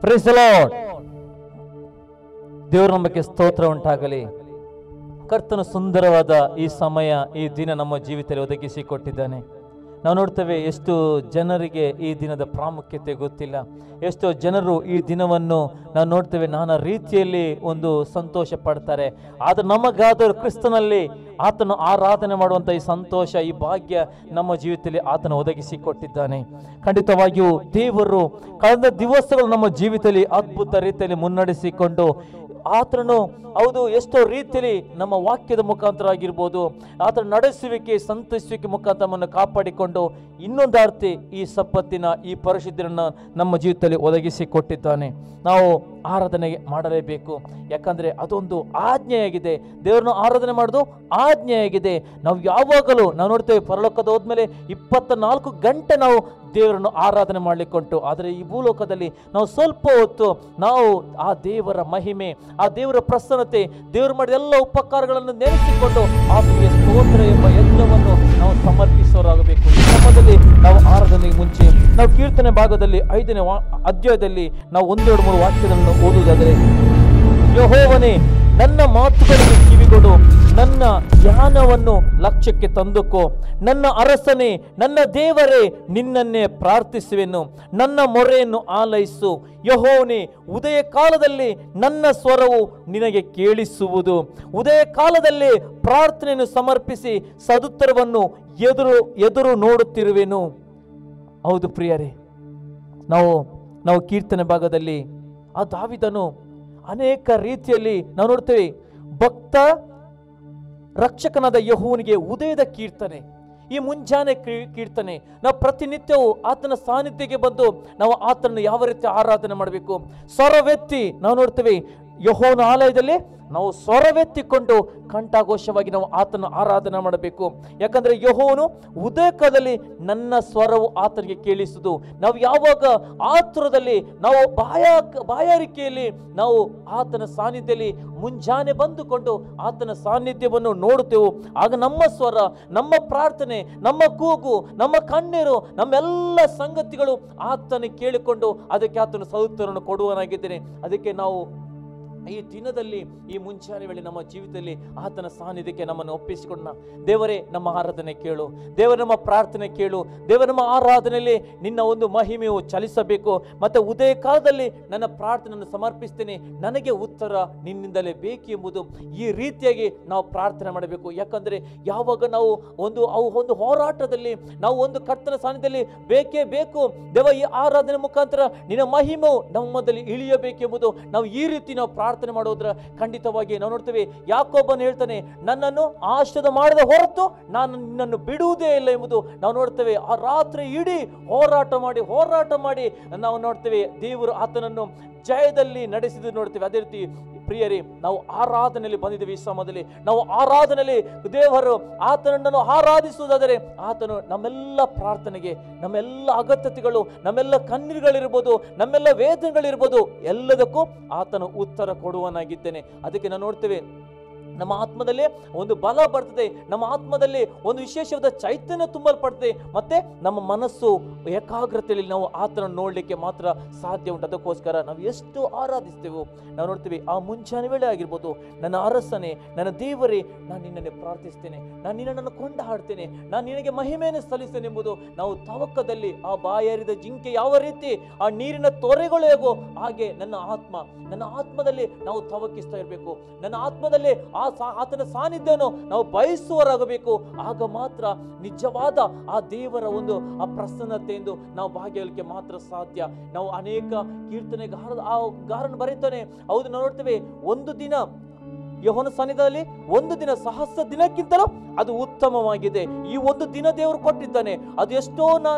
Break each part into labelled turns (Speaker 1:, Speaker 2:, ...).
Speaker 1: Price the lord. ದೇವರ ನಮಗೆ ಸ್ತೋತ್ರ ಉಂಟಾಗಲಿ. ಕರ್ತನು ಸುಂದರವಾದ ಈ ಸಮಯ, ಈ ದಿನ ನಮ್ಮ ಜೀವಿತದಲ್ಲಿ ಒದಗಿಸಿಕೊಟ್ಟಿದ್ದಾನೆ. ನಾವು ನೋಡ್ತೇವೆ ಎಷ್ಟು ಜನರಿಗೆ ಈ ದಿನದ ಪ್ರಾಮುಖ್ಯತೆ ಗೊತ್ತಿಲ್ಲ. ಎಷ್ಟೋ ಜನರು ಈ ದಿನವನ್ನು ನಾವು ನೋಡ್ತೇವೆ ನಾನಾ ರೀತಿಯಲ್ಲಿ ಒಂದು ಸಂತೋಷ ಪಡ್ತಾರೆ. ಆದರೆ ನಮಗಾದರೂ ಕ್ರಿಸ್ತನಲ್ಲಿ ಆತನು ಆರಾಧನೆ ಮಾಡುವಂಥ ಈ ಸಂತೋಷ, ಈ ಭಾಗ್ಯ ನಮ್ಮ ಜೀವಿತದಲ್ಲಿ ಆತನು ಒದಗಿಸಿಕೊಟ್ಟಿದ್ದಾನೆ. ಖಂಡಿತವಾಗಿಯೂ ದೇವರು ಕಳೆದ ದಿವಸಗಳು ನಮ್ಮ ಜೀವಿತದಲ್ಲಿ ಅದ್ಭುತ ರೀತಿಯಲ್ಲಿ ಮುನ್ನಡೆಸಿಕೊಂಡು ಆತನು ಹೌದು ಎಷ್ಟೋ ರೀತಿಯಲ್ಲಿ ನಮ್ಮ ವಾಕ್ಯದ ಮುಖಾಂತರ ಆಗಿರ್ಬೋದು, ಆತನ ನಡೆಸುವಿಕೆ ಸಂತೈಸುವಿಕೆ ಮುಖಾಂತರ ನಮ್ಮನ್ನು ಕಾಪಾಡಿಕೊಂಡು ಇನ್ನೊಂದು ಅರ್ಥ ಈ ಸಪ್ಪತ್ತಿನ ಈ ಪರಿಶುದ್ಧರನ್ನು ನಮ್ಮ ಜೀವಿತದಲ್ಲಿ ಒದಗಿಸಿಕೊಟ್ಟಿದ್ದಾನೆ. ನಾವು ಆರಾಧನೆ ಮಾಡಲೇಬೇಕು. ಯಾಕಂದರೆ ಅದೊಂದು ಆಜ್ಞೆಯಾಗಿದೆ. ದೇವರನ್ನು ಆರಾಧನೆ ಮಾಡೋದು ಆಜ್ಞೆಯಾಗಿದೆ. ನಾವು ಯಾವಾಗಲೂ ನಾವು ನೋಡ್ತೇವೆ, ಪರಲೋಕದ ಹೋದ್ಮೇಲೆ 24 ಗಂಟೆ ನಾವು ದೇವರನ್ನು ಆರಾಧನೆ ಮಾಡಲಿಕ್ಕುಂಟು. ಆದರೆ ಈ ಭೂಲೋಕದಲ್ಲಿ ನಾವು ಸ್ವಲ್ಪ ಹೊತ್ತು ನಾವು ಆ ದೇವರ ಮಹಿಮೆ, ಆ ದೇವರ ಪ್ರಸನ್ನತೆ, ದೇವರು ಮಾಡಿದ ಎಲ್ಲ ಉಪಕಾರಗಳನ್ನು ನೆನೆಸಿಕೊಂಡು ಆತನಿಗೆ ಸ್ತೋತ್ರ ಎಂಬ ಯಜ್ಞವನ್ನು ನಾವು ಸಮರ್ಪಿಸೋರಾಗಬೇಕು. ಈ ಕ್ರಮದಲ್ಲಿ ನಾವು ಆರಾಧನೆಗೆ ಮುಂಚೆ ನಾವು ಕೀರ್ತನೆ ಭಾಗದಲ್ಲಿ 5ನೇ ಅಧ್ಯಾಯದಲ್ಲಿ ನಾವು 1-2-3 ವಾಕ್ಯಗಳನ್ನು ಓದುವುದಾದರೆ, ಯೆಹೋವನೇ ನನ್ನ ಮಾತುಗಳಿಗೆ ಕಿವಿಗೊಡು, ನನ್ನ ಧ್ಯಾನವನ್ನು ಲಕ್ಷ್ಯಕ್ಕೆ ತಂದುಕೋ. ನನ್ನ ಅರಸನೇ, ನನ್ನ ದೇವರೇ, ನಿನ್ನನ್ನೇ ಪ್ರಾರ್ಥಿಸುವೆನು. ನನ್ನ ಮೊರೆಯನ್ನು ಆಲೈಸು. ಯೆಹೋವನೇ, ಉದಯ ಕಾಲದಲ್ಲಿ ನನ್ನ ಸ್ವರವು ನಿನಗೆ ಕೇಳಿಸುವುದು. ಉದಯ ಕಾಲದಲ್ಲಿ ಪ್ರಾರ್ಥನೆಯನ್ನು ಸಮರ್ಪಿಸಿ ಸದುತ್ತರವನ್ನು ಎದುರು ನೋಡುತ್ತಿರುವೆನು. ಹೌದು ಪ್ರಿಯರೇ, ನಾವು ಕೀರ್ತನೆ ಭಾಗದಲ್ಲಿ ಆ ದಾವೀದನು ಅನೇಕ ರೀತಿಯಲ್ಲಿ ನಾವು ನೋಡ್ತೇವೆ. ಭಕ್ತ ರಕ್ಷಕನಾದ ಯೆಹೋವನಿಗೆ ಉದಯದ ಕೀರ್ತನೆ, ಈ ಮುಂಜಾನೆ ಕೀರ್ತನೆ. ನಾವು ಪ್ರತಿನಿತ್ಯವೂ ಆತನ ಸಾನ್ನಿಧ್ಯಕ್ಕೆ ಬಂದು ನಾವು ಆತನನ್ನು ಯಾವ ರೀತಿ ಆರಾಧನೆ ಮಾಡಬೇಕು. ಸ್ವರವೆತ್ತಿ ನಾವು ನೋಡ್ತೇವೆ, ಯೆಹೋವನ ಆಲಯದಲ್ಲಿ ನಾವು ಸ್ವರವೆತ್ತಿಕೊಂಡು ಕಂಠಘೋಷವಾಗಿ ನಾವು ಆತನ ಆರಾಧನೆ ಮಾಡಬೇಕು. ಯಾಕಂದರೆ ಯೆಹೋವನು ಉದಯಕಾಲದಲ್ಲಿ ನನ್ನ ಸ್ವರವು ಆತನಿಗೆ ಕೇಳಿಸುವುದು. ನಾವು ಯಾವಾಗ ಆತುರದಲ್ಲಿ ನಾವು ಬಾಯಾರಿಕೆಯಲ್ಲಿ ನಾವು ಆತನ ಸಾನ್ನಿಧ್ಯದಲ್ಲಿ ಮುಂಜಾನೆ ಬಂದುಕೊಂಡು ಆತನ ಸಾನ್ನಿಧ್ಯವನ್ನು ನೋಡುತ್ತೇವೆ, ಆಗ ನಮ್ಮ ಸ್ವರ, ನಮ್ಮ ಪ್ರಾರ್ಥನೆ, ನಮ್ಮ ಕೂಗು, ನಮ್ಮ ಕಣ್ಣೀರು, ನಮ್ಮೆಲ್ಲ ಸಂಗತಿಗಳು ಆತನಿಗೆ ಕೇಳಿಕೊಂಡು ಅದಕ್ಕೆ ಆತನ ಸದುತ್ತರವನ್ನು ಕೊಡುವನಾಗಿದ್ದೇನೆ. ಅದಕ್ಕೆ ನಾವು ಈ ದಿನದಲ್ಲಿ ಈ ಮುಂಚಾನೆ ವೇಳೆ ನಮ್ಮ ಜೀವಿತದಲ್ಲಿ ಆತನ ಸಾನ್ನಿಧ್ಯಕ್ಕೆ ನಮ್ಮನ್ನು ಒಪ್ಪಿಸಿಕೊಂಡ ದೇವರೇ, ನಮ್ಮ ಆರಾಧನೆ ಕೇಳು. ದೇವರ ನಮ್ಮ ಪ್ರಾರ್ಥನೆ ಕೇಳು. ದೇವರ ನಮ್ಮ ಆರಾಧನೆಯಲ್ಲಿ ನಿನ್ನ ಒಂದು ಮಹಿಮೆಯು ಚಲಿಸಬೇಕು. ಮತ್ತು ಉದಯ ಕಾಲದಲ್ಲಿ ನನ್ನ ಪ್ರಾರ್ಥನೆಯನ್ನು ಸಮರ್ಪಿಸ್ತೇನೆ, ನನಗೆ ಉತ್ತರ ನಿನ್ನಿಂದಲೇ ಬೇಕು ಎಂಬುದು ಈ ರೀತಿಯಾಗಿ ನಾವು ಪ್ರಾರ್ಥನೆ ಮಾಡಬೇಕು. ಯಾಕಂದರೆ ಯಾವಾಗ ನಾವು ಒಂದು ಹೋರಾಟದಲ್ಲಿ ನಾವು ಒಂದು ಕರ್ತನ ಸಾನ್ನಿಧ್ಯದಲ್ಲಿ ಬೇಕೇ ಬೇಕು. ದೇವ, ಈ ಆರಾಧನೆ ಮುಖಾಂತರ ನಿನ್ನ ಮಹಿಮೆಯು ನಮ್ಮದಲ್ಲಿ ಇಳಿಯಬೇಕೆಂಬುದು ನಾವು ಈ ರೀತಿ ನಾವು ಪ್ರಾರ್ಥನೆ ಮಾಡೋದ್ರ ಖಂಡಿತವಾಗಿ ನಾವು ನೋಡ್ತೇವೆ. ಯಾಕೋಬನು ಹೇಳ್ತಾನೆ, ನನ್ನನ್ನು ಆಶ್ರಯ ಮಾಡದ ಹೊರತು ನಾನು ನಿನ್ನನ್ನು ಬಿಡುವುದೇ ಇಲ್ಲ ಎಂಬುದು ನಾವು ನೋಡ್ತೇವೆ. ಆ ರಾತ್ರಿ ಇಡೀ ಹೋರಾಟ ಮಾಡಿ ನಾವು ನೋಡ್ತೇವೆ ದೇವರು ಆತನನ್ನು ಜಯದಲ್ಲಿ ನಡೆಸಿದ್ದು ನೋಡ್ತೇವೆ. ಅದೇ ರೀತಿ ಪ್ರಿಯರೇ, ನಾವು ಆರಾಧನೆಯಲ್ಲಿ ಬಂದಿದ್ದೇವೆ. ಈ ಸಮಯದಲ್ಲಿ ನಾವು ಆರಾಧನೆಯಲ್ಲಿ ದೇವರು ಆತನನ್ನು ಆರಾಧಿಸುವುದಾದರೆ ಆತನು ನಮ್ಮೆಲ್ಲ ಪ್ರಾರ್ಥನೆಗೆ, ನಮ್ಮೆಲ್ಲ ಅಗತ್ಯತೆಗಳು, ನಮ್ಮೆಲ್ಲ ಕಣ್ಣೀರುಗಳಿರ್ಬೋದು, ನಮ್ಮೆಲ್ಲ ವೇದನೆಗಳಿರ್ಬೋದು, ಎಲ್ಲದಕ್ಕೂ ಆತನು ಉತ್ತರ ಕೊಡುವನಾಗಿದ್ದೇನೆ. ಅದಕ್ಕೆ ನಾವು ನೋಡ್ತೇವೆ, ನಮ್ಮ ಆತ್ಮದಲ್ಲಿ ಒಂದು ಬಲ ಬರ್ತದೆ, ನಮ್ಮ ಆತ್ಮದಲ್ಲಿ ಒಂದು ವಿಶೇಷವಾದ ಚೈತನ್ಯ ತುಂಬಲ್ಪಡ್ತದೆ, ಮತ್ತೆ ನಮ್ಮ ಮನಸ್ಸು ಏಕಾಗ್ರತೆಯಲ್ಲಿ ನಾವು ಆತನನ್ನು ನೋಡಲಿಕ್ಕೆ ಮಾತ್ರ ಸಾಧ್ಯ ಉಂಟು. ಅದಕ್ಕೋಸ್ಕರ ನಾವು ಎಷ್ಟು ಆರಾಧಿಸ್ತೇವೋ ನಾವು ನೋಡ್ತೀವಿ. ಆ ಮುಂಚಾನೆ ವೇಳೆ ಆಗಿರ್ಬೋದು, ನನ್ನ ಅರಸನೇ, ನನ್ನ ದೇವರೇ, ನಾನು ನಿನ್ನನ್ನೇ ಪ್ರಾರ್ಥಿಸ್ತೇನೆ, ನಾನು ನಿನ್ನನ್ನು ಕೊಂಡಾಡ್ತೇನೆ, ನಾನು ನಿನಗೆ ಮಹಿಮೆಯನ್ನು ಸಲ್ಲಿಸ್ತೇನೆ ಎಂಬುದು ನಾವು ತವಕದಲ್ಲಿ ಆ ಬಾಯಾರಿದ ಜಿಂಕೆ ಯಾವ ರೀತಿ ಆ ನೀರಿನ ತೊರೆಗಳು ಹೇಗೋ ಹಾಗೆ ನನ್ನ ಆತ್ಮದಲ್ಲಿ ನಾವು ತವಕಿಸ್ತಾ ಇರಬೇಕು. ನನ್ನ ಆತ್ಮದಲ್ಲಿ ಆತನ ಸಾನ್ನಿಧ್ಯವನ್ನು ನಾವು ಬಯಸುವರಾಗಬೇಕು. ಆಗ ಮಾತ್ರ ನಿಜವಾದ ಆ ದೇವರ ಒಂದು ಆ ಪ್ರಸನ್ನತೆಯಿಂದ ನಾವು ಭಾಗಿಯಾಗಲಿಕ್ಕೆ ಮಾತ್ರ ಸಾಧ್ಯ. ನಾವು ಅನೇಕ ಗಾರನ ಬರೀತಾನೆ. ಹೌದು, ನಾವು ನೋಡ್ತೇವೆ, ಒಂದು ದಿನ ಯೆಹೋವನ ಸನ್ನಿಧಿಯಲ್ಲಿ ಒಂದು ದಿನ 1000 ದಿನಕ್ಕಿಂತಲೂ ಅದು ಉತ್ತಮವಾಗಿದೆ. ಈ ಒಂದು ದಿನ ದೇವರು ಕೊಟ್ಟಿದ್ದಾನೆ, ಅದು ಎಷ್ಟೋ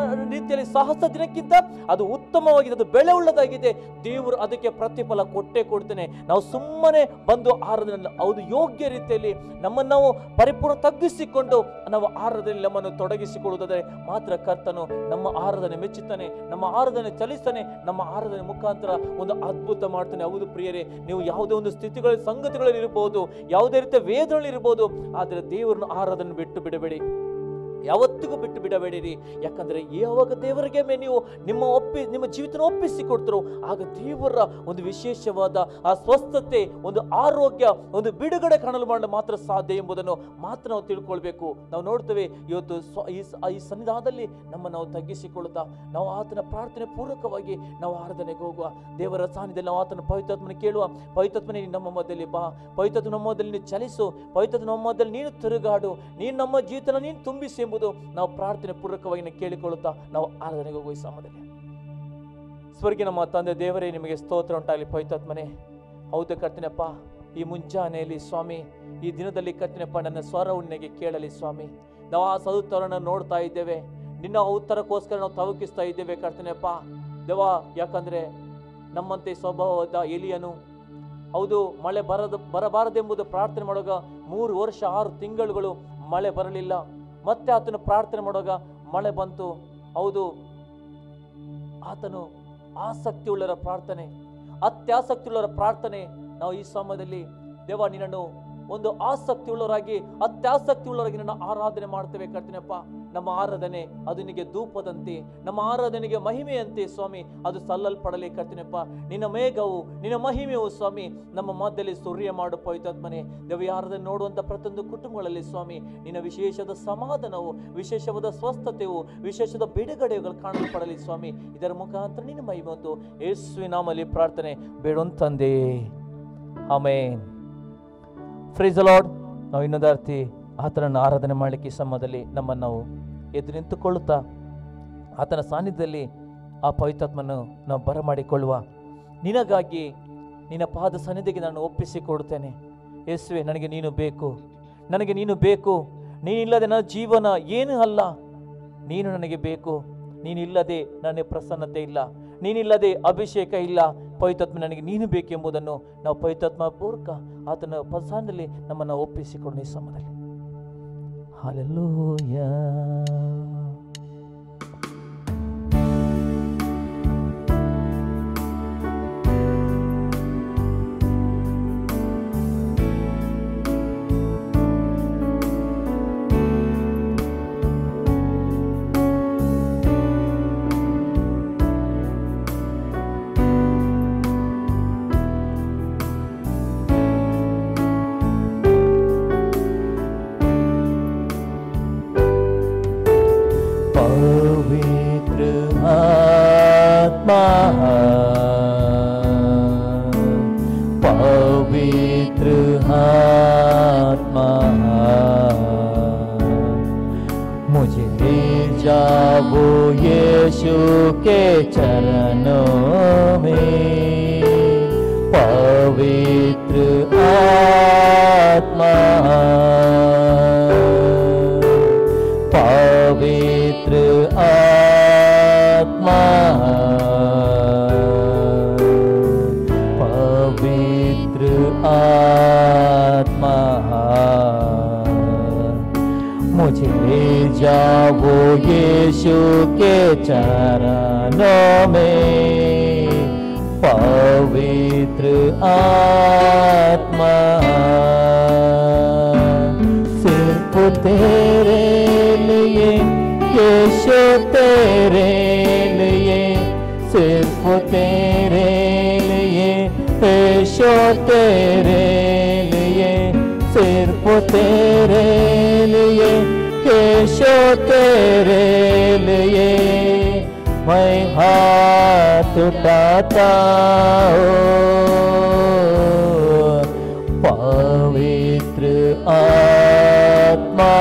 Speaker 1: ರೀತಿಯಲ್ಲಿ 1000 ದಿನಕ್ಕಿಂತ ಅದು ಉತ್ತಮವಾಗಿದೆ, ಅದು ಬೆಳೆ ಉಳ್ಳದಾಗಿದೆ. ದೇವರು ಅದಕ್ಕೆ ಪ್ರತಿಫಲ ಕೊಡ್ತೇನೆ. ನಾವು ಸುಮ್ಮನೆ ಬಂದು ಆರಾಧನೆ, ಹೌದು, ಯೋಗ್ಯ ರೀತಿಯಲ್ಲಿ ನಮ್ಮನ್ನು ನಾವು ಪರಿಪೂರ್ಣ ತಗ್ಗಿಸಿಕೊಂಡು ನಾವು ಆರಾಧನೆಯಲ್ಲಿ ನಮ್ಮನ್ನು ತೊಡಗಿಸಿಕೊಳ್ಳುವುದಾದರೆ ಮಾತ್ರ ಕರ್ತನು ನಮ್ಮ ಆರಾಧನೆ ಮೆಚ್ಚುತ್ತಾನೆ, ನಮ್ಮ ಆರಾಧನೆ ಚಲಿಸ್ತಾನೆ, ನಮ್ಮ ಆರಾಧನೆ ಮುಖಾಂತರ ಒಂದು ಅದ್ಭುತ ಮಾಡ್ತಾನೆ. ಹೌದು ಪ್ರಿಯರೇ, ನೀವು ಯಾವುದೇ ಒಂದು ಸ್ಥಿತಿಗಳ ಸಂಗತಿಗಳಲ್ಲಿ ಇರಬಹುದು, ಯಾವುದೇ ರೀತಿಯ ವೇದನೆಗಳಿರ್ಬೋದು, ಆದರೆ ದೇವರನ್ನು ಆರಾಧನೆ ಬಿಟ್ಟು ಬಿಡಬೇಡಿ. ಯಾವತ್ತಿಗೂ ಬಿಟ್ಟು ಬಿಡಬೇಡಿರಿ. ಯಾಕಂದ್ರೆ ಯಾವಾಗ ದೇವರಿಗೆ ನೀವು ನಿಮ್ಮ ಜೀವಿತ ಒಪ್ಪಿಸಿಕೊಡ್ತರೋ ಆಗ ದೇವರ ಒಂದು ವಿಶೇಷವಾದ ಆ ಸ್ವಸ್ಥತೆ, ಒಂದು ಆರೋಗ್ಯ, ಒಂದು ಬಿಡುಗಡೆ ಕಾಣಲು ಮಾಡಲು ಮಾತ್ರ ಸಾಧ್ಯ ಎಂಬುದನ್ನು ಮಾತ್ರ ನಾವು ತಿಳ್ಕೊಳ್ಬೇಕು. ನಾವು ನೋಡ್ತೇವೆ ಇವತ್ತು ಈ ಸನ್ನಿಧಾನದಲ್ಲಿ ನಾವು ತಗ್ಗಿಸಿಕೊಳ್ಳುತ್ತಾ ನಾವು ಆತನ ಪ್ರಾರ್ಥನೆ ಪೂರ್ವಕವಾಗಿ ನಾವು ಆರಾಧನೆಗೆ ಹೋಗುವ. ದೇವರ ಸಾನ್ನಿಧ್ಯದಲ್ಲಿ ನಾವು ಆತನ ಪವಿತ್ರಾತ್ಮನ ಕೇಳುವ. ಪವಿತ್ರಾತ್ಮನೇ ನಮ್ಮ ಮಧ್ಯದಲ್ಲಿ ಬಾ, ಪವಿತ್ರಾತ್ಮ ನಮ್ಮ ಮಧ್ಯದಲ್ಲಿ ನೀನು ಚಲಿಸು, ಪವಿತ್ರಾತ್ಮ ನಮ್ಮ ಮಧ್ಯದಲ್ಲಿ ನೀನು ತಿರುಗಾಡು, ನೀನು ನಮ್ಮ ಜೀವಿತನ ನೀನು ತುಂಬಿಸಿ ಎಂಬುದು ನಾವು ಪ್ರಾರ್ಥನೆ ಪೂರ್ವಕವಾಗಿ ಕೇಳಿಕೊಳ್ಳುತ್ತಾ ನಾವು ಆರಾಧನೆಗೆ ಹೋಗುವ. ಈ ಸಮಯದಲ್ಲಿ ಸ್ವರ್ಗೀಯ ನಮ್ಮ ತಂದೆ ದೇವರೇ, ನಿಮಗೆ ಸ್ತೋತ್ರ ಉಂಟಾಗಲಿ. ಪವಿತ್ರಾತ್ಮನೇ, ಹೌದು ಕರ್ತನೆಪ್ಪ, ಈ ಮುಂಜಾನೆಯಲ್ಲಿ ಸ್ವಾಮಿ, ಈ ದಿನದಲ್ಲಿ ಕರ್ತನೆಪ್ಪ, ನನ್ನ ಸ್ವರವು ನಿನಗೆ ಕೇಳಲಿ ಸ್ವಾಮಿ. ನಾವು ಆ ಸದುತ್ತರವನ್ನು ನೋಡ್ತಾ ಇದ್ದೇವೆ, ನಿನ್ನ ಉತ್ತರಕ್ಕೋಸ್ಕರ ನಾವು ತವಕಿಸ್ತಾ ಇದ್ದೇವೆ ಕರ್ತನೆಪ್ಪ ದೇವ. ಯಾಕಂದ್ರೆ ನಮ್ಮಂತೆ ಸ್ವಭಾವದ ಎಲಿಯನು ಹೌದು ಮಳೆ ಬರಬಾರದೆಂಬುದು ಪ್ರಾರ್ಥನೆ ಮಾಡುವಾಗ 3 ವರ್ಷ 6 ತಿಂಗಳುಗಳು ಮಳೆ ಬರಲಿಲ್ಲ. ಮತ್ತೆ ಆತನು ಪ್ರಾರ್ಥನೆ ಮಾಡುವಾಗ ಮಳೆ ಬಂತು. ಹೌದು, ಆತನು ಆಸಕ್ತಿಯುಳ್ಳವರ ಪ್ರಾರ್ಥನೆ, ಅತ್ಯಾಸಕ್ತಿಯುಳ್ಳವರ ಪ್ರಾರ್ಥನೆ. ನಾವು ಈ ಸಮಯದಲ್ಲಿ ದೇವ ನಿನ್ನನ್ನು ಒಂದು ಆಸಕ್ತಿಯುಳ್ಳವರಾಗಿ, ಅತ್ಯಾಸಕ್ತಿಯುಳ್ಳವರಾಗಿ ನನ್ನ ಆರಾಧನೆ ಮಾಡ್ತೇವೆ ಕರ್ತನೆಪ್ಪ. ನಮ್ಮ ಆರಾಧನೆ ಅದು ನಿನಗೆ ಧೂಪದಂತೆ, ನಮ್ಮ ಆರಾಧನೆಗೆ ಮಹಿಮೆಯಂತೆ ಸ್ವಾಮಿ ಅದು ಸಲ್ಲಲ್ಪಡಲಿ ಕರ್ತನೆಪ್ಪ. ನಿನ್ನ ಮೇಘವು, ನಿನ್ನ ಮಹಿಮೆಯು ಸ್ವಾಮಿ ನಮ್ಮ ಮಧ್ಯದಲ್ಲಿ ಸೂರ್ಯ ಮಾಡು ಪವಿತ್ರಾತ್ಮನೇ. ದೇವ, ಆರಾಧನೆ ನೋಡುವಂಥ ಪ್ರತಿಯೊಂದು ಕುಟುಂಬಗಳಲ್ಲಿ ಸ್ವಾಮಿ ನಿನ್ನ ವಿಶೇಷದ ಸಮಾಧಾನವು, ವಿಶೇಷವಾದ ಸ್ವಸ್ಥತೆಯು, ವಿಶೇಷದ ಬಿಡುಗಡೆಗಳು ಕಾಣಲ್ಪಡಲಿ ಸ್ವಾಮಿ. ಇದರ ಮುಖಾಂತರ ನಿನ್ನ ಮಹಿಮೆ ಒಂದು ಯೇಸುವಿನ ನಾಮದಲ್ಲಿ ಪ್ರಾರ್ಥನೆ ಬೇಡೊಂತಂದೆ, ಆಮೆನ್. Praise the Lord. ನಾವು ಇನ್ನೊಂದು ಆತನನ್ನು ಆರಾಧನೆ ಮಾಡಲಿಕ್ಕೆ ಈ ಸಮಯದಲ್ಲಿ ನಮ್ಮನ್ನು ನಾವು ಎದ್ದು ನಿಂತುಕೊಳ್ಳುತ್ತಾ ಆತನ ಸಾನ್ನಿಧ್ಯದಲ್ಲಿ ಆ ಪವಿತ್ರಾತ್ಮನ್ನು ನಾವು ಬರಮಾಡಿಕೊಳ್ಳುವ. ನಿನಗಾಗಿ ನಿನ್ನ ಪಾದ ಸನ್ನಿಧಿಗೆ ನಾನು ಒಪ್ಪಿಸಿಕೊಡುತ್ತೇನೆ. ಯೇಸುವೆ, ನನಗೆ ನೀನು ಬೇಕು, ನನಗೆ ನೀನು ಬೇಕು. ನೀನಿಲ್ಲದೆ ನನ್ನ ಜೀವನ ಏನೂ ಅಲ್ಲ. ನೀನು ನನಗೆ ಬೇಕು. ನೀನಿಲ್ಲದೆ ನನಗೆ ಪ್ರಸನ್ನತೆ ಇಲ್ಲ, ನೀನಿಲ್ಲದೆ ಅಭಿಷೇಕ ಇಲ್ಲ. ಪವಿತ್ರಾತ್ಮ, ನನಗೆ ನೀನು ಬೇಕೆಂಬುದನ್ನು ನಾವು ಪವಿತ್ರಾತ್ಮ ಪೂರ್ವಕ ಆತನ ಪದಸಾನ್ನಿಧ್ಯದಲ್ಲಿ ನಮ್ಮನ್ನು ಒಪ್ಪಿಸಿಕೊಂಡು ಈ ಸಮಯದಲ್ಲಿ ಹಲ್ಲೆಲೂಯಾ. पवित्र आत्मा मुझे ले जाओ यीशु के चरणों में। पवित्र आत्मा, पवित्र आत्मा, पवित्र आत्मा मुझे ले जाओ यीशु के चरणों में। पवित्र आत्मा सिर्फ तेरे लिए यीशु, तेरे लिए, सिर्फ तेरे लिए यीशु, तेरे लिए, सिर्फ तेरे लिए यीशु, तेरे लिए मैं हाथ उठाता हूँ। पवित्र आत्मा,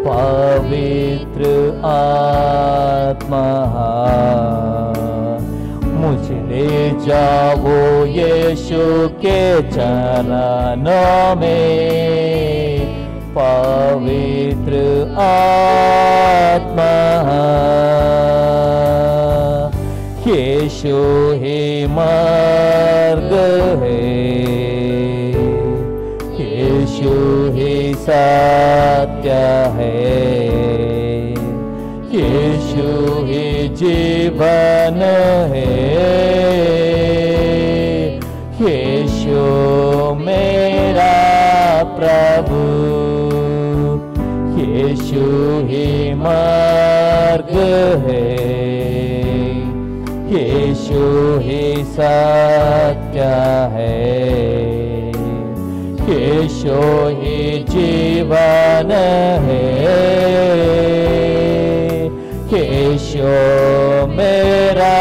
Speaker 1: पवित्र आत्मा मुझे ले जाओ यीशु के चरणों में। पवित्र आत्मा यीशु ही मार्ग है, यीशु ही सत्य है, यीशु ही जीवन है, यीशु मेरा प्रभु। यीशु ही मार्ग है, यीशु ही सत्य है, यीशु ही जीवन है, यीशु मेरा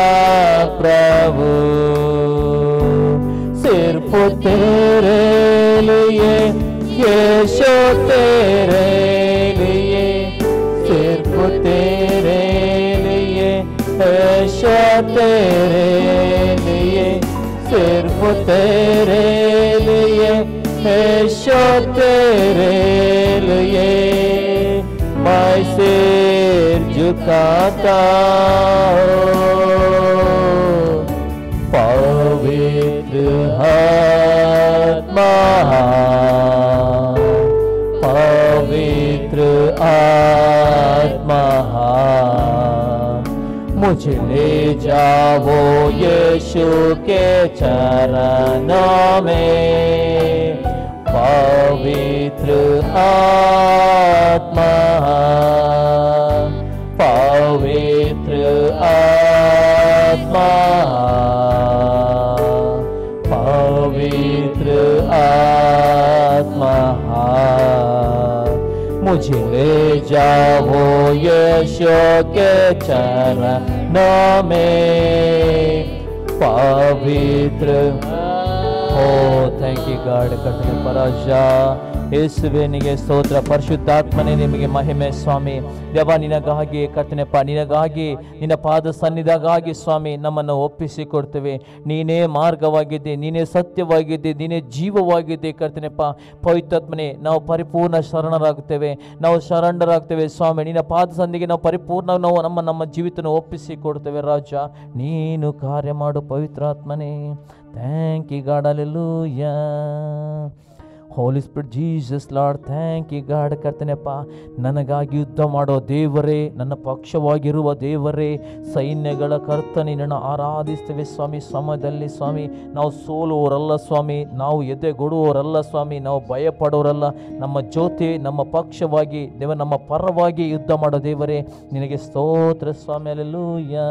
Speaker 1: प्रभु। सिर्फ तेरे लिए यीशु, तेरे लिए, सिर्फ तेरे लिए यीशु, तेरे लिए, सिर्फ तेरे लिए यीशु, तेरे लिए मैं सिर झुकाता हूँ। पवित्र आत्मा, पवित्र आत्मा, मुझे ले जाओ यीशु के चरणों में। पवित्र आत्मा, पवित्र आत्मा, पवित्र आत्मा, मुझे ले जाओ यीशु के चरणों में। पवित्र हो, ಥ್ಯಾಂಕ್ ಯು ಗಾಡ್. ಕರ್ತನೆ ಪರಾಜ ಯೇಸುವೆ ನಿನಗೆ ಸ್ತೋತ್ರ. ಪರಿಶುದ್ಧಾತ್ಮನೇ ನಿಮಗೆ ಮಹಿಮೆ ಸ್ವಾಮಿ. ದೇವ ನಿನಗಾಗಿ ಕರ್ತನೆಪ್ಪ, ನಿನಗಾಗಿ ನಿನ್ನ ಪಾದ ಸನ್ನಿಧಾಗಾಗಿ ಸ್ವಾಮಿ ನಮ್ಮನ್ನು ಒಪ್ಪಿಸಿಕೊಡ್ತೇವೆ. ನೀನೇ ಮಾರ್ಗವಾಗಿದ್ದೆ, ನೀನೇ ಸತ್ಯವಾಗಿದ್ದೆ, ನೀನೇ ಜೀವವಾಗಿದ್ದೆ ಕರ್ತನೆಪ್ಪ. ಪವಿತ್ರಾತ್ಮನೇ ನಾವು ಪರಿಪೂರ್ಣ ಶರಣರಾಗುತ್ತೇವೆ, ನಾವು ಶರಣರಾಗ್ತೇವೆ ಸ್ವಾಮಿ. ನಿನ್ನ ಪಾದ ಸನ್ನಿಧಿಗೆ ನಾವು ಪರಿಪೂರ್ಣ ನಾವು ನಮ್ಮ ಜೀವಿತನ ಒಪ್ಪಿಸಿಕೊಡ್ತೇವೆ ರಾಜ. ನೀನು ಕಾರ್ಯ ಮಾಡು ಪವಿತ್ರಾತ್ಮನೇ. Thank you God. Hallelujah. Holy spirit Jesus Lord, thank you God. ಕರ್ತನೆಪ್ಪ, ನನಗಾಗಿ ಯುದ್ಧ ಮಾಡೋ ದೇವರೇ, ನನ್ನ ಪಕ್ಷವಾಗಿರುವ ದೇವರೇ, ಸೈನ್ಯಗಳ ಕರ್ತನೆ ನಿನ್ನನ್ನು ಆರಾಧಿಸ್ತೇವೆ ಸ್ವಾಮಿ. ಸಮಯದಲ್ಲಿ ಸ್ವಾಮಿ ನಾವು ಸೋಲುವವರಲ್ಲ ಸ್ವಾಮಿ, ನಾವು ಎದೆಗೊಡುವವರಲ್ಲ ಸ್ವಾಮಿ, ನಾವು ಭಯಪಡೋರಲ್ಲ. ನಮ್ಮ ಜೊತೆ ನಮ್ಮ ಪಕ್ಷವಾಗಿ ದೇವ, ನಮ್ಮ ಪರವಾಗಿ ಯುದ್ಧ ಮಾಡೋ ದೇವರೇ, ನಿನಗೆ ಸ್ತೋತ್ರ ಸ್ವಾಮಿ. ಹಲ್ಲೆಲೂಯಾ.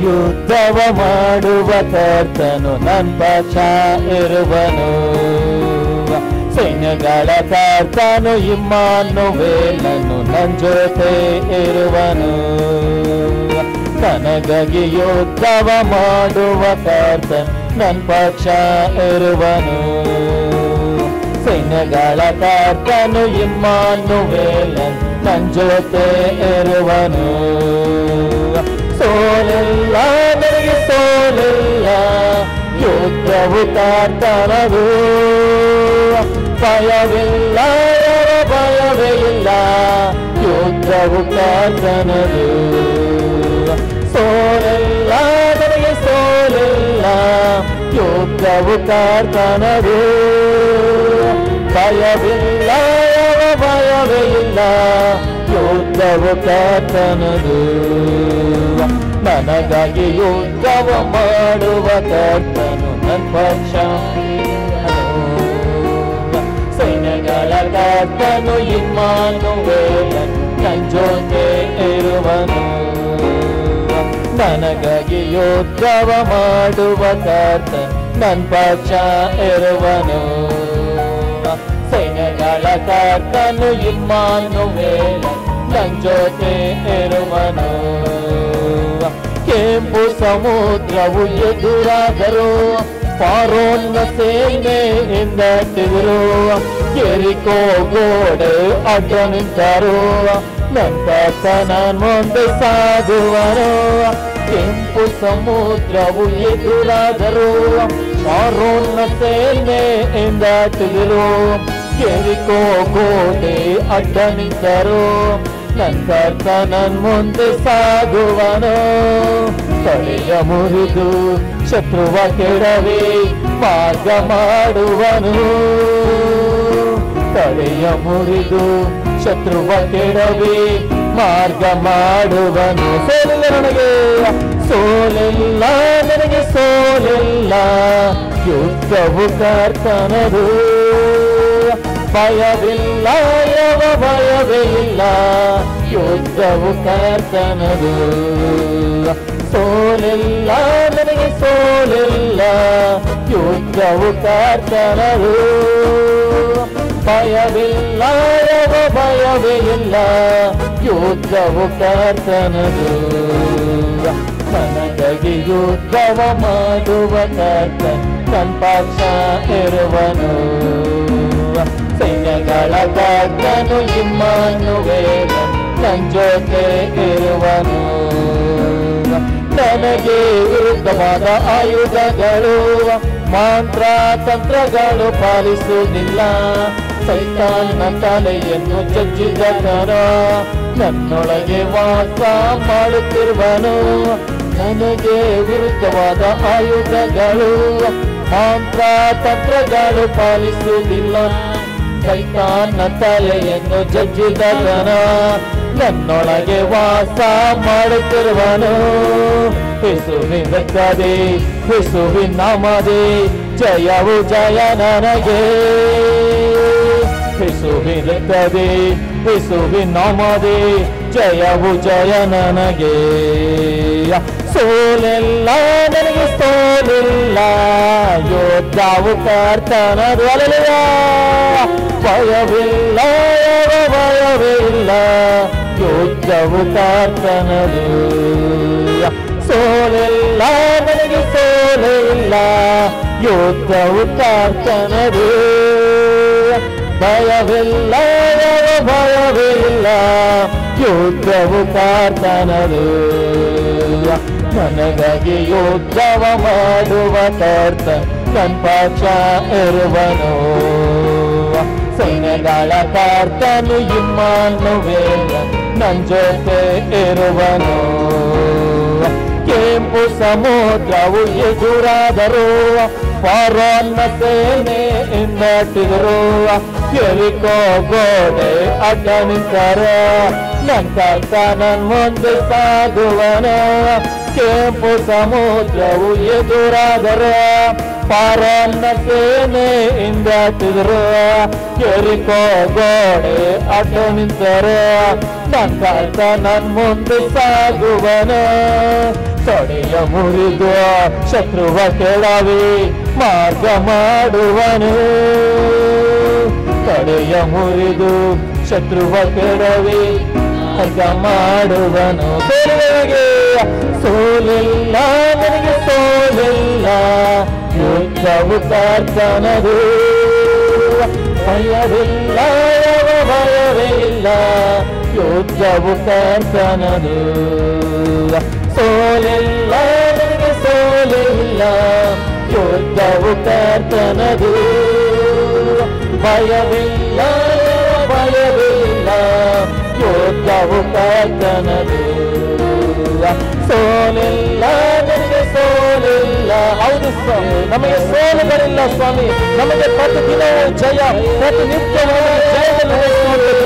Speaker 1: ಯುದ್ಧವ ಮಾಡುವ ಕರ್ತನು ನನ್ನ ಪಕ್ಷ ಇರುವನು. ಸೈನ್ಯಗಳ ಕರ್ತನು ಇಮ್ಮಾನುವೇಲನು ನನ್ನ ಜೊತೆ ಇರುವನು. ನನಗಾಗಿ ಯುದ್ಧವ ಮಾಡುವ ಕರ್ತನು ನನ್ನ ಪಕ್ಷ ಇರುವನು. ಸೈನ್ಯಗಳ ಕರ್ತನು ಇಮ್ಮಾನುವೇಲನು ನನ್ನ ಜೊತೆ ಇರುವನು. ಸೋಲಿಲ್ಲ ನನಗೆ ಸೋಲಿಲ್ಲ, ಯುದ್ಧವು ಕರ್ತನದು. ಭಯವಿಲ್ಲ, ಭಯವೇ ಇಲ್ಲ, ಯುದ್ಧವು ಕರ್ತನದು. ಸೋಲಿಲ್ಲ ನನಗೆ ಸೋಲಿಲ್ಲ, ಯುದ್ಧವು ಕರ್ತನದು. ಭಯವಿಲ್ಲ, ಭಯವೇ ಇಲ್ಲ, ಯುದ್ಧವು ಕರ್ತನದು. ನನಗಾಗಿ ಯುದ್ಧವ ಮಾಡುವ ಕರ್ತನು ನನ್ನ ಪಕ್ಷ. ಸೈನ್ಯಗಳ ಕರ್ತನು ಇಮ್ಮಾನುವೇಲನು ನನ್ನ ಜೊತೆ ಇರುವನು. ನನಗಾಗಿ ಯುದ್ಧವ ಮಾಡುವ ಕರ್ತನು ನನ್ನ ಪಕ್ಷ ಇರುವನು. ಸೈನ್ಯಗಳ ಕರ್ತನು ಇಮ್ಮಾನುವೇಲನು ನನ್ನ ಜೊತೆ ಇರುವನು. ಕೆಂಪು ಸಮುದ್ರವು ಎದುರಾದರೂ ಫಾರೋನ್ನ ಸೇನೆಯಿಂದ ತೆಗೆದರು. ಯೆರಿಕೋ ಗೋಡೆ ಅಡ್ಡ ನಿಂತರು, ನನ್ನ ಕರ್ತನ ಮುಂದೆ ಸಾಗುವರು. ಕೆಂಪು ಸಮುದ್ರವು ಎದುರಾದರೂ ಫಾರೋನ್ನ ಸೇನೆಯಿಂದ ತೆಗೆದರು. ಎರಿಕೋ ಗೋಡೆ ಅಡ್ಡ ನಿಂತರು, ನನ್ನ ಕರ್ತ ನನ್ ಮುಂದೆ ಸಾಗುವನು. ತಲೆಯ ಮುರಿದು ಶತ್ರುವ ಕೆಡವಿ ಮಾರ್ಗ ಮಾಡುವನು. ತಲೆಯ ಮುರಿದು ಶತ್ರುವ ಕೆಡವಿ ಮಾರ್ಗ ಮಾಡುವನು. ಸೋಲಿಲ್ಲ ನನಗೆ, ಸೋಲಿಲ್ಲ ನನಗೆ, ಸೋಲಿಲ್ಲ. ಯುದ್ಧವು ಕರ್ತನದು, ಭಯವಿಲ್ಲ, ಯಾವ ಭಯವೇ ಇಲ್ಲ. ಯುದ್ಧವು ಕರ್ತನದು. ಸೋಲಿಲ್ಲ ನನಗೆ, ಸೋಲಿಲ್ಲ. ಯುದ್ಧವು ಕರ್ತನದು, ಭಯವಿಲ್ಲ, ಯಾವ ಭಯವೇ ಇಲ್ಲ. ಯುದ್ಧವು ಕರ್ತನದು. ನನಗಾಗಿ ಯುದ್ಧವ ಮಾಡುವ ಕರ್ತ ನನ್ನ ಪಕ್ಷ ಇರುವನು. ಸೈನ್ಯಗಳ ಕರ್ತನು ಇಮ್ಮಾನುವೇಲ ನನ್ನ ಜೊತೆ ಇರುವನು. ನನಗೆ ವಿರುದ್ಧವಾದ ಆಯುಧಗಳು ಮಂತ್ರ ತಂತ್ರಗಳು ಪಾಲಿಸುವುದಿಲ್ಲ. ಸೈತಾನನ ತಲೆಯನ್ನು ಚಚ್ಚಿದ ಕರ ನನ್ನೊಳಗೆ ವಾಸ ಮಾಡುತ್ತಿರುವನು. ನನಗೆ ವಿರುದ್ಧವಾದ ಆಯುಧಗಳು ಮಂತ್ರ ತಂತ್ರಗಳು ಪಾಲಿಸುವುದಿಲ್ಲ. ಸೈತಾನನ ತಲೆಯನ್ನು ಜಜ್ಜಿದ ಕರ ನನ್ನೊಳಗೆ ವಾಸ ಮಾಡುತ್ತಿರುವನು. ಯೇಸುವಿನ ರಕ್ತದೇ, ಯೇಸುವಿನ ನಾಮದೇ ಜಯವು ಜಯ ನನಗೆ. ಯೇಸುವಿನ ರಕ್ತದೇ, ಯೇಸುವಿನ ನಾಮದೇ ಜಯವು ಜಯ ನನಗೆ. ಸೋಲಿಲ್ಲ ನನಗೆ, ಸೋಲಿಲ್ಲ. ಯೋದ್ಧವು ಕರ್ತನದು. ಹಲ್ಲೆಲೂಯಾ. ಭಯವಿಲ್ಲ, ಯಾವ ಭಯವೇ ಇಲ್ಲ. ಯುದ್ಧವು ಕರ್ತನದು. ಸೋಲಿಲ್ಲ ನನಗೆ, ಸೋಲಿಲ್ಲ. ಯುದ್ಧವು ಕರ್ತನದು. ಭಯವಿಲ್ಲ, ಯಾವ ಭಯವೇ ಇಲ್ಲ. ಯುದ್ಧವು ಕರ್ತನದು. ನನಗಾಗಿ ಯುದ್ಧವ ಮಾಡುವ ಕರ್ತ ನನ್ನ ಪಕ್ಷ ಇರುವನು. ಸೈನ್ಯಗಳ ಕರ್ತನು ಇಮ್ಮಾನುವೇಲ ನನ್ನ ಜೊತೆ ಇರುವನು. ಕೆಂಪು ಸಮುದ್ರವು ಎದುರಾದರೂ ಫರೋನ ಸೇನೆಯಿಂದ ಅಟ್ಟಿದರು. ಎರಿಕೋ ಗೋಡೆ ಅಡ್ಡ ನಿಂತರು, ನನ್ನ ಕರ್ತ ನನ್ನ ಮುಂದೆ ಸಾಗುವನು. ಕೆಂಪು ಸಮುದ್ರವು ಎದುರಾದರೂ ಫರೋನ ಸೇನೆಯಿಂದ ಅಟ್ಟಿದರು. ಎರಿಕೋ ಗೋಡೆ ಅಡ್ಡ ನಿಂತರು, ನನ್ನ ಕರ್ತ ನನ್ನ ಮುಂದೆ ಸಾಗುವನು. ತೊಡೆಯ ಮುರಿದು ಶತ್ರುವ ಕೆಡವಿ ಮಾರ್ಗ ಮಾಡುವನು. ತೊಡೆಯ ಮುರಿದು ಶತ್ರುವ ಕೆಡವಿ ಮಾರ್ಗ ಮಾಡುವನು. ನನಗೆ ಸೋಲಿಲ್ಲ ನನಗೆ, ಸೋಲಿಲ್ಲ. ಯುದ್ಧವು ಕರ್ತನದು. ಭಯವಿಲ್ಲ, ಯಾವ ಭಯವೇ ಇಲ್ಲ. ಯುದ್ಧವು ಕರ್ತನದು. ಸೋಲಿಲ್ಲ ನನಗೆ, ಸೋಲಿಲ್ಲ. ಯುದ್ಧವು ಕರ್ತನದು. ಭಯವಿಲ್ಲ, ಭಯವಿಲ್ಲ. ಯುದ್ಧವು ಕರ್ತನದು. ಸೋಲಿಲ್ಲ ನನಗೆ, ಸೋಲಿಲ್ಲ. ಹೌದು ಸ್ವಾಮಿ, ನಮಗೆ ಸೋಲುಗಳಿಲ್ಲ ಸ್ವಾಮಿ. ನಮಗೆ ಪ್ರತಿದಿನವೂ ಜಯ, ಪ್ರತಿನಿತ್ಯವೂ ಜಯದಲ್ಲಿ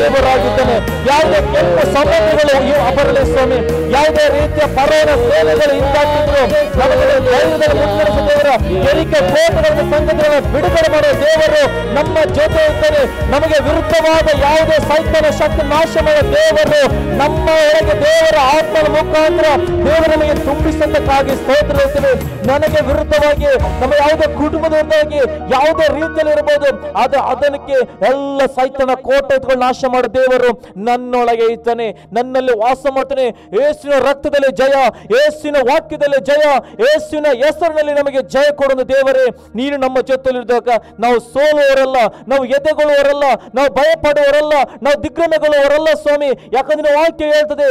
Speaker 1: ದೇವರಾಗಿದ್ದಾನೆ. ಯಾವುದೇ ಕೆಟ್ಟ ಸಂಬಂಧಗಳು ಬರಲಿ ಸ್ವಾಮಿ. ಯಾವುದೇ ರೀತಿಯ ಪರೋನ ಸೇನೆಗಳು ಹಿಂದಾಕಿದ್ರು ನಮಗೆ ಧೈರ್ಯದಲ್ಲಿ ಮುನ್ನಡೆಸುವ ದೇವರ ಎರಿಕೆ ಕೋಟೆಗಳನ್ನು ಸಂಗತಿಗಳನ್ನು ಬಿಡುಗಡೆ ಮಾಡುವ ದೇವರು ನಮ್ಮ ಜೊತೆ ಇದ್ದಾನೆ. ನಮಗೆ ವಿರುದ್ಧವಾದ ಯಾವುದೇ ಸೈತಾನ ಶಕ್ತಿ ನಾಶ ಮಾಡುವ ದೇವರು ನಮ್ಮ ಒಳಗೆ ದೇವರ ಆತ್ಮದ ಮುಖಾಂತರ ದೇವರು ನಮಗೆ ತುಂಬಿಸಕ್ಕಾಗಿ ಸ್ತೋತ್ರ ಇರ್ತೇವೆ. ನನಗೆ ವಿರುದ್ಧವಾಗಿ ನಮ್ಮ ಯಾವುದೇ ಕುಟುಂಬದ ವಿರುದ್ಧವಾಗಿ ಯಾವುದೇ ರೀತಿಯಲ್ಲಿ ಇರಬಹುದು, ಅದಕ್ಕೆ ಎಲ್ಲ ಸೈತಾನ ಕೋಟೆ ನಾಶ ಮಾಡೋ ದೇವರು ನನ್ನೊಳಗೆ ಇದ್ದಾನೆ, ನನ್ನಲ್ಲಿ ವಾಸ ಮಾಡ್ತಾನೆ. ಯೇಸುವಿನ ರಕ್ತದಲ್ಲಿ ಜಯ, ಯೇಸುವಿನ ವಾಕ್ಯದಲ್ಲಿ ಜಯ, ಯೇಸುವಿನ ಹೆಸರಿನಲ್ಲಿ ನಮಗೆ ಜಯ ಕೊಡುವ ದೇವರೇ, ನೀನು ನಮ್ಮ ಜೊತೆಲಿರುವಾಗ ನಾವು ಸೋಲುವವರಲ್ಲ, ನಾವು ಎದೆಗೊಳ್ಳುವವರಲ್ಲ, ನಾವು ಭಯಪಡುವವರಲ್ಲ, ನಾವು ದಿಗ್ಭ್ರಮೆಗೊಳ್ಳುವವರಲ್ಲ ಸ್ವಾಮಿ. ಯಾಕಂದ್ರೆ ವಾಕ್ಯ ಹೇಳ್ತದೆ,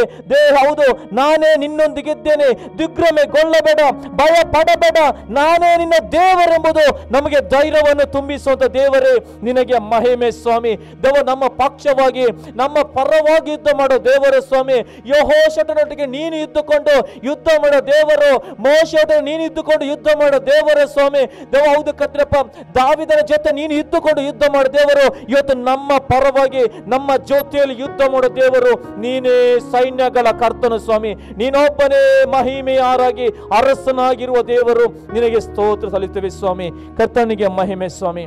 Speaker 1: ಹೌದು, ನಾನೇ ನಿನ್ನೊಂದಿಗಿದ್ದೇನೆ, ದಿಗ್ಭ್ರಮೆಗೊಳ್ಳಬೇಡ, ಭಯ ಪಡಬೇಡ, ನಾನೇ ನಿನ್ನ ದೇವರೆಂಬುದು ನಮಗೆ ಧೈರ್ಯವನ್ನು ತುಂಬಿಸುವಂತ ದೇವರೇ ನಿನಗೆ ಮಹಿಮೆ ಸ್ವಾಮಿ. ದೇವ ನಮ್ಮ ಪಕ್ಷವಾಗಿ ನಮ್ಮ ಪರವಾಗಿ ಯುದ್ಧ ಮಾಡೋ ದೇವರ ಸ್ವಾಮಿ. ಯೆಹೋಷಾಫಾಟನೊಟ್ಟಿಗೆ ನೀನು ಇದ್ದುಕೊಂಡು ಯುದ್ಧ ಮಾಡೋ ದೇವರು, ಮೋಶೆಯೊಟ್ಟಿಗೆ ನೀನು ಇದ್ದುಕೊಂಡು ಯುದ್ಧ ಮಾಡೋ ದೇವರ ಸ್ವಾಮಿ. ದೇವ ಹೌದು ಕತ್ರಪ್ಪ, ದಾವೀದನ ಜೊತೆ ನೀನು ಇದ್ದುಕೊಂಡು ಯುದ್ಧ ಮಾಡೋ ದೇವರು. ಇವತ್ತು ನಮ್ಮ ಪರವಾಗಿ ನಮ್ಮ ಜೊತೆಯಲ್ಲಿ ಯುದ್ಧ ಮಾಡೋ ದೇವರು ನೀನೇ ಸೈನ್ಯಗಳ ಕರ್ತನು ಸ್ವಾಮಿ. ನೀನೊಬ್ಬನೇ ಮಹಿಮೆಯಾರಾಗಿ ಅರಸನಾಗಿರುವ ದೇವರು. ನಿನಗೆ ಸ್ತೋತ್ರ ಸಲ್ಲಿಸುತ್ತೇವೆ ಸ್ವಾಮಿ. ಕರ್ತನಿಗೆ ಮಹಿಮೆ ಸ್ವಾಮಿ.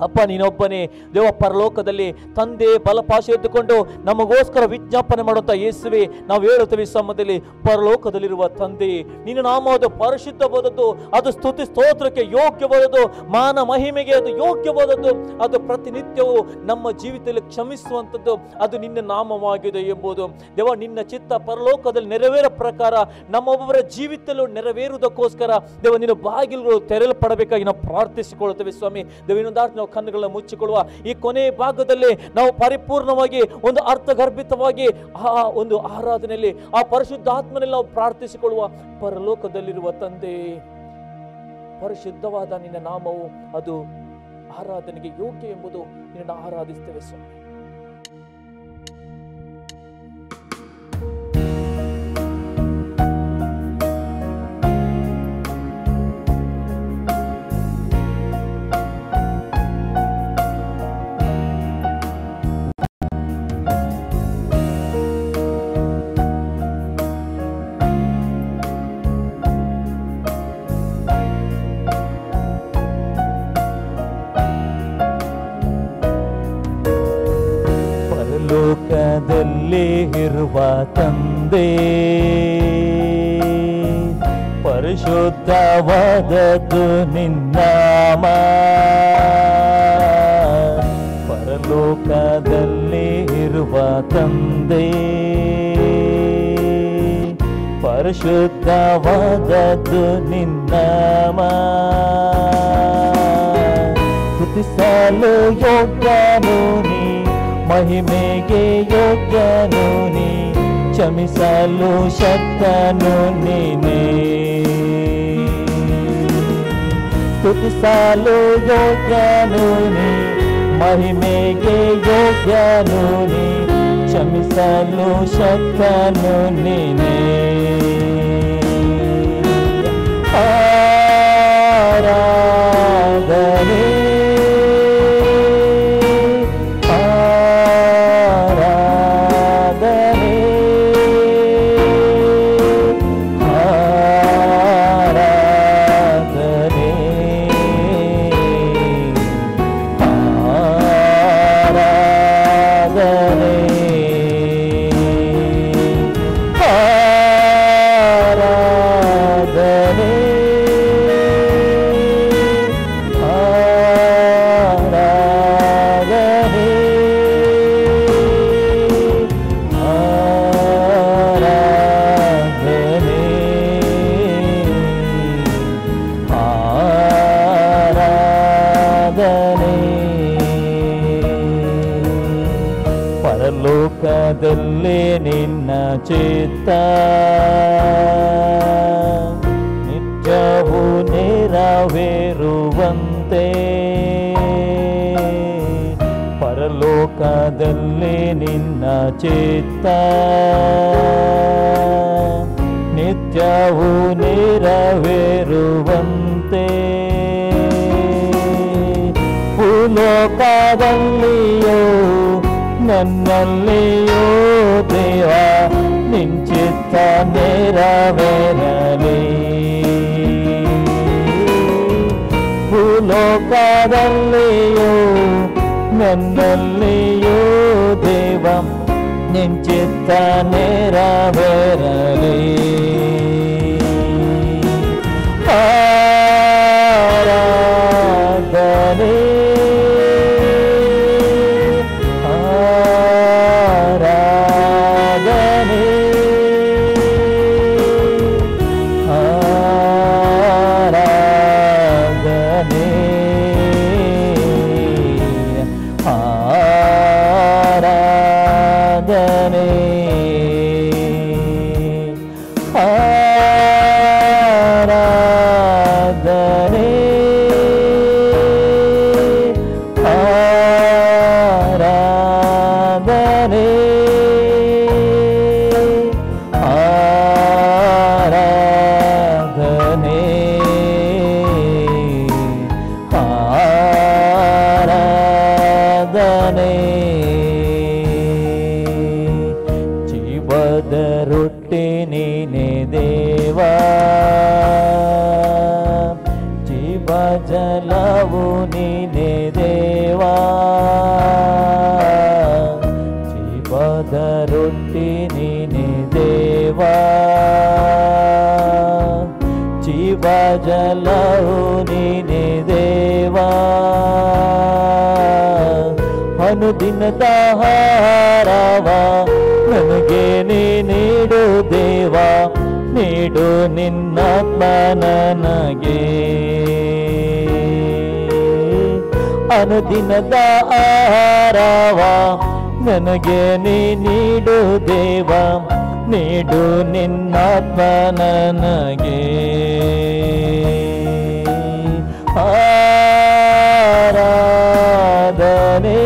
Speaker 1: ಅಪ್ಪ ನೀನೊಬ್ಬನೇ ದೇವ. ಪರಲೋಕದಲ್ಲಿ ತಂದೆ ಬಲಪಾಶ ಎದ್ದುಕೊಂಡು ನಮಗೋಸ್ಕರ ವಿಜ್ಞಾಪನೆ ಮಾಡುತ್ತಾ ಯೇಸುವೆ ನಾವು ಹೇಳುತ್ತೇವೆ ಸಮಯದಲ್ಲಿ, ಪರಲೋಕದಲ್ಲಿರುವ ತಂದೆ ನಿನ್ನ ನಾಮ ಅದು ಪರಿಶುದ್ಧವಾದದ್ದು, ಅದು ಸ್ತುತಿ ಸ್ತೋತ್ರಕ್ಕೆ ಯೋಗ್ಯವಾದದ್ದು, ಮಾನ ಮಹಿಮೆಗೆ ಅದು ಯೋಗ್ಯವಾದದ್ದು, ಅದು ಪ್ರತಿನಿತ್ಯವೂ ನಮ್ಮ ಜೀವಿತದಲ್ಲಿ ಕ್ಷಮಿಸುವಂಥದ್ದು, ಅದು ನಿನ್ನ ನಾಮವಾಗಿದೆ ಎಂಬುದು ದೇವ. ನಿನ್ನ ಚಿತ್ತ ಪರಲೋಕದಲ್ಲಿ ನೆರವೇರ ಪ್ರಕಾರ ನಮ್ಮೊಬ್ಬರ ಜೀವಿತಲ್ಲೂ ನೆರವೇರುವುದಕ್ಕೋಸ್ಕರ ದೇವ ನಿನ್ನ ಬಾಗಿಲುಗಳು ತೆರೆಯಲ್ಪಡಬೇಕಾಗಿ ನಾವು ಪ್ರಾರ್ಥಿಸಿಕೊಳ್ಳುತ್ತೇವೆ ಸ್ವಾಮಿ. ದೇವ ಕಣ್ಣುಗಳನ್ನ ಮುಚ್ಚಿಕೊಳ್ಳುವ ಈ ಕೊನೆ ಭಾಗದಲ್ಲಿ ನಾವು ಪರಿಪೂರ್ಣವಾಗಿ ಒಂದು ಅರ್ಥಗರ್ಭಿತವಾಗಿ ಆ ಒಂದು ಆರಾಧನೆಯಲ್ಲಿ ಆ ಪರಿಶುದ್ಧಾತ್ಮನಲ್ಲಿ ನಾವು ಪ್ರಾರ್ಥಿಸಿಕೊಳ್ಳುವ. ಪರಲೋಕದಲ್ಲಿರುವ ತಂದೆ, ಪರಿಶುದ್ಧವಾದ ನಿನ್ನ ನಾಮವು ಅದು ಆರಾಧನೆಗೆ ಯೋಗ್ಯ ಎಂಬುದು ನಿನ್ನ ಆರಾಧಿಸ್ತೇವೆ ಸ್ವಾಮಿ. ಲೋಕದಲ್ಲಿ ಇರುವ ತಂದೆ, ಪರಿಶುದ್ಧವಾದದ್ದು ನಿನ್ನಾಮ. ಪರಲೋಕದಲ್ಲಿ ಇರುವ ತಂದೆ, ಪರಿಶುದ್ಧವಾದದ್ದು ನಿನ್ನಾಮ. ಸ್ತುತಿಸಲು ಯೋಗ್ಯನು ನೀ, ಮಹಿಮೆಗೆ ಯೋಗ್ಯನು ನೀ, ಕ್ಷಮಿಸಲು ಶಕ್ತನು ನೀನೇ. ಸ್ತುತಿಸಲು ಯೋಗ್ಯನು ನೀ, ಮಹಿಮೆಗೆ ಯೋಗ್ಯನು ನೀ, ಕ್ಷಮಿಸಲು ಶಕ್ತನು ನೀನೇ. ಆರಾಧನೆ ಪರಲೋಕದಲ್ಲೇ ನಿನ್ನ ಚಿತ್ತ ನಿತ್ಯವೂ ನೆರವೇರುವಂತೆ. ಪರಲೋಕದಲ್ಲೇ ನಿನ್ನ ಚಿತ್ತ ನಿತ್ಯವೂ ನೆರವೇರುವಂತೆ. ಭೂಲೋಕದಲ್ಲಿಯೋ ನನ್ನಲ್ಲಿಯೋ ದೇವ ನಿಂಚಿತ್ತ ನೆರವೇರಲಿ. ಭೂಲೋಕದಲ್ಲಿಯೋ ನನ್ನಲ್ಲಿಯೋ ದೇವ ನಿಂಚಿತ್ತ ನೆರವೇರಲಿ. ಆರಾಧನೆ ನೀನೇ ದೇವಾ, ಜೀವ ಜಲವು ನೀನೇ ದೇವಾ, ಜೀವದ ರೊಟ್ಟಿ ನೀನೇ ದೇವಾ, ಜೀವ ಜಲವು ನೀನೇ ದೇವಾ, ಅನುದಿನದ ಆಹಾರವ ನನಗೆ ನೀಡು ದೇವಾ, ನೀಡು ನಿನ್ನಾತ್ಮ ನನಗೆ. ಅನುದಿನದ ಆಹಾರವ ನನಗೆ ನೀಡು ದೇವಾ, ನೀಡು ನಿನ್ನಾತ್ಮ ನನಗೆ. ಆರಾಧನೆ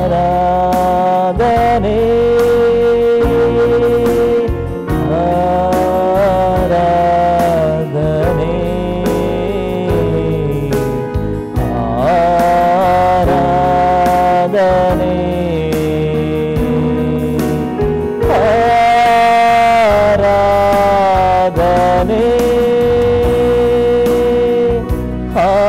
Speaker 1: ಆರಾಧನೆ ಆರಾಧನೆ ಆರಾಧನೆ ಆರಾಧನೆ ಆರಾಧನೆ ಆರಾಧನೆ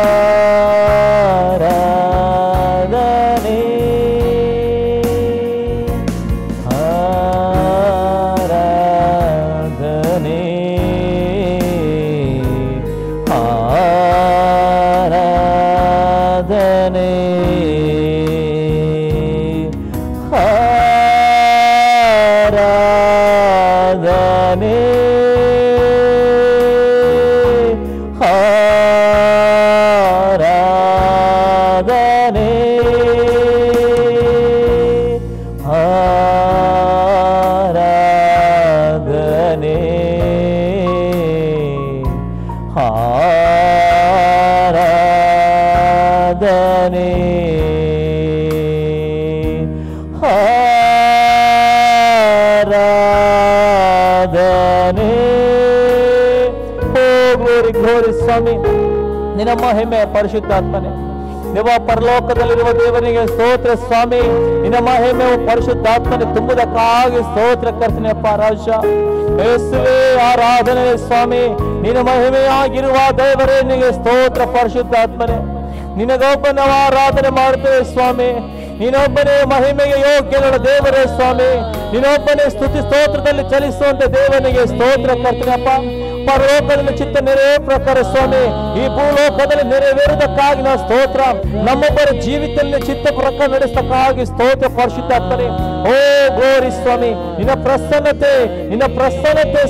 Speaker 1: ಆರಾಧನೆ ಆರಾಧನೆ ಆರಾಧನೆ ಆರಾಧನೆ ಆರಾಧನೆ ಆರಾಧನೆ. ಓ ಗ್ಲೋರಿ ಗ್ಲೋರಿ ಸ್ವಾಮಿ, ನಿನ್ನ ಮಹಿಮೆ ಪರಿಶುದ್ಧಾತ್ಮನೆ. ದೇವ ಪರಲೋಕದಲ್ಲಿರುವ ದೇವನಿಗೆ ಸ್ತೋತ್ರ ಸ್ವಾಮಿ, ನಿನ್ನ ಮಹಿಮೆ ಪರಿಶುದ್ಧಾತ್ಮನೆ ತುಂಬುವುದಕ್ಕಾಗಿ ಸ್ತೋತ್ರ ಕರ್ತನೆಯಪ್ಪ ರಾಜ. ಯೇಸುವೇ ಆರಾಧನೆ ಸ್ವಾಮಿ, ನಿನ್ನ ಮಹಿಮೆಯಾಗಿರುವ ದೇವರೇ ನಿನಗೆ ಸ್ತೋತ್ರ ಪರಿಶುದ್ಧಾತ್ಮನೆ. ನಿನಗೊಬ್ಬನ ಆರಾಧನೆ ಮಾಡುತ್ತೇವೆ ಸ್ವಾಮಿ, ನೀನೊಬ್ಬನೇ ಮಹಿಮೆಗೆ ಯೋಗ್ಯನ ದೇವರೇ ಸ್ವಾಮಿ, ನೀನೊಬ್ಬನೇ ಸ್ತುತಿ ಸ್ತೋತ್ರದಲ್ಲಿ ಚಲಿಸುವಂತ ದೇವನಿಗೆ ಸ್ತೋತ್ರ ಕರ್ತನೆಯಪ್ಪ. ಪರಲೋಕದಲ್ಲಿ ಚಿತ್ತ ನೆರವೇ ಪ್ರಕಾರ ಸ್ವಾಮಿ, ಈ ಭೂಲೋಕದಲ್ಲಿ ನೆರವೇರುವುದಕ್ಕಾಗಿ ನಾವು ಸ್ತೋತ್ರ. ನಮ್ಮೊಬ್ಬರ ಜೀವಿತದಲ್ಲಿ ಚಿತ್ತ ಪ್ರಕಾರ ನಡೆಸಕ್ಕಾಗಿ ಸ್ತೋತ್ರ ಪರಿಶುದ್ಧಾತ್ಮನೇ. ಓ ಗೋರಿ ಸ್ವಾಮಿ, ನಿನ್ನ ಪ್ರಸನ್ನತೆ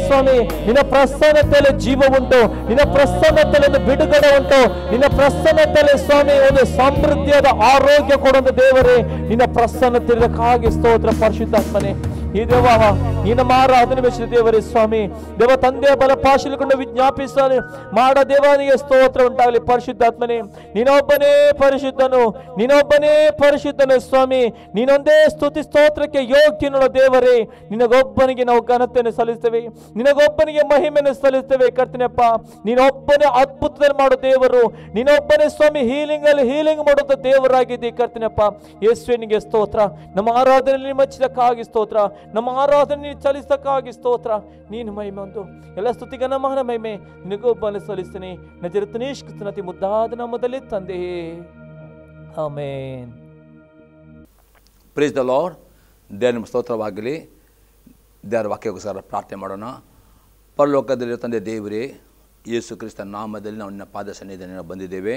Speaker 1: ಸ್ವಾಮಿ, ನಿನ್ನ ಪ್ರಸನ್ನತೆಯಲ್ಲಿ ಜೀವ ಉಂಟು, ನಿನ್ನ ಪ್ರಸನ್ನತೆಯಲ್ಲಿ ಒಂದು ಬಿಡುಗಡೆ ಉಂಟು, ನಿನ್ನ ಪ್ರಸನ್ನತೆಯಲ್ಲಿ ಸ್ವಾಮಿ ಒಂದು ಸಮೃದ್ಧಿಯಾದ ಆರೋಗ್ಯ ಕೊಡುವಂತ ದೇವರೇ, ನಿನ್ನ ಪ್ರಸನ್ನತೆ ಇರಕ್ಕಾಗಿ ಸ್ತೋತ್ರ ಪರಿಶುದ್ಧಾತ್ಮನೇ. ಈ ದೇವ ನಿನ್ನ ಆರಾಧನೆ ಮೆಚ್ಚಿದ ದೇವರೇ ಸ್ವಾಮಿ, ದೇವ ತಂದೆಯ ಬಲಪಾಶಿಲಿಕೊಂಡು ವಿಜ್ಞಾಪಿಸ ಮಾಡ ದೇವನಿಗೆ ಸ್ತೋತ್ರ ಉಂಟಾಗಲಿ ಪರಿಶುದ್ಧಾತ್ಮನೇ. ನೀನೊಬ್ಬನೇ ಪರಿಶುದ್ಧನು ಸ್ವಾಮಿ, ನೀನೊಂದೇ ಸ್ತುತಿ ಸ್ತೋತ್ರಕ್ಕೆ ಯೋಗ್ಯನುಳ್ಳ ದೇವರೇ. ನಿನಗೊಬ್ಬನಿಗೆ ನಾವು ಘನತೆಯನ್ನು ಸಲ್ಲಿಸ್ತೇವೆ, ನಿನಗೊಬ್ಬನಿಗೆ ಮಹಿಮೆಯನ್ನು ಸಲ್ಲಿಸ್ತೇವೆ ಕರ್ತನೆಯಪ್ಪ. ನೀನೊಬ್ಬನೇ ಅದ್ಭುತದಲ್ಲಿ ಮಾಡೋ ದೇವರು, ನೀನೊಬ್ಬನೇ ಸ್ವಾಮಿ ಹೀಲಿಂಗ್ ಮಾಡುವಂತ ದೇವರಾಗಿದ್ದೆ ಕರ್ತನೆಯಪ್ಪ. ಯೇಸುವಿನಿಗೆ ಸ್ತೋತ್ರ. ನಮ್ಮ ಆರಾಧನೆಯಲ್ಲಿ ಮೆಚ್ಚಿದಕ್ಕಾಗಿ ಸ್ತೋತ್ರ, ನಮ್ಮ ಆರಾಧನೆ ಚಲಿಸಕ್ಕಾಗಿ ಸ್ತೋತ್ರ. ನೀನು ಮಹಿಮೆ ಒಂದು ಎಲ್ಲ ಸ್ತುತಿಗೆ ನಮನ ಮಹಿಮೆ ನಿನಗೊಬ್ಬನೇ ಸಲ್ಲಿಸ್ತೇನೆ. ನಜರೇತನೇಶ್ ಕ್ರಿಸ್ತನ ಅತಿ ಮುದ್ದಾದ ನಾಮದಲ್ಲಿ ತಂದೆಯೇ, ಆಮೆನ್.
Speaker 2: Praise the lord. ದೇವರ ಸ್ತೋತ್ರವಾಗಲಿ. ದೇವರ ವಾಕ್ಯಕ್ಕೋಸ್ಕರ ಪ್ರಾರ್ಥನೆ ಮಾಡೋಣ. ಪರಲೋಕದಲ್ಲಿರೋ ತಂದೆ ದೇವರೇ, ಯೇಸು ಕ್ರಿಸ್ತನ ನಾಮದಲ್ಲಿ ನಾವು ನಿನ್ನ ಪಾದ ಸನ್ನಿಧಿಯಲ್ಲಿ ನಾವು ಬಂದಿದ್ದೇವೆ.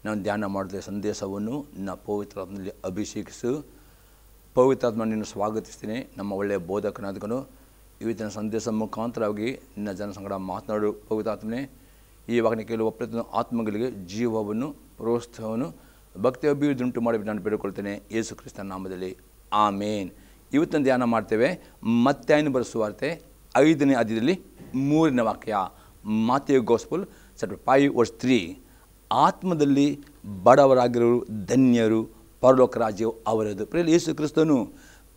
Speaker 2: ನಾವು ಧ್ಯಾನ ಮಾಡಿದ ಸಂದೇಶವನ್ನು ನಿನ್ನ ಪವಿತ್ರಾತ್ಮನಲ್ಲಿ ಅಭಿಷೇಕಿಸು. ಪವಿತ್ರಾತ್ಮನನ್ನು ಸ್ವಾಗತಿಸ್ತೀನಿ. ನಮ್ಮ ಒಳ್ಳೆಯ ಬೋಧಕನಾದಕನು ಇವತ್ತಿನ ಸಂದೇಶ ಮುಖಾಂತರವಾಗಿ ನಿನ್ನ ಜನ ಸಂಗಡ ಮಾತನಾಡು ಪವಿತ್ರಾತ್ಮನೇ. ಈ ವಾಕ್ಯ ಕೇಳುವ ಪ್ರತಿಯೊಂದು ಆತ್ಮಗಳಿಗೆ ಜೀವವನ್ನು, ಪ್ರೋತ್ಸಾಹವನ್ನು, ಭಕ್ತಿ ಅಭಿವೃದ್ಧಿ ಉಂಟು ಮಾಡಿ ನಾನು ಬೇಡಿಕೊಳ್ತೇನೆ ಯೇಸು ಕ್ರಿಸ್ತನ ನಾಮದಲ್ಲಿ, ಆಮೇನ್. ಇವತ್ತಿನ ಧ್ಯಾನ ಮಾಡ್ತೇವೆ ಮತ್ತಾಯನ ಬರೆಸುವಾರ್ತೆ 5ನೇ ಅಧ್ಯಾಯದಲ್ಲಿ 3ನೇ ವಾಕ್ಯ. Matthew gospel chapter 5:3. ಆತ್ಮದಲ್ಲಿ ಬಡವರಾಗಿರೋರು ಧನ್ಯರು, ಪರಲೋಕ ರಾಜ್ಯವು ಅವರದು. ಪ್ರಿಯ ಯೇಸು ಕ್ರಿಸ್ತನು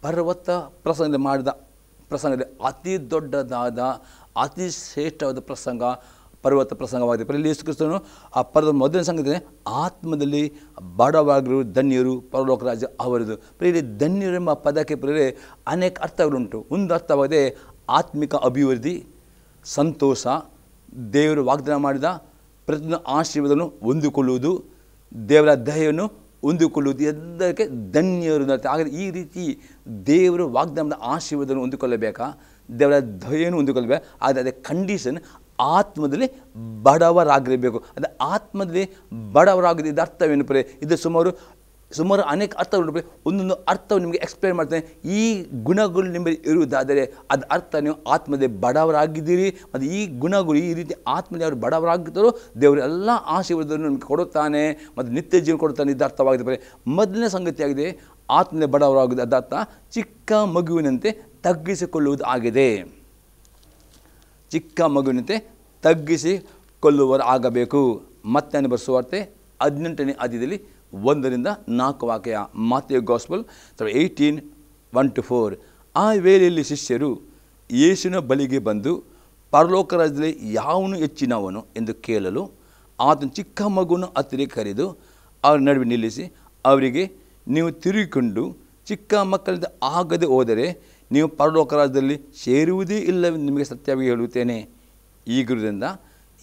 Speaker 2: ಪರ್ವತ ಪ್ರಸಂಗ ಮಾಡಿದ ಪ್ರಸಂಗದಲ್ಲಿ ಅತಿ ದೊಡ್ಡದಾದ ಅತಿ ಶ್ರೇಷ್ಠವಾದ ಪ್ರಸಂಗ ಪರ್ವತ ಪ್ರಸಂಗವಾಗಿದೆ. ಪ್ರಿಯರೇ, ಯೇಸು ಕ್ರಿಸ್ತನು ಆ ಪರ್ವತ ಮೊದಲನೇ ಸಂಗತಿ ಆತ್ಮದಲ್ಲಿ ಬಡವರಾಗರು ಧನ್ಯರು, ಪರಲೋಕ ರಾಜ್ಯ ಅವರದು. ಪ್ರಿಯರೇ, ಧನ್ಯರು ಎಂಬ ಪದಕ್ಕೆ ಪ್ರಿಯರೇ ಅನೇಕ ಅರ್ಥಗಳುಂಟು. ಒಂದು ಅರ್ಥವಾಗಿದೆ ಆತ್ಮಿಕ ಅಭಿವೃದ್ಧಿ, ಸಂತೋಷ, ದೇವರು ವಾಗ್ದಾನ ಮಾಡಿದ ಪ್ರತಿಯೊಂದು ಆಶೀರ್ವಾದವನ್ನು ಹೊಂದಿಕೊಳ್ಳುವುದು, ದೇವರ ದಯೆಯನ್ನು ಹೊಂದಿಕೊಳ್ಳುವುದು, ಎಲ್ಲದಕ್ಕೆ ಧನ್ಯರು ಅಂತ. ಹಾಗಾದರೆ ಈ ರೀತಿ ದೇವರು ವಾಗ್ದಾನದ ಆಶೀರ್ವಾದವನ್ನು ಹೊಂದಿಕೊಳ್ಳಬೇಕಾ, ದೇವರ ದಯೆಯನ್ನು ಹೊಂದಿಕೊಳ್ಳಬೇಕು. ಆದರೆ ಅದೇ ಕಂಡೀಷನ್ ಆತ್ಮದಲ್ಲಿ ಬಡವರಾಗಿರಬೇಕು. ಅದು ಆತ್ಮದಲ್ಲಿ ಬಡವರಾಗಿದೆ. ಇದು ಅರ್ಥವೇನು ಪ್ರಿಯರೇ? ಇದು ಸುಮಾರು ಅನೇಕ ಅರ್ಥಗಳು. ಒಂದೊಂದು ಅರ್ಥವು ನಿಮಗೆ ಎಕ್ಸ್ಪ್ಲೇನ್ ಮಾಡ್ತೇನೆ. ಈ ಗುಣಗಳು ನಿಮಗೆ ಇರುವುದಾದರೆ ಅದು ಅರ್ಥ ನೀವು ಆತ್ಮದಲ್ಲಿ ಬಡವರಾಗಿದ್ದೀರಿ. ಮತ್ತು ಈ ಗುಣಗಳು ಈ ರೀತಿ ಆತ್ಮದಲ್ಲಿ ಅವರು ಬಡವರಾಗಿದ್ದಾರೋ ದೇವರು ಎಲ್ಲ ಆಶೀರ್ವಾದವನ್ನು ನಿಮಗೆ ಕೊಡುತ್ತಾನೆ ಮತ್ತು ನಿತ್ಯ ಜೀವನ ಕೊಡುತ್ತಾನೆ. ಇದು ಅರ್ಥವಾಗಿದೆ. ಮೊದಲನೇ ಸಂಗತಿಯಾಗಿದೆ ಆತ್ಮದಲ್ಲಿ ಬಡವರಾಗುವುದು. ಅದರ್ಥ ಚಿಕ್ಕ ಮಗುವಿನಂತೆ ತಗ್ಗಿಸಿಕೊಳ್ಳುವುದು ಆಗಿದೆ. ಚಿಕ್ಕ ಮಗುವಿನಂತೆ ತಗ್ಗಿಸಿಕೊಳ್ಳುವರು ಆಗಬೇಕು. ಮತ್ತೆ ಬರೆಸುವಾರ್ತೆ 18ನೇ ಅಧ್ಯಾಯದಲ್ಲಿ 1-4 ವಾಕ್ಯ. Matthew gospel 18:1-4. ಆ ವೇಳೆಯಲ್ಲಿ ಶಿಷ್ಯರು ಯೇಸುವಿನ ಬಳಿಗೆ ಬಂದು ಪರಲೋಕ ರಾಜ್ಯದಲ್ಲಿ ಯಾವನು ಹೆಚ್ಚಿನವನು ಎಂದು ಕೇಳಲು ಆತನು ಚಿಕ್ಕ ಮಗುವನ್ನು ಹತ್ತಿರ ಕರೆದು ಅವರ ನಡುವೆ ನಿಲ್ಲಿಸಿ ಅವರಿಗೆ, ನೀವು ತಿರುಗಿಕೊಂಡು ಚಿಕ್ಕ ಮಕ್ಕಳಿಂದ ಆಗದೆ ಹೋದರೆ ನೀವು ಪರಲೋಕ ರಾಜ್ಯದಲ್ಲಿ ಸೇರುವುದೇ ಇಲ್ಲವೆಂದು ನಿಮಗೆ ಸತ್ಯವಾಗಿ ಹೇಳುತ್ತೇನೆ. ಈಗಿರುವುದರಿಂದ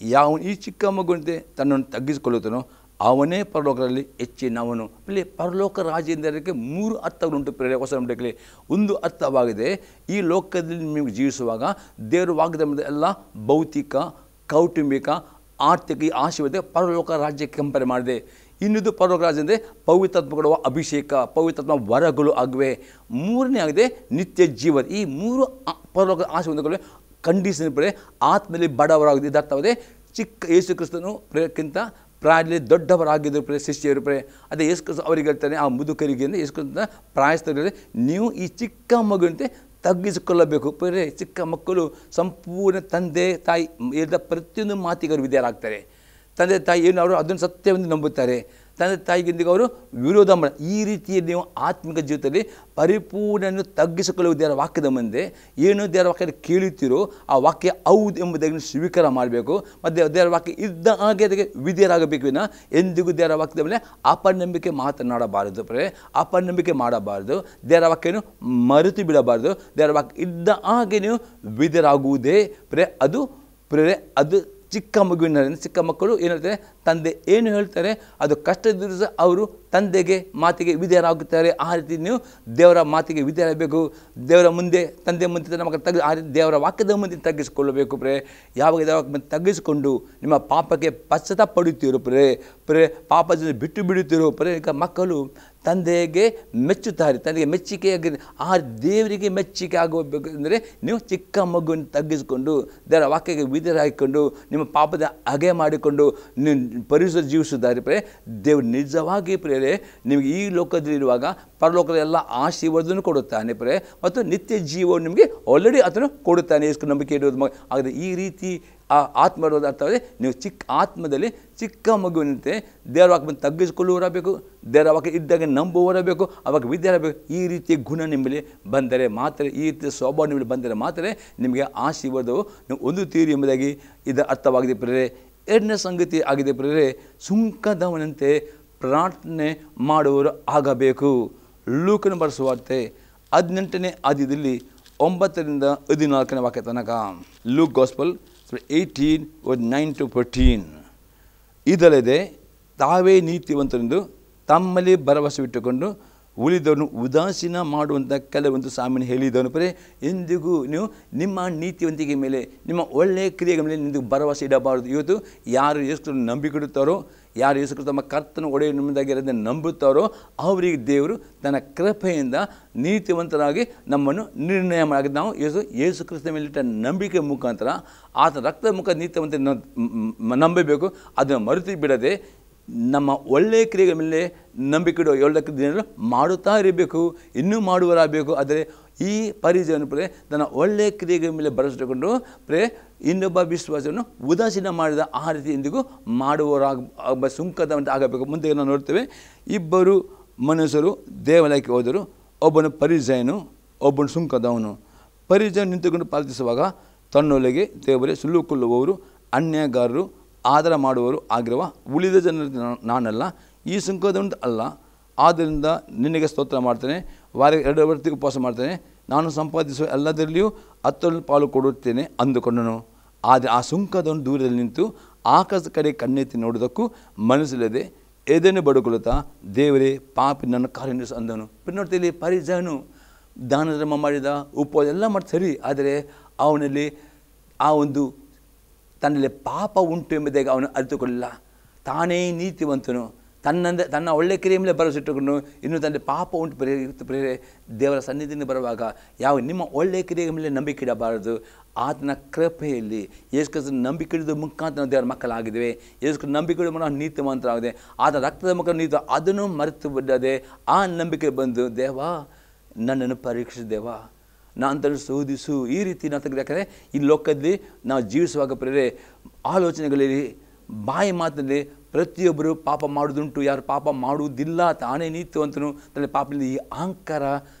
Speaker 2: ಯಾವನು ಈ ಚಿಕ್ಕ ಮಗುವಂತೆ ತನ್ನನ್ನು ತಗ್ಗಿಸಿಕೊಳ್ಳುತ್ತಾನೋ ಅವನೇ ಪರಲೋಕದಲ್ಲಿ ಹೆಚ್ಚಿನವನು. ಇಲ್ಲಿ ಪರಲೋಕ ರಾಜ್ಯ ಎಂದಕ್ಕೆ 3 ಅರ್ಥಗಳುಂಟು ಪ್ರಿಯರೇ ಹೊಸ ನಂಬಿಕೆಯಲ್ಲಿ. ಒಂದು ಅರ್ಥವಾಗಿದೆ ಈ ಲೋಕದಲ್ಲಿ ನಿಮಗೆ ಜೀವಿಸುವಾಗ ದೇವರು ವಾಗ್ದಾನದ ಎಲ್ಲ ಭೌತಿಕ, ಕೌಟುಂಬಿಕ, ಆರ್ಥಿಕ ಈ ಆಶೀರ್ವಾದ ಪರಲೋಕ ರಾಜ್ಯಕ್ಕೆ ಕಂಪೇರ್ ಮಾಡಿದೆ. ಇನ್ನೊಂದು ಪರಲೋಕ ರಾಜ್ಯ ಅಂದರೆ ಪವಿತ್ರಾತ್ಮ ಕೊಡುವ ಅಭಿಷೇಕ, ಪವಿತ್ರಾತ್ಮ ವರಗಳು ಆಗಿವೆ. ಮೂರನೇ ಆಗಿದೆ ನಿತ್ಯ ಜೀವ. ಈ 3 ಪರಲೋಕ ಆಶೀರ್ವಾದಗಳು ಕಂಡೀಷನ್ ಪ್ರಿಯರೇ ಆತ್ಮದಲ್ಲಿ ಬಡವರಾಗಿದೆ. ಇದು ಅರ್ಥವಾಗಿದೆ ಚಿಕ್ಕ ಯೇಸು ಕ್ರಿಸ್ತನು ಪ್ರಿಯಕ್ಕಿಂತ ಪ್ರಾಯದಲ್ಲಿ ದೊಡ್ಡವರಾಗಿದ್ದರು ಪ್ರಿಯ ಶಿಷ್ಯರು ಪ್ರಿಯ. ಅದೇ ಯೇಸು ಕ್ರಿಸ್ತ ಅವರಿಗೆ ಹೇಳ್ತಾನೆ, ಆ ಮುದುಕರಿಗೆ ಅಂದರೆ ಯೇಸು ಕ್ರಿಸ್ತ ಪ್ರಾಯಸ್ಥರಿಗೆ, ನೀವು ಈ ಚಿಕ್ಕ ಮಗುವಂತೆ ತಗ್ಗಿಸಿಕೊಳ್ಳಬೇಕು ಪ್ರಿಯರೇ. ಚಿಕ್ಕ ಮಕ್ಕಳು ಸಂಪೂರ್ಣ ತಂದೆ ತಾಯಿ ಹೇಳಿದ ಪ್ರತಿಯೊಂದು ಮಾತಿಗೆ ಅವರು ವಿಧೇಯರಾಗ್ತಾರೆ. ತಂದೆ ತಾಯಿ ಏನು ಅವರು ಅದನ್ನು ಸತ್ಯವೆಂದು ನಂಬುತ್ತಾರೆ. ತಂದೆ ತಾಯಿಗಿಂದಿಗೆ ಅವರು ವಿರೋಧ ಮಾಡಿ ಈ ರೀತಿಯಲ್ಲಿ ನೀವು ಆತ್ಮಿಕ ಜೀವಿತದಲ್ಲಿ ಪರಿಪೂರ್ಣ ತಗ್ಗಿಸಿಕೊಳ್ಳುವ ದೇವರ ವಾಕ್ಯದ ಮುಂದೆ ಏನು ದೇವರ ವಾಕ್ಯ ಕೇಳುತ್ತೀರೋ ಆ ವಾಕ್ಯ ಹೌದು ಎಂಬುದನ್ನು ಸ್ವೀಕಾರ ಮಾಡಬೇಕು. ಮತ್ತು ದೇವರ ವಾಕ್ಯ ಇದ್ದ ಹಾಗೆ ಅದಕ್ಕೆ ವಿಧೇಯರಾಗಬೇಕು. ವಿನ ಎಂದಿಗೂ ದೇವರ ವಾಕ್ಯದ ಮೇಲೆ ಅಪನಂಬಿಕೆ ಮಾತನಾಡಬಾರದು ಪ್ರಿಯರೇ. ಅಪನಂಬಿಕೆ ಮಾಡಬಾರದು. ದೇವರ ವಾಕ್ಯವನ್ನು ಮರೆತು ಬಿಡಬಾರದು. ದೇವರ ವಾಕ್ಯ ಇದ್ದ ಹಾಗೆ ನೀವು ವಿಧೇಯರಾಗುವುದೇ ಪ್ರಿಯರೇ. ಅದು ಚಿಕ್ಕ ಮಗುವಿನ ಚಿಕ್ಕ ಮಕ್ಕಳು ಏನು ಹೇಳ್ತಾರೆ, ತಂದೆ ಏನು ಹೇಳ್ತಾರೆ ಅದು ಕಷ್ಟದಿದ್ದರೂ ಸಹ ಅವರು ತಂದೆಗೆ ಮಾತಿಗೆ ವಿಧೇಯರಾಗುತ್ತಾರೆ. ಆ ರೀತಿ ನೀವು ದೇವರ ಮಾತಿಗೆ ವಿಧೇಯರಾಗಬೇಕು. ದೇವರ ಮುಂದೆ ತಂದೆ ಮುಂದೆ ತನ್ನ ಮಕ್ಕಳು ಆ ರೀತಿ ದೇವರ ವಾಕ್ಯದ ಮುಂದೆ ತಗ್ಗಿಸಿಕೊಳ್ಳಬೇಕು ಪ್ರಿಯರೇ. ಯಾವಾಗ ದೇವರ ಮುಂದೆ ತಗ್ಗಿಸಿಕೊಂಡು ನಿಮ್ಮ ಪಾಪಕ್ಕೆ ಪಶ್ಚಾತ್ತಾಪ ಪಡುತ್ತೀರೋ ಪ್ರಿಯರೇ, ಪಾಪದಿಂದ ಬಿಟ್ಟು ಬಿಡುತ್ತೀರೋ ಪ್ರಿಯರೇ, ಈಗ ಮಕ್ಕಳು ತಂದೆಗೆ ಮೆಚ್ಚುತ್ತಾರೆ. ತಂದೆಗೆ ಮೆಚ್ಚುಗೆಯಾಗಿ ಆ ದೇವರಿಗೆ ಮೆಚ್ಚುಗೆ ಆಗಬೇಕೆಂದರೆ ನೀವು ಚಿಕ್ಕ ಮಗುವನ್ನು ತಗ್ಗಿಸಿಕೊಂಡು ದೇವರ ವಾಕ್ಯಕ್ಕೆ ವಿಧೇಯರಾಗಿಕೊಂಡು ನಿಮ್ಮ ಪಾಪದ ಹಗೆ ಮಾಡಿಕೊಂಡು ನೀವು ಪರಿಸರ ಜೀವಿಸಿದ್ದಾರೆ ಪ್ರಿಯರೇ. ದೇವರು ನಿಜವಾಗಿ ಪ್ರಿಯರೇ ನಿಮಗೆ ಈ ಲೋಕದಲ್ಲಿರುವಾಗ ಪರಲೋಕದ ಎಲ್ಲ ಆಶೀರ್ವಾದವನ್ನು ಕೊಡುತ್ತಾನೆ ಪ್ರಿಯರೇ. ಮತ್ತು ನಿತ್ಯ ಜೀವವನ್ನು ನಿಮಗೆ ಆಲ್ರೆಡಿ ಅದನ್ನು ಕೊಡುತ್ತಾನೆ ಎಷ್ಟು ನಂಬಿಕೆ ಇಡುವುದು. ಹಾಗಾದರೆ ಈ ರೀತಿ ಆ ಆತ್ಮದ ಅರ್ಥವಾದರೆ ನೀವು ಆತ್ಮದಲ್ಲಿ ಚಿಕ್ಕ ಮಗುವಿನಂತೆ ದೇವರ ವಾಕ್ಯವನ್ನು ತಗ್ಗಿಸಿಕೊಳ್ಳುವರಾಗಬೇಕು. ದೇವರ ವಾಕ್ಯ ಇದ್ದಾಗ ನಂಬುವರಬೇಕು. ಅವಾಗ ವಿದ್ಯಾರಬೇಕು. ಈ ರೀತಿಯ ಗುಣ ನಿಮ್ಮಲ್ಲಿ ಬಂದರೆ ಮಾತ್ರ, ಈ ರೀತಿಯ ಸ್ವಭಾವ ನಿಮ್ಮಲ್ಲಿ ಬಂದರೆ ಮಾತ್ರ ನಿಮಗೆ ಆಶೀರ್ವಾದವು ನೀವು ಹೊಂದುತ್ತೀರಿ ಎಂಬುದಾಗಿ ಇದರ ಅರ್ಥವಾಗಿದೆ ಪ್ರಿಯರೇ. ಎರಡನೇ ಸಂಗತಿ ಆಗಿದೆ ಪ್ರಿಯರೇ, ಸುಂಕದವನಂತೆ ಪ್ರಾರ್ಥನೆ ಮಾಡುವವರು ಆಗಬೇಕು. ಲೂಕನ ಬರೆಸುವಾರ್ತೆ 18ನೇ ಅಧ್ಯಾಯದಲ್ಲಿ 9-14 ವಾಕ್ಯ ತನಕ. Luke gospel 18:9-14. ಇದಲ್ಲದೆ ತಾವೇ ನೀತಿವಂತರೆಂದು ತಮ್ಮಲ್ಲಿ ಭರವಸೆ ಇಟ್ಟುಕೊಂಡು ಉಳಿದವರನ್ನು ಉದಾಸೀನ ಮಾಡುವಂಥ ಕೆಲವೊಂದು ಸಾಮಾನ್ಯ ಹೇಳಿದವನು ಪ್ರಿಯರೇ. ಎಂದಿಗೂ ನೀವು ನಿಮ್ಮ ನೀತಿವಂತಿಕೆ ಮೇಲೆ, ನಿಮ್ಮ ಒಳ್ಳೆಯ ಕ್ರಿಯೆಗಳ ಮೇಲೆ ನಿಂದು ಭರವಸೆ ಇಡಬಾರದು. ಇವತ್ತು ಯಾರು ಯೇಸು ನಂಬಿಕೊಡುತ್ತಾರೋ, ಯಾರು ಯೇಸು ಕ್ರಿಸ್ತ ತಮ್ಮ ಕರ್ತನ ಒಡೆಯ ನಿಮ್ಮದಾಗಿರೋದನ್ನು ನಂಬುತ್ತಾರೋ ಅವರಿಗೆ ದೇವರು ತನ್ನ ಕೃಪೆಯಿಂದ ನೀತಿವಂತರಾಗಿ ನಮ್ಮನ್ನು ನಿರ್ಣಯ ಮಾಡಿ, ನಾವು ಯೇಸು ಕ್ರಿಸ್ತ ಮೇಲಿಟ್ಟ ನಂಬಿಕೆ ಮುಖಾಂತರ ಆತನ ರಕ್ತದ ಮುಖ ನೀತಿವಂತ ನಂಬಬೇಕು. ಅದನ್ನು ಮರೆತು ಬಿಡದೆ ನಮ್ಮ ಒಳ್ಳೆಯ ಕ್ರಿಯೆಗಳ ಮೇಲೆ ನಂಬಿಕೆ ಇಡುವ ಒಳ್ಳೆಯ ಕ್ರಿಯೆಯನ್ನು ಮಾಡುತ್ತಾ ಇರಬೇಕು, ಇನ್ನೂ ಮಾಡುವರಾಗಬೇಕು. ಆದರೆ ಈ ಪರಿಚಯವನ್ನು ಪ್ರಿಯರೇ ತನ್ನ ಒಳ್ಳೆಯ ಕ್ರಿಯೆಗಳ ಮೇಲೆ ಭರವಸೆಕೊಂಡು ಪ್ರಿಯರೇ ಇನ್ನೊಬ್ಬ ವಿಶ್ವಾಸವನ್ನು ಉದಾಸೀನ ಮಾಡಿದ ಆ ರೀತಿ ಎಂದಿಗೂ ಮಾಡುವವರಾಗ ಸುಂಕದವಂತೆ ಆಗಬೇಕು. ಮುಂದೆ ನಾವು ನೋಡ್ತೇವೆ, ಇಬ್ಬರು ಮನುಷ್ಯರು ದೇವಾಲಯಕ್ಕೆ ಹೋದರು. ಒಬ್ಬನು ಪರಿಸಯನು, ಒಬ್ಬನು ಸುಂಕದವನು. ಪರಿಸಯನು ನಿಂತುಕೊಂಡು ಪ್ರಾರ್ಥಿಸುವಾಗ ತನ್ನೊಳಗೆ, ದೇವರೇ ಸುಳ್ಳುಕೊಳ್ಳುವವರು ಅನ್ಯಾಯಗಾರರು, ಆಧಾರ ಮಾಡುವವರು ಆಗಿರುವ ಉಳಿದ ಜನರಿಗೆ ನಾನಲ್ಲ, ಈ ಸುಂಕದವನು ಅಲ್ಲ. ಆದ್ದರಿಂದ ನಿನಗೆ ಸ್ತೋತ್ರ ಮಾಡ್ತೇನೆ, ವಾರಕ್ಕೆ 2 ಹೊತ್ತಿಗೆ ಉಪವಾಸ ಮಾಡ್ತೇನೆ, ನಾನು ಸಂಪಾದಿಸುವ ಎಲ್ಲದರಲ್ಲಿಯೂ 10 ಪಾಲು ಕೊಡುತ್ತೇನೆ ಅಂದುಕೊಂಡನು. ಆದರೆ ಆ ಸುಂಕದವನು ದೂರದಲ್ಲಿ ನಿಂತು ಆಕಾಶದ ಕಡೆ ಕಣ್ಣೆತ್ತಿ ನೋಡುವುದಕ್ಕೂ ಮನಸ್ಸಿಲ್ಲದೆ ಎದೆಯನ್ನು ಬಡುಕೊಳ್ಳುತ್ತಾ, ದೇವರೇ, ಪಾಪಿ ನನ್ನ ಕಾರ್ಯನಿರ್ವಹಿಸು ಅಂದನು. ನೋಡ್ತೀವಿ, ಪರಿಸನು ದಾನ ಧರ್ಮ ಮಾಡಿದ, ಉಪವಾಸ ಎಲ್ಲ ಮಾಡಿ ಸರಿ, ಆದರೆ ಅವನಲ್ಲಿ ಆ ಒಂದು ತನ್ನಲ್ಲಿ ಪಾಪ ಉಂಟು ಎಂಬುದಾಗಿ ಅವನು ಅರಿತುಕೊಳ್ಳಿಲ್ಲ. ತಾನೇ ನೀತಿವಂತನು, ತನ್ನ ಒಳ್ಳೆ ಕ್ರಿಯೆ ಮೇಲೆ ಭರವಸೆಟ್ಟುಕೊಂಡು ಇನ್ನು ತನ್ನ ಪಾಪ ಉಂಟು ಪ್ರೇರೆ ದೇವರ ಸನ್ನಿಧಿಯಿಂದ ಬರುವಾಗ ಯಾವ ನಿಮ್ಮ ಒಳ್ಳೆ ಕ್ರಿಯೆ ಮೇಲೆ ನಂಬಿಕೆ ಇಡಬಾರದು. ಆತನ ಕೃಪೆಯಲ್ಲಿ ಯೇಸು ಕ್ರಿಸ್ತನ ನಂಬಿಕೆ ಇಡೋದು ಮುಖಾಂತರ ದೇವರ ಮಕ್ಕಳಾಗಿದ್ದೇವೆ. ಯೇಸು ಕ್ರಿಸ್ತನ ನಂಬಿಕೆ ಇಡೋ ನಾವು ನೀತಿವಂತರಾಗಿದೆ. ಆತ ರಕ್ತದ ಮುಖ ನೀತಿ ಅದನ್ನು ಮರೆತು ಬಿಡದೆ ಆ ನಂಬಿಕೆ ಬಂದು, ದೇವ ನನ್ನನ್ನು ಪರೀಕ್ಷಿಸು, ದೇವ ನಾನು ಶೋಧಿಸು, ಈ ರೀತಿ ನಾವು ತೆಗೆದಾಕಂದರೆ ಈ ಲೋಕದಲ್ಲಿ ನಾವು ಜೀವಿಸುವಾಗ ಪ್ರೇರೆ ಆಲೋಚನೆಗಳಲ್ಲಿ ಬಾಯಿ ಮಾತಿನಲ್ಲಿ ಪ್ರತಿಯೊಬ್ಬರು ಪಾಪ ಮಾಡೋದುಂಟು, ಯಾರು ಪಾಪ ಮಾಡುವುದಿಲ್ಲ, ತಾನೇ ನೀತಿವಂತನು ತನ್ನ ಪಾಪದಲ್ಲಿ ಈ ಅಹಂಕಾರ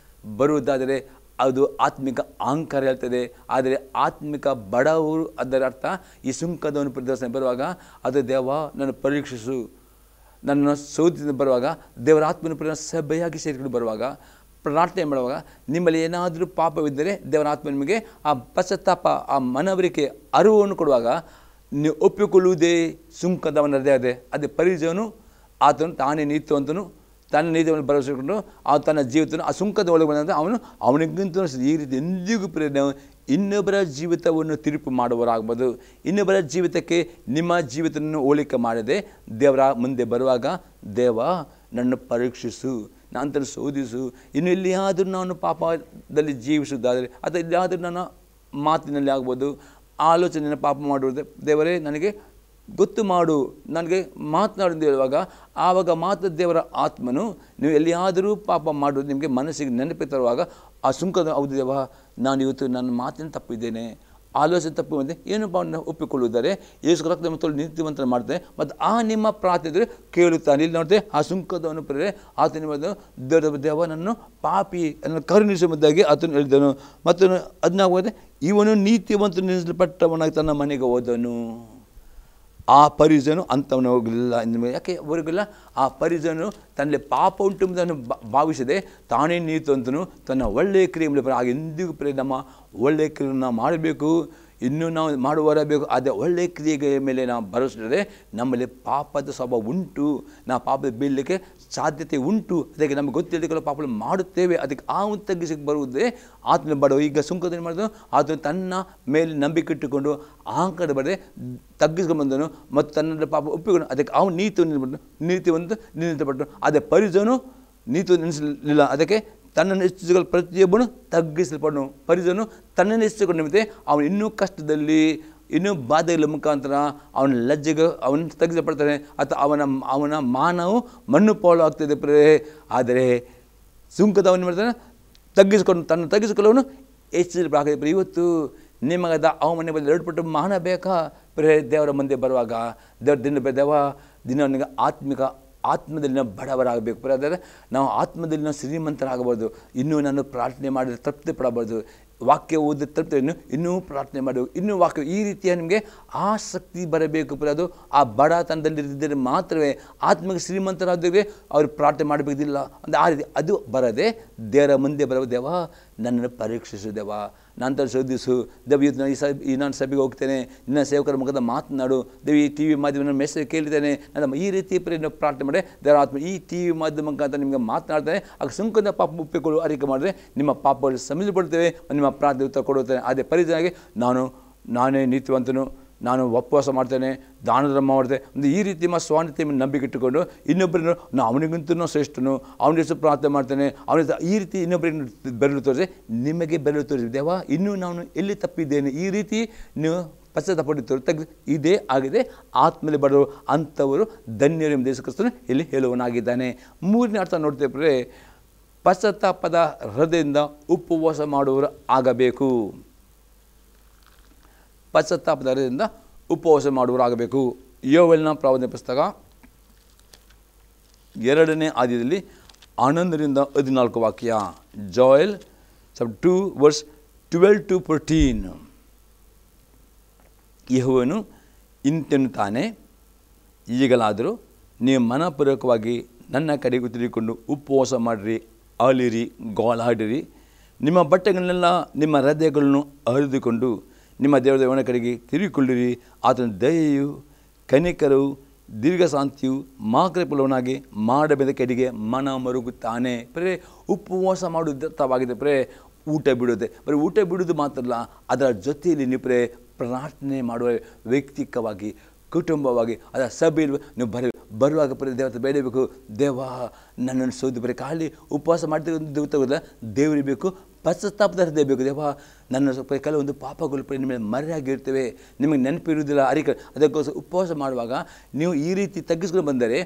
Speaker 2: ಬರುವುದಾದರೆ ಅದು ಆತ್ಮಿಕ ಅಹಂಕಾರ ಹೇಳ್ತದೆ. ಆದರೆ ಆತ್ಮಿಕ ಬಡವರು ಅದರ ಅರ್ಥ ಈ ಸುಂಕದವನ್ನು ಪ್ರದರ್ಶನ ಬರುವಾಗ ಅದು ದೇವ ನನ್ನ ಪರೀಕ್ಷಿಸು, ನನ್ನ ಶೋಧಿಸಿದ ಬರುವಾಗ ದೇವರ ಆತ್ಮನ ಸಭೆಯಾಗಿ ಸೇರಿಕೊಂಡು ಬರುವಾಗ ಪ್ರಾರ್ಥನೆ ಮಾಡುವಾಗ ನಿಮ್ಮಲ್ಲಿ ಏನಾದರೂ ಪಾಪವಿದ್ದರೆ ದೇವರ ಆತ್ಮ ನಿಮಗೆ ಆ ಪಶ್ಚಾತ್ತಾಪ, ಆ ಮನವರಿಕೆ ಅರಿವನ್ನು ಕೊಡುವಾಗ ನೀವು ಒಪ್ಪಿಕೊಳ್ಳುವುದೇ ಸುಂಕದವನ ಹೃದಯ. ಅದೇ ಪರಿಜನು ಆತನು ತಾನೇ ನೀತಿವಂತನು, ತನ್ನ ನೀತಿಯನ್ನು ಭರವಸೆಕೊಂಡು ತನ್ನ ಜೀವಿತವನ್ನು ಆ ಸುಂಕದ ಒಳಗೆ ಬಂದಂತೆ ಅವನಿಗಿಂತ ಈ ರೀತಿ ಎಂದಿಗೂ ಪ್ರೇರಣೆ ಇನ್ನೊಬ್ಬರ ಜೀವಿತವನ್ನು ತೀರ್ಪು ಮಾಡುವವರಾಗ್ಬೋದು. ಇನ್ನೊಬ್ಬರ ಜೀವಿತಕ್ಕೆ ನಿಮ್ಮ ಜೀವಿತವನ್ನು ಹೋಲಿಕೆ ಮಾಡದೆ ದೇವರ ಮುಂದೆ ಬರುವಾಗ, ದೇವ ನನ್ನ ಪರೀಕ್ಷಿಸು, ನಾನು ಶೋಧಿಸು, ಇನ್ನು ಎಲ್ಲಿಯಾದರೂ ನಾನು ಪಾಪದಲ್ಲಿ ಜೀವಿಸುವುದಾದರೆ ಅಥವಾ ಎಲ್ಲಿಯಾದರೂ ನನ್ನ ಮಾತಿನಲ್ಲಿ ಆಗ್ಬೋದು, ಆಲೋಚನೆಯನ್ನು ಪಾಪ ಮಾಡುವುದು, ದೇವರೇ ನನಗೆ ಗೊತ್ತು ಮಾಡು, ನನಗೆ ಮಾತನಾಡೋದು ಹೇಳುವಾಗ ಆವಾಗ ಮಾತ್ರ ದೇವರ ಆತ್ಮನು ನೀವು ಎಲ್ಲಿಯಾದರೂ ಪಾಪ ಮಾಡೋದು ನಿಮಗೆ ಮನಸ್ಸಿಗೆ ನೆನಪು ತರುವಾಗ ಆ ಸುಂಕದ, ಹೌದು ದೇವ ನಾನು ಇವತ್ತು ನನ್ನ ಮಾತಿನ ತಪ್ಪಿದ್ದೇನೆ, ಆಲೋಚನೆ ತಪ್ಪು ಬಂದೆ, ಏನಪ್ಪ ಅವನ್ನ ಒಪ್ಪಿಕೊಳ್ಳುತ್ತಾರೆ, ಯೇಸು ರಕ್ತ ಮತ್ತು ನೀತಿವಂತ ಮಾಡ್ತಾರೆ ಮತ್ತು ಆ ನಿಮ್ಮ ಪ್ರಾರ್ಥನೆ ಕೇಳುತ್ತಾನೆ. ಇಲ್ಲಿ ನೋಡ್ತೇವೆ ಆ ಸುಂಕದವನು ಪ್ರೇರೆ ಆತನ ದೇವ ನನ್ನನ್ನು ಪಾಪಿ ನನ್ನ ಕರುಣಿಸುವುದಾಗಿ ಆತನು ಹೇಳಿದನು. ಮತ್ತು ಅದನ್ನ ಹೋದೆ, ಇವನು ನೀತಿವಂತ ನಿಲ್ಲಿಸಲ್ಪಟ್ಟವನಾಗಿ ತನ್ನ ಮನೆಗೆ ಹೋದನು. ಆ ಪರಿಜನು ಅಂಥವನು ಹೋಗಲಿಲ್ಲ. ಯಾಕೆ ಅವರಿಗೆಲ್ಲ ಆ ಪರಿಜನು ತನ್ನಲ್ಲಿ ಪಾಪ ಉಂಟು ಎಂಬುದನ್ನು ಭಾವಿಸದೆ ತಾನೇ ನೀತಿವಂತನು, ತನ್ನ ಒಳ್ಳೆಯ ಕ್ರಿಯೆ ಮೇಲೆ ಆಗ ಎಂದಿಗೂ ಪ್ರೇರೆ ನಮ್ಮ ಒಳ್ಳೆಯ ಕ್ರಿಯೆಯನ್ನು ನಾವು ಮಾಡಬೇಕು, ಇನ್ನೂ ನಾವು ಮಾಡುವರಬೇಕು. ಅದೇ ಒಳ್ಳೆಯ ಕ್ರಿಯೆಗೆ ಮೇಲೆ ನಾವು ಭರವಸೆ ನಮ್ಮಲ್ಲಿ ಪಾಪದ ಸ್ವಭಾವ ಉಂಟು, ನಾವು ಪಾಪದ ಬೀಳಲಿಕ್ಕೆ ಸಾಧ್ಯತೆ ಉಂಟು, ಅದಕ್ಕೆ ನಮಗೆ ಗೊತ್ತಿಲ್ಲದೆ ಪಾಪ ಮಾಡುತ್ತೇವೆ. ಅದಕ್ಕೆ ಆ ಒಂದು ತಗ್ಗಿಸಿಗೆ ಬರುವುದೇ ಆತನ ಬಡವ. ಈಗ ಸುಂಕದಲ್ಲಿ ಮಾಡಿದ್ರು ಆತನು ತನ್ನ ಮೇಲೆ ನಂಬಿಕೆ ಇಟ್ಟುಕೊಂಡು ಅಹಂಕಾರ ಬರದೆ ತಗ್ಗಿಸ್ಕೊಂಡು ಬಂದನು ಮತ್ತು ತನ್ನ ಪಾಪ ಒಪ್ಪಿಕೊಂಡು ಅದಕ್ಕೆ ಅವನು ನೀತಿವಂತ ನಿಲ್ಲಿಸಲ್ಪಟ್ಟು. ಅದೇ ಪರಿಜನು ನೀತಿ ನಿಲ್ಲಿಸಲಿಲ್ಲ, ಅದಕ್ಕೆ ತನ್ನನ್ನು ಹೆಚ್ಚಿಸಿಕೊಳ್ಳಲು ಪ್ರತಿಯೊಬ್ಬನು ತಗ್ಗಿಸಲ್ಪಡನು. ಪರಿಜನು ತನ್ನನ್ನು ಹೆಚ್ಚಿಸಿಕೊಂಡು ನಿಮಿತ್ತೆ ಅವನು ಇನ್ನೂ ಕಷ್ಟದಲ್ಲಿ ಇನ್ನೂ ಬಾಧೆಗಳ ಮುಖಾಂತರ ಅವನ ಲಜ್ಜೆಗೆ ಅವನು ತಗ್ಗಿಸಲ್ಪಡ್ತಾನೆ ಅಥವಾ ಅವನ ಮಾನವು ಮಣ್ಣು ಪಾಲು ಆಗ್ತದೆ ಪ್ರೇ. ಆದರೆ ಸುಂಕದವನು ಮಾಡ್ತಾನೆ ತಗ್ಗಿಸಿಕೊಂಡು ತನ್ನ ತಗ್ಗಿಸಿಕೊಳ್ಳೋನು ಹೆಚ್ಚಿಸಲ್ಪಡಾಗಿದೆ. ಇವತ್ತು ನಿಮಗದ ಅವಮನೆ ಬಂದು 2 ಪಟ್ಟು ಮಾನ ಬೇಕಾ ಪ್ರೇ ದೇವರ ಮುಂದೆ ಬರುವಾಗ ದಿನ ಅವನಿಗೆ ಆತ್ಮದಲ್ಲಿ ನಾವು ಬಡವರಾಗಬೇಕು. ಆದರೆ ನಾವು ಆತ್ಮದಲ್ಲಿ ನಾವು ಶ್ರೀಮಂತರಾಗಬಾರ್ದು. ಇನ್ನೂ ನಾನು ಪ್ರಾರ್ಥನೆ ಮಾಡಿದರೆ ತೃಪ್ತಿ ಪಡಬಾರ್ದು, ವಾಕ್ಯ ಓದಿದ ತೃಪ್ತಿ ಇನ್ನೂ ಪ್ರಾರ್ಥನೆ ಮಾಡಬೇಕು, ಇನ್ನೂ ವಾಕ್ಯ, ಈ ರೀತಿಯ ನಿಮಗೆ ಆಸಕ್ತಿ ಬರಬೇಕು. ಅದು ಆ ಬಡತನದಲ್ಲಿದ್ದರೆ ಮಾತ್ರವೇ ಆತ್ಮಕ್ಕೆ ಶ್ರೀಮಂತರಾದರೆ ಅವರು ಪ್ರಾರ್ಥನೆ ಮಾಡಬೇಕಿಲ್ಲ. ಅಂದರೆ ಆ ರೀತಿ ಅದು ಬರದೆ ದೇವರ ಮುಂದೆ ಬರುವ, ದೇವ ನನ್ನನ್ನು ಪರೀಕ್ಷಿಸು, ದೇವ ನಂತರ ಶೋಧಿಸು, ದೇವ ಈ ನಾನು ಸಭೆಗೆ ಹೋಗ್ತೇನೆ, ನಿನ್ನ ಸೇವಕರ ಮುಖದ ಮಾತನಾಡು, ದೇವ ಈ ಟಿ ವಿ ಮಾಧ್ಯಮ ನನ್ನ ಮೆಸೇಜ್ ಕೇಳ್ತೇನೆ, ನನ್ನ ಈ ರೀತಿ ಪ್ರಾರ್ಥನೆ ಮಾಡಿ ದೇವರ ಆತ್ಮ ಈ ಟಿ ವಿ ಮಾಧ್ಯಮ ಮುಖಾಂತರ ನಿಮಗೆ ಮಾತನಾಡ್ತಾನೆ. ಆಗ ಸುಂಕದ ಪಾಪ ಒಪ್ಪಿಕೊಳ್ಳು ಅರಿಕೆ ಮಾಡಿದ್ರೆ ನಿಮ್ಮ ಪಾಪಗಳು ಸಮಿಲ್ಪಡ್ತೇವೆ, ನಿಮ್ಮ ಪ್ರಾರ್ಥನೆ ಉತ್ತರ ಕೊಡುತ್ತೇನೆ. ಅದೇ ಪರಿಚಯವಾಗಿ ನಾನೇ ನೀತಿವಂತನು, ನಾನು ಉಪವಾಸ ಮಾಡ್ತೇನೆ, ದಾನ ಧರ್ಮ ಮಾಡ್ತೇನೆ ಅಂದರೆ ಈ ರೀತಿ ಸ್ವಾನಿತ್ಯ ನಂಬಿಕೆ ಇಟ್ಟುಕೊಂಡು ಇನ್ನೊಬ್ಬರನ್ನು ಅವನಿಗಿಂತನೂ ಶ್ರೇಷ್ಠನು, ಅವನ ಹೆಸರು ಪ್ರಾರ್ಥನೆ ಮಾಡ್ತೇನೆ, ಅವನ ಈ ರೀತಿ ಇನ್ನೊಬ್ಬರಿಗೆ ಬೆರಳು ತೋರಿಸಿ ನಿಮಗೆ ಬೆರಳು ತೋರಿಸಿ, ದೇವ ಇನ್ನೂ ನಾನು ಎಲ್ಲಿ ತಪ್ಪಿದ್ದೇನೆ, ಈ ರೀತಿ ನೀವು ಪಶ್ಚಾತ್ತಾಪಟ್ಟು ತೆಗೆದು ಇದೇ ಆಗಿದೆ ಆತ್ಮಲ್ಲಿ ಬಡವರು ಅಂಥವರು ಧನ್ಯರು ಎಂಬ ಯೇಸು ಕ್ರಿಸ್ತನು ಇಲ್ಲಿ ಹೇಳುವನಾಗಿದ್ದಾನೆ. 3ನೇ ಅರ್ಥ ನೋಡ್ತೇವೆ, ಪಶ್ಚಾತ್ತಾಪದ ಹೃದಯದಿಂದ ಉಪವಾಸ ಮಾಡುವವರು ಆಗಬೇಕು. ಪಶ್ಚಾತ್ತಾಪದ ಹೃದಯದಿಂದ ಉಪವಾಸ ಮಾಡುವರಾಗಬೇಕು. ಯೋವೇಲನ ಪ್ರವಾದನೆ ಪುಸ್ತಕ 2ನೇ ಅಧ್ಯಾಯದಲ್ಲಿ 11ರಿಂದ 14 ವಾಕ್ಯ. Joel 2 verse 12 to 14. ಯೆಹೋವನು ಇಂತೆನ್ನುತ್ತಾನೆ, ಈಗಲಾದರೂ ನೀವು ಮನಪೂರ್ವಕವಾಗಿ ನನ್ನ ಕಡೆಗೂ ತಿರುಗಿಕೊಂಡು ಉಪವಾಸ ಮಾಡಿರಿ, ಅಳಿರಿ, ಗೋಳಾಡಿರಿ. ನಿಮ್ಮ ಬಟ್ಟೆಗಳನ್ನೆಲ್ಲ ನಿಮ್ಮ ಹೃದಯಗಳನ್ನು ಹರಿದುಕೊಂಡು ನಿಮ್ಮ ದೇವರ ಕಡೆಗೆ ತಿರುಗಿಕೊಳ್ಳಿರಿ. ಆತನ ದಯೆಯು, ಕನಿಕರವು, ದೀರ್ಘಶಾಂತಿಯು ಮಾಕೃಪುಲವನಾಗಿ ಮಾಡಬೇದ ಕಡೆಗೆ ಮನ ಮರುಗುತ್ತಾನೆ. ಬರೀ ಉಪವಾಸ ಮಾಡುವುದರ್ಥವಾಗಿದೆ. ಬರೀ ಊಟ ಬಿಡೋದೆ, ಬರೀ ಊಟ ಬಿಡೋದು ಮಾತ್ರ ಅಲ್ಲ, ಅದರ ಜೊತೆಯಲ್ಲಿ ನೀವು ಬರೀ ಪ್ರಾರ್ಥನೆ ಮಾಡುವ ವೈಯಕ್ತಿಕವಾಗಿ, ಕುಟುಂಬವಾಗಿ, ಅದರ ಸಭೆಯಲ್ಲಿ ನೀವು ಬರುವಾಗ ಬರೀ ದೇವರ ಬೇಡಬೇಕು. ದೇವ ನನ್ನನ್ನು ಸೋದು ಬರೀ ಖಾಲಿ ಉಪವಾಸ ಮಾಡ್ತಿರೋದು ದೇವರಿಗೆ ಬೇಕು, ಪಶ್ಚಾತ್ತಾಪದ ಹೃದಯ ಬೇಕು. ದೇವ ನನ್ನ ಕೆಲವೊಂದು ಪಾಪಗಳು ನಿಮ್ಮ ಮರೆಯಾಗಿರ್ತೇವೆ, ನಿಮಗೆ ನೆನಪಿರುವುದಿಲ್ಲ, ಅರಿಕೆ. ಅದಕ್ಕೋಸ್ಕರ ಉಪವಾಸ ಮಾಡುವಾಗ ನೀವು ಈ ರೀತಿ ತಗ್ಗಿಸ್ಕೊಂಡು ಬಂದರೆ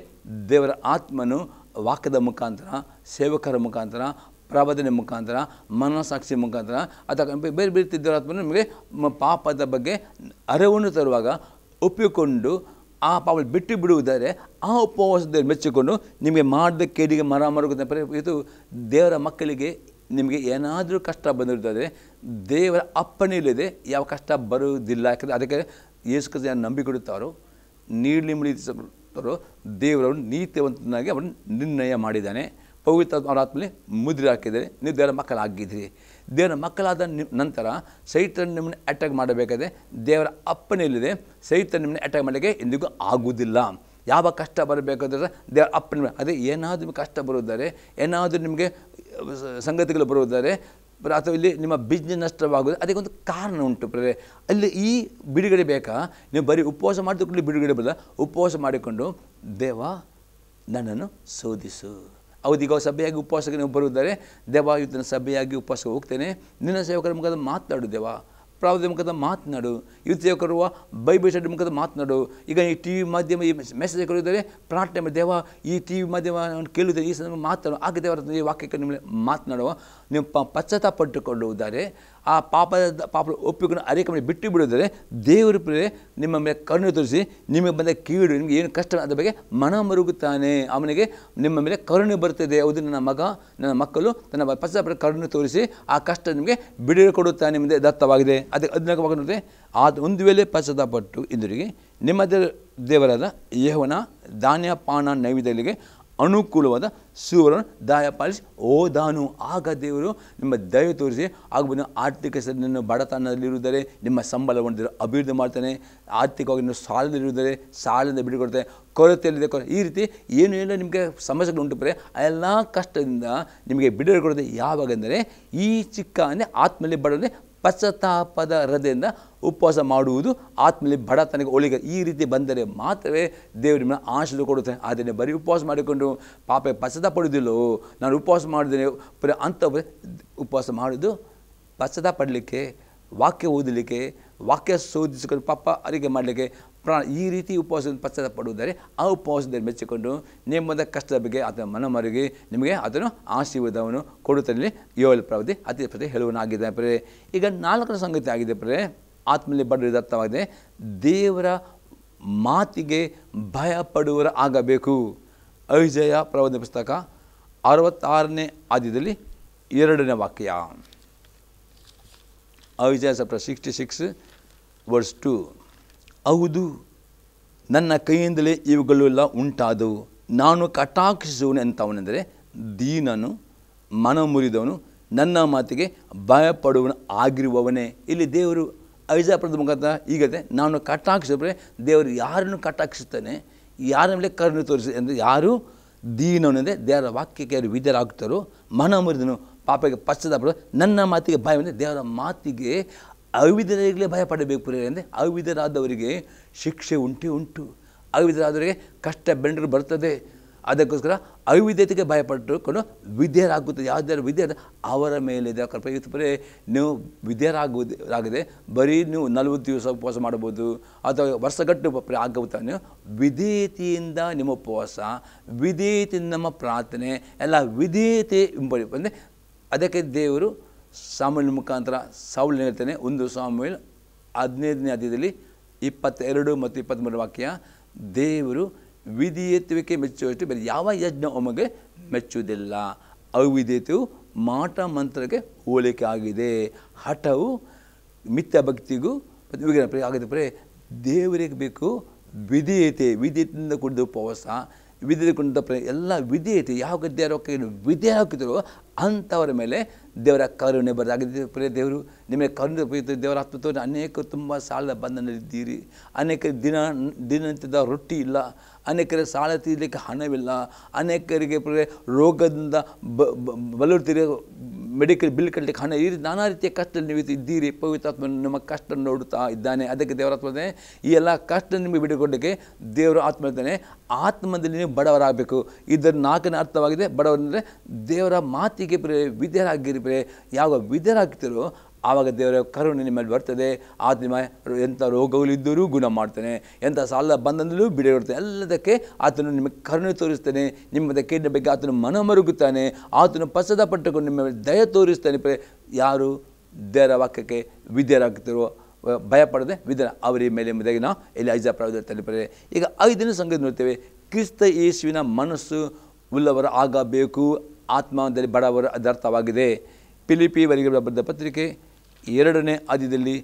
Speaker 2: ದೇವರ ಆತ್ಮನು ವಾಕ್ಯದ ಮುಖಾಂತರ, ಸೇವಕರ ಮುಖಾಂತರ, ಪ್ರವಾದನೆ ಮುಖಾಂತರ, ಮನಸಾಕ್ಷಿ ಮುಖಾಂತರ ಅಥವಾ ಬೇರೆ ಬೇರೆ ದೇವರ ಆತ್ಮನು ನಿಮಗೆ ಪಾಪದ ಬಗ್ಗೆ ಅರಿವನ್ನು ತರುವಾಗ ಒಪ್ಪಿಕೊಂಡು ಆ ಪಾಪ ಬಿಟ್ಟು ಬಿಡುವುದಾದರೆ ಆ ಉಪವಾಸದಲ್ಲಿ ಮೆಚ್ಚಿಕೊಂಡು ನಿಮಗೆ ಮಾಡಿದ ಕೇಡಿಗೆ ಮರುಗುತ್ತೆ. ಇದು ದೇವರ ಮಕ್ಕಳಿಗೆ ನಿಮಗೆ ಏನಾದರೂ ಕಷ್ಟ ಬಂದಿರ್ತದೆ, ದೇವರ ಅಪ್ಪಣೆ ಇಲ್ಲದೆ ಯಾವ ಕಷ್ಟ ಬರುವುದಿಲ್ಲ. ಯಾಕಂದರೆ ಅದಕ್ಕೆ ಯೇಸು ಕ್ರಿಸ್ತ ನಂಬಿಕೊಡುತ್ತಾರೋ, ನೀಡಿ ಮುಡಿತಾರೋ ದೇವರನ್ನು ನೀತಿವಂತನಾಗಿ ಅವನು ನಿರ್ಣಯ ಮಾಡಿದ್ದಾನೆ. ಪವಿತ್ರ ಅವರ ಆತ್ಮಲ್ಲಿ ಮುದ್ರೆ ಹಾಕಿದರೆ ನೀವು ದೇವರ ಮಕ್ಕಳಾಗಿದ್ದೀರಿ. ದೇವರ ಮಕ್ಕಳಾದ ನಂತರ ಸೈತಾನ ನಿಮ್ಮನ್ನು ಅಟ್ಯಾಕ್ ಮಾಡಬೇಕಾದ್ರೆ ದೇವರ ಅಪ್ಪಣೆ ಇಲ್ಲದೆ ಸೈತಾನ ನಿಮ್ಮನ್ನು ಅಟ್ಯಾಕ್ ಮಾಡಲಿಕ್ಕೆ ಎಂದಿಗೂ ಆಗುವುದಿಲ್ಲ. ಯಾವ ಕಷ್ಟ ಬರಬೇಕಾದ್ರೆ ದೇವರ ಅಪ್ಪಣೆ. ಅದೇ ಏನಾದರೂ ನಿಮಗೆ ಕಷ್ಟ ಬರುವುದಾರೆ, ಏನಾದರೂ ನಿಮಗೆ ಸಂಗತಿಗಳು ಬರುವುದಾರೆ, ಅಥವಾ ಇಲ್ಲಿ ನಿಮ್ಮ ಬಿಸ್ನೆಸ್ ನಷ್ಟವಾಗುವುದು, ಅದಕ್ಕೊಂದು ಕಾರಣ ಉಂಟು. ಅಲ್ಲಿ ಈ ಬಿಡುಗಡೆ ಬೇಕಾ? ನೀವು ಬರೀ ಉಪವಾಸ ಮಾಡಿಕೊಂಡು ಬಿಡುಗಡೆ ಬರಲ್ಲ. ಉಪವಾಸ ಮಾಡಿಕೊಂಡು ದೇವ ನನ್ನನ್ನು ಶೋಧಿಸು. ಹೌದೀಗ ಸಭೆಯಾಗಿ ಉಪವಾಸಕ್ಕೆ ನೀವು ಬರುವುದಾರೆ, ದೇವ ಇವತ್ತಿನ ಸಭೆಯಾಗಿ ಉಪವಾಸಕ್ಕೆ ಹೋಗ್ತೇನೆ, ನಿನ್ನ ಸೇವಕರ ಮುಖದ ಮಾತನಾಡು ದೇವ, ಪ್ರಾವದ ಮುಖದ ಮಾತನಾಡು, ಯುವ ಸೇವಕರು ಬೈಬಲ್ ಸ್ಟಡಿ ಮುಖದ ಮಾತನಾಡು. ಈಗ ಈ ಟಿ ವಿ ಮಾಧ್ಯಮ ಈ ಮೆಸೇಜ್ ಕೊಡಿದರೆ ಪ್ರಾರ್ಥನೆ ಮಾಡಿ, ದೇವ ಈ ಟಿ ವಿ ಮಾಧ್ಯಮ ಕೇಳಿದರೆ ಈ ಸಂದರ್ಭ ಮಾತನಾಡು, ಹಾಗೆ ದೇವರ ಈ ವಾಕ್ಯಕ್ಕೆ ನಿಮಗೆ ಮಾತನಾಡುವ ನೀವು ಪಶ್ಚಾತ್ತಾಪಟ್ಟುಕೊಳ್ಳುವುದಾರೆ, ಆ ಪಾಪ ಒಪ್ಪಿಕೊಂಡು ಅರಿಕೆ ಮಾಡಿ ಬಿಟ್ಟು ಬಿಡುವುದಾರೆ ದೇವರು ನಿಮ್ಮ ಮೇಲೆ ಕರುಣೆ ತೋರಿಸಿ ನಿಮಗೆ ಬಂದ ಕೀಡು, ನಿಮಗೆ ಏನು ಕಷ್ಟ ಅದರ ಬಗ್ಗೆ ಮನ ಮರುಗುತ್ತಾನೆ. ಅವನಿಗೆ ನಿಮ್ಮ ಮೇಲೆ ಕರುಣೆ ಬರ್ತದೆ. ಹೌದು, ನನ್ನ ಮಗ, ನನ್ನ ಮಕ್ಕಳು ತನ್ನ ಪಶ್ಚಾತ್ತಾಪ ಕರುಣೆ ತೋರಿಸಿ ಆ ಕಷ್ಟ ನಿಮಗೆ ಬಿಡುಗಡೆ ಕೊಡುತ್ತಾನೆ. ನಿಮ್ಮದೇ ದತ್ತವಾಗಿದೆ. ಅದಕ್ಕೆ 14 ಆದ ಒಂದು ವೇಳೆ ಪಶ್ಚಾತ್ತಾಪಟ್ಟು ಹಿಂದಿರುಗಿ ನಿಮ್ಮ ದೇವರಾದ ಯೆಹೋವನ ಧಾನ್ಯ ಪಾನ ನೈವೇದ್ಯಗಳಿಗೆ ಅನುಕೂಲವಾದ ಸುವರ್ಣ ದಾಯಪಾಲಿಸಿ ಓದಾನು. ಆಗ ದೇವರು ನಿಮ್ಮ ದಯ ತೋರಿಸಿ ಆಗ ಆರ್ಥಿಕ ನಿನ್ನ ಬಡತನದಲ್ಲಿರುವುದರೆ ನಿಮ್ಮ ಸಂಬಳ ಹೊಂದಿರೋ ಅಭಿವೃದ್ಧಿ ಮಾಡ್ತಾನೆ. ಆರ್ಥಿಕವಾಗಿ ನೀವು ಸಾಲದಲ್ಲಿರುವುದರೆ ಸಾಲದಿಂದ ಬಿಡುಕೊಡ್ತಾನೆ. ಕೊರತೆಯಲ್ಲಿದೆ ಈ ರೀತಿ ಏನು ಎಲ್ಲ ನಿಮಗೆ ಸಮಸ್ಯೆಗಳು ಉಂಟು ಬರೆ ಆ ಎಲ್ಲ ಕಷ್ಟದಿಂದ ನಿಮಗೆ ಬಿಡುಗಡೆ ಕೊಡೋದು ಯಾವಾಗೆಂದರೆ ಈ ಚಿಕ್ಕ ಅಂದರೆ ಆತ್ಮಲ್ಲಿ ಬಡವೇ ಪಶ್ಚಾತ್ತಾಪದ ಹೃದಯದಿಂದ ಉಪವಾಸ ಮಾಡುವುದು, ಆತ್ಮಲ್ಲಿ ಬಡತನಕ್ಕೆ ಒಳಿಗೆ ಈ ರೀತಿ ಬಂದರೆ ಮಾತ್ರವೇ ದೇವರು ನಿಮ್ಮನ್ನು ಆಶೀರ್ವಾದ ಕೊಡುತ್ತಾನೆ. ಆದರೆ ಬರೀ ಉಪವಾಸ ಮಾಡಿಕೊಂಡು ಪಾಪ ಪಶ್ಚಾತ್ತಾಪ ಪಡುವುದಿಲ್ಲೋ, ನಾನು ಉಪವಾಸ ಮಾಡಿದ್ದೇನೆ ಅಂತ ಉಪವಾಸ ಮಾಡೋದು ಪಶ್ಚಾತ್ತಾಪ ಪಡಲಿಕ್ಕೆ, ವಾಕ್ಯ ಓದಲಿಕ್ಕೆ, ವಾಕ್ಯ ಶೋಧಿಸಿಕೊಂಡು ಪಾಪ ಅರಿಕೆ ಮಾಡಲಿಕ್ಕೆ ಈ ರೀತಿ ಉಪವಾಸದಿಂದ ಪಶ್ಚಾತ್ತಾಪ ಪಡುವುದಾರೆ ಆ ಉಪವಾಸದಲ್ಲಿ ಮೆಚ್ಚಿಕೊಂಡು ನಿಮ್ಮದ ಕಷ್ಟದ ಬಗ್ಗೆ ಆತನ ಮನಮರಿಗೆ ನಿಮಗೆ ಅದನ್ನು ಆಶೀರ್ವಾದವನ್ನು ಕೊಡುತ್ತಲೇ ಯೋಯಲ್ ಪ್ರವಾದಿ ಅತಿ ಪ್ರತಿ ಹೇಳುವನಾಗಿದೆ. ಈಗ 4ನೇ ಸಂಗತಿ ಆಗಿದೆ ಆತ್ಮಲ್ಲಿ ಬಡ ಅರ್ಥವಾಗಿದೆ. ದೇವರ ಮಾತಿಗೆ ಭಯಪಡುವರ ಆಗಬೇಕು. ಐಜಯ ಪ್ರವಾದಿ ಪುಸ್ತಕ 66ನೇ ಅಧ್ಯಾಯದಲ್ಲಿ 2ನೇ ವಾಕ್ಯ. ಐಜಯ ಚಾಪ್ಟರ್ 66 ವರ್ಸ್ 2. ಹೌದು, ನನ್ನ ಕೈಯಿಂದಲೇ ಇವುಗಳೆಲ್ಲ ಉಂಟಾದವು. ನಾನು ಕಟಾಕ್ಷಿಸುವನು ಎಂಥವನೆಂದರೆ ದೀನನು, ಮನ ಮುರಿದವನು, ನನ್ನ ಮಾತಿಗೆ ಭಯಪಡುವನು ಆಗಿರುವವನೇ. ಇಲ್ಲಿ ದೇವರು ಐಜಾಯ ಪ್ರವಾದಿ ಮುಖಾಂತರ ಈಗದೆ ನಾನು ಕಟಾಕ್ಷಿಸಿದ್ರೆ ದೇವರು ಯಾರನ್ನು ಕಟಾಕ್ಷಿಸ್ತಾನೆ, ಯಾರ ಮೇಲೆ ಕರುಣೆ ತೋರಿಸಿ ಅಂದರೆ ಯಾರು ದೀನವನೆಂದರೆ ದೇವರ ವಾಕ್ಯಕ್ಕೆ ಯಾರು ವಿಧೇಯರಾಗ್ತಾರೋ, ಮನ ಮುರಿದನು, ಪಾಪಕ್ಕೆ ಪಶ್ಚಾತ್ತಾಪ, ನನ್ನ ಮಾತಿಗೆ ಭಯ ಅಂದರೆ ದೇವರ ಮಾತಿಗೆ ಅವಿಧರಾಗಲೇ ಭಯಪಡಬೇಕು. ಅಂದರೆ ಅವಿಧರಾದವರಿಗೆ ಶಿಕ್ಷೆ ಉಂಟು. ಅವಿಧರಾದವರಿಗೆ ಕಷ್ಟ ಬೆಂಡರು ಬರ್ತದೆ. ಅದಕ್ಕೋಸ್ಕರ ಅವಿಧತೆಗೆ ಭಯಪಟ್ಟುಕೊಂಡು ವಿಧೇಯರಾಗುತ್ತದೆ. ಯಾವುದಾದ್ರು ವಿಧೇಯರ ಅವರ ಮೇಲೆ ಕೃಪೆ. ನೀವು ವಿಧೇಯರಾಗದೆ ಬರೀ ನೀವು 40 ದಿವಸ ಉಪವಾಸ ಮಾಡ್ಬೋದು ಅಥವಾ ವರ್ಷಗಟ್ಟು ಆಗುತ್ತೆ. ನೀವು ವಿಧೇಯತೆಯಿಂದ ನಿಮ್ಮ ಉಪವಾಸ, ವಿಧೇಯತೆಯಿಂದ ನಮ್ಮ ಪ್ರಾರ್ಥನೆ ಎಲ್ಲ ವಿಧೇಯತೆ ಅಂದರೆ ಅದಕ್ಕೆ ದೇವರು ಸಾಮುವೇಲನ ಮುಖಾಂತರ ಸೌಲ್ ಹೇಳ್ತಾನೆ. 1 ಸಾಮುವೇಲ 15ನೇ ಅಧ್ಯಾಯದಲ್ಲಿ 22 ಮತ್ತು 23 ವಾಕ್ಯ. ದೇವರು ವಿಧೇಯತ್ವಕ್ಕೆ ಮೆಚ್ಚುವಷ್ಟು ಬೇರೆ ಯಾವ ಯಜ್ಞ ಒಮ್ಮೆಗೆ ಮೆಚ್ಚುವುದಿಲ್ಲ. ಅವಿಧೇಯತೆಯು ಮಾಟ ಮಂತ್ರಕ್ಕೆ ಹೋಲಿಕೆ ಆಗಿದೆ. ಹಠವು ಮಿಥ್ಯ ಭಕ್ತಿಗೂ ಆಗಿದೆ. ದೇವರಿಗೆ ಬೇಕು ವಿಧೇಯತೆಯಿಂದ ಕೂಡಿದ ಉಪವಾಸ, ವಿಧೇಯತೆ ಕೂಡಿದ ಎಲ್ಲ ವಿಧೇಯತೆ. ಯಾವ ದೇವರ ವಿಧೇಯ ಹಾಕಿದ್ರು ಅಂಥವರ ಮೇಲೆ ದೇವರ ಕರುಣೆ ಬರೋದಾಗಿದೆ. ಪ್ರಿಯ ದೇವರು ನಿಮಗೆ ಕರುಣೆ ದೇವರ ಆತ್ಮ ಅನೇಕ ತುಂಬ ಸಾಲ ಬಂಧನಲ್ಲಿದ್ದೀರಿ. ಅನೇಕ ದಿನನಿತ್ಯದ ರೊಟ್ಟಿ ಇಲ್ಲ, ಅನೇಕರ ಸಾಲ ತೀರಲಿಕ್ಕೆ ಹಣವಿಲ್ಲ, ಅನೇಕರಿಗೆ ರೋಗದಿಂದ ಬಲುತ್ತೀರಿ, ಮೆಡಿಕಲ್ ಬಿಲ್ ಕಟ್ಟಲಿಕ್ಕೆ ಹಣ, ಈ ನಾನಾ ರೀತಿಯ ಕಷ್ಟದಲ್ಲಿ ನೀವು ಇದ್ದೀರಿ. ಪವಿತ್ರಾತ್ಮ ನಿಮ್ಮ ಕಷ್ಟ ನೋಡುತ್ತಾ ಇದ್ದಾನೆ. ಅದಕ್ಕೆ ದೇವರ ಆತ್ಮ ಈ ಎಲ್ಲ ಕಷ್ಟ ನಿಮಗೆ ಬಿಡುಕೊಡಲಿಕ್ಕೆ ದೇವರ ಆತ್ಮ ಇದ್ದಾನೆ. ಆತ್ಮದಲ್ಲಿ ನೀವು ಬಡವರಾಗಬೇಕು. ಇದರ 4ನೇ ಅರ್ಥವಾಗಿದೆ. ಬಡವರಂದರೆ ದೇವರ ಮಾತಿಗೆ ವಿಧೇಯರಾಗಿರಿ. ಯಾವ ವಿಧೇಯರಾಗ್ತಿರೋ ಆವಾಗ ದೇವರ ಕರುಣೆ ನಿಮ್ಮಲ್ಲಿ ಬರ್ತದೆ. ಆತ್ಮ ಎಂಥ ರೋಗಗಳಿದ್ದರೂ ಗುಣ ಮಾಡ್ತಾನೆ, ಎಂಥ ಸಾಲ ಬಂದಂದಲೂ ಬಿಡುಗಡ್ತಾನೆ. ಎಲ್ಲದಕ್ಕೆ ಆತನು ನಿಮಗೆ ಕರುಣೆ ತೋರಿಸ್ತಾನೆ. ನಿಮ್ಮ ಕೇಳಿನ ಬಗ್ಗೆ ಆತನು ಮನ ಮರುಗುತ್ತಾನೆ. ಆತನು ಪಶ್ಚಾತ್ತಾಪಟ್ಟುಕೊಂಡು ನಿಮ್ಮ ದಯ ತೋರಿಸ್ತಾನೆ. ಯಾರು ದೇವರ ವಾಕ್ಯಕ್ಕೆ ವಿಧೇಯರಾಗ್ತಿರೋ ಭಯಪಡದೆ ವಿಧಾನ ಅವರ ಮೇಲೆ ಎಂಬುದಾಗಿ ನಾವು ಇಲ್ಲಿ ಐಜಾಪ್ರಾವದಲ್ಲಿ ಈಗ 5ನೇ ಸಂಗತಿ ನೋಡ್ತೇವೆ. ಕ್ರಿಸ್ತ ಯೇಸುವಿನ ಮನಸ್ಸು ಉಳ್ಳವರು ಆಗಬೇಕು. ಆತ್ಮದಲ್ಲಿ ಬಡವರು ಅದರ್ಥವಾಗಿದೆ. ಫಿಲಿಪ್ಪಿಯವರಿಗೆ ಬರೆದ ಪತ್ರಿಕೆ 2ನೇ ಅಧ್ಯಾಯದಲ್ಲಿ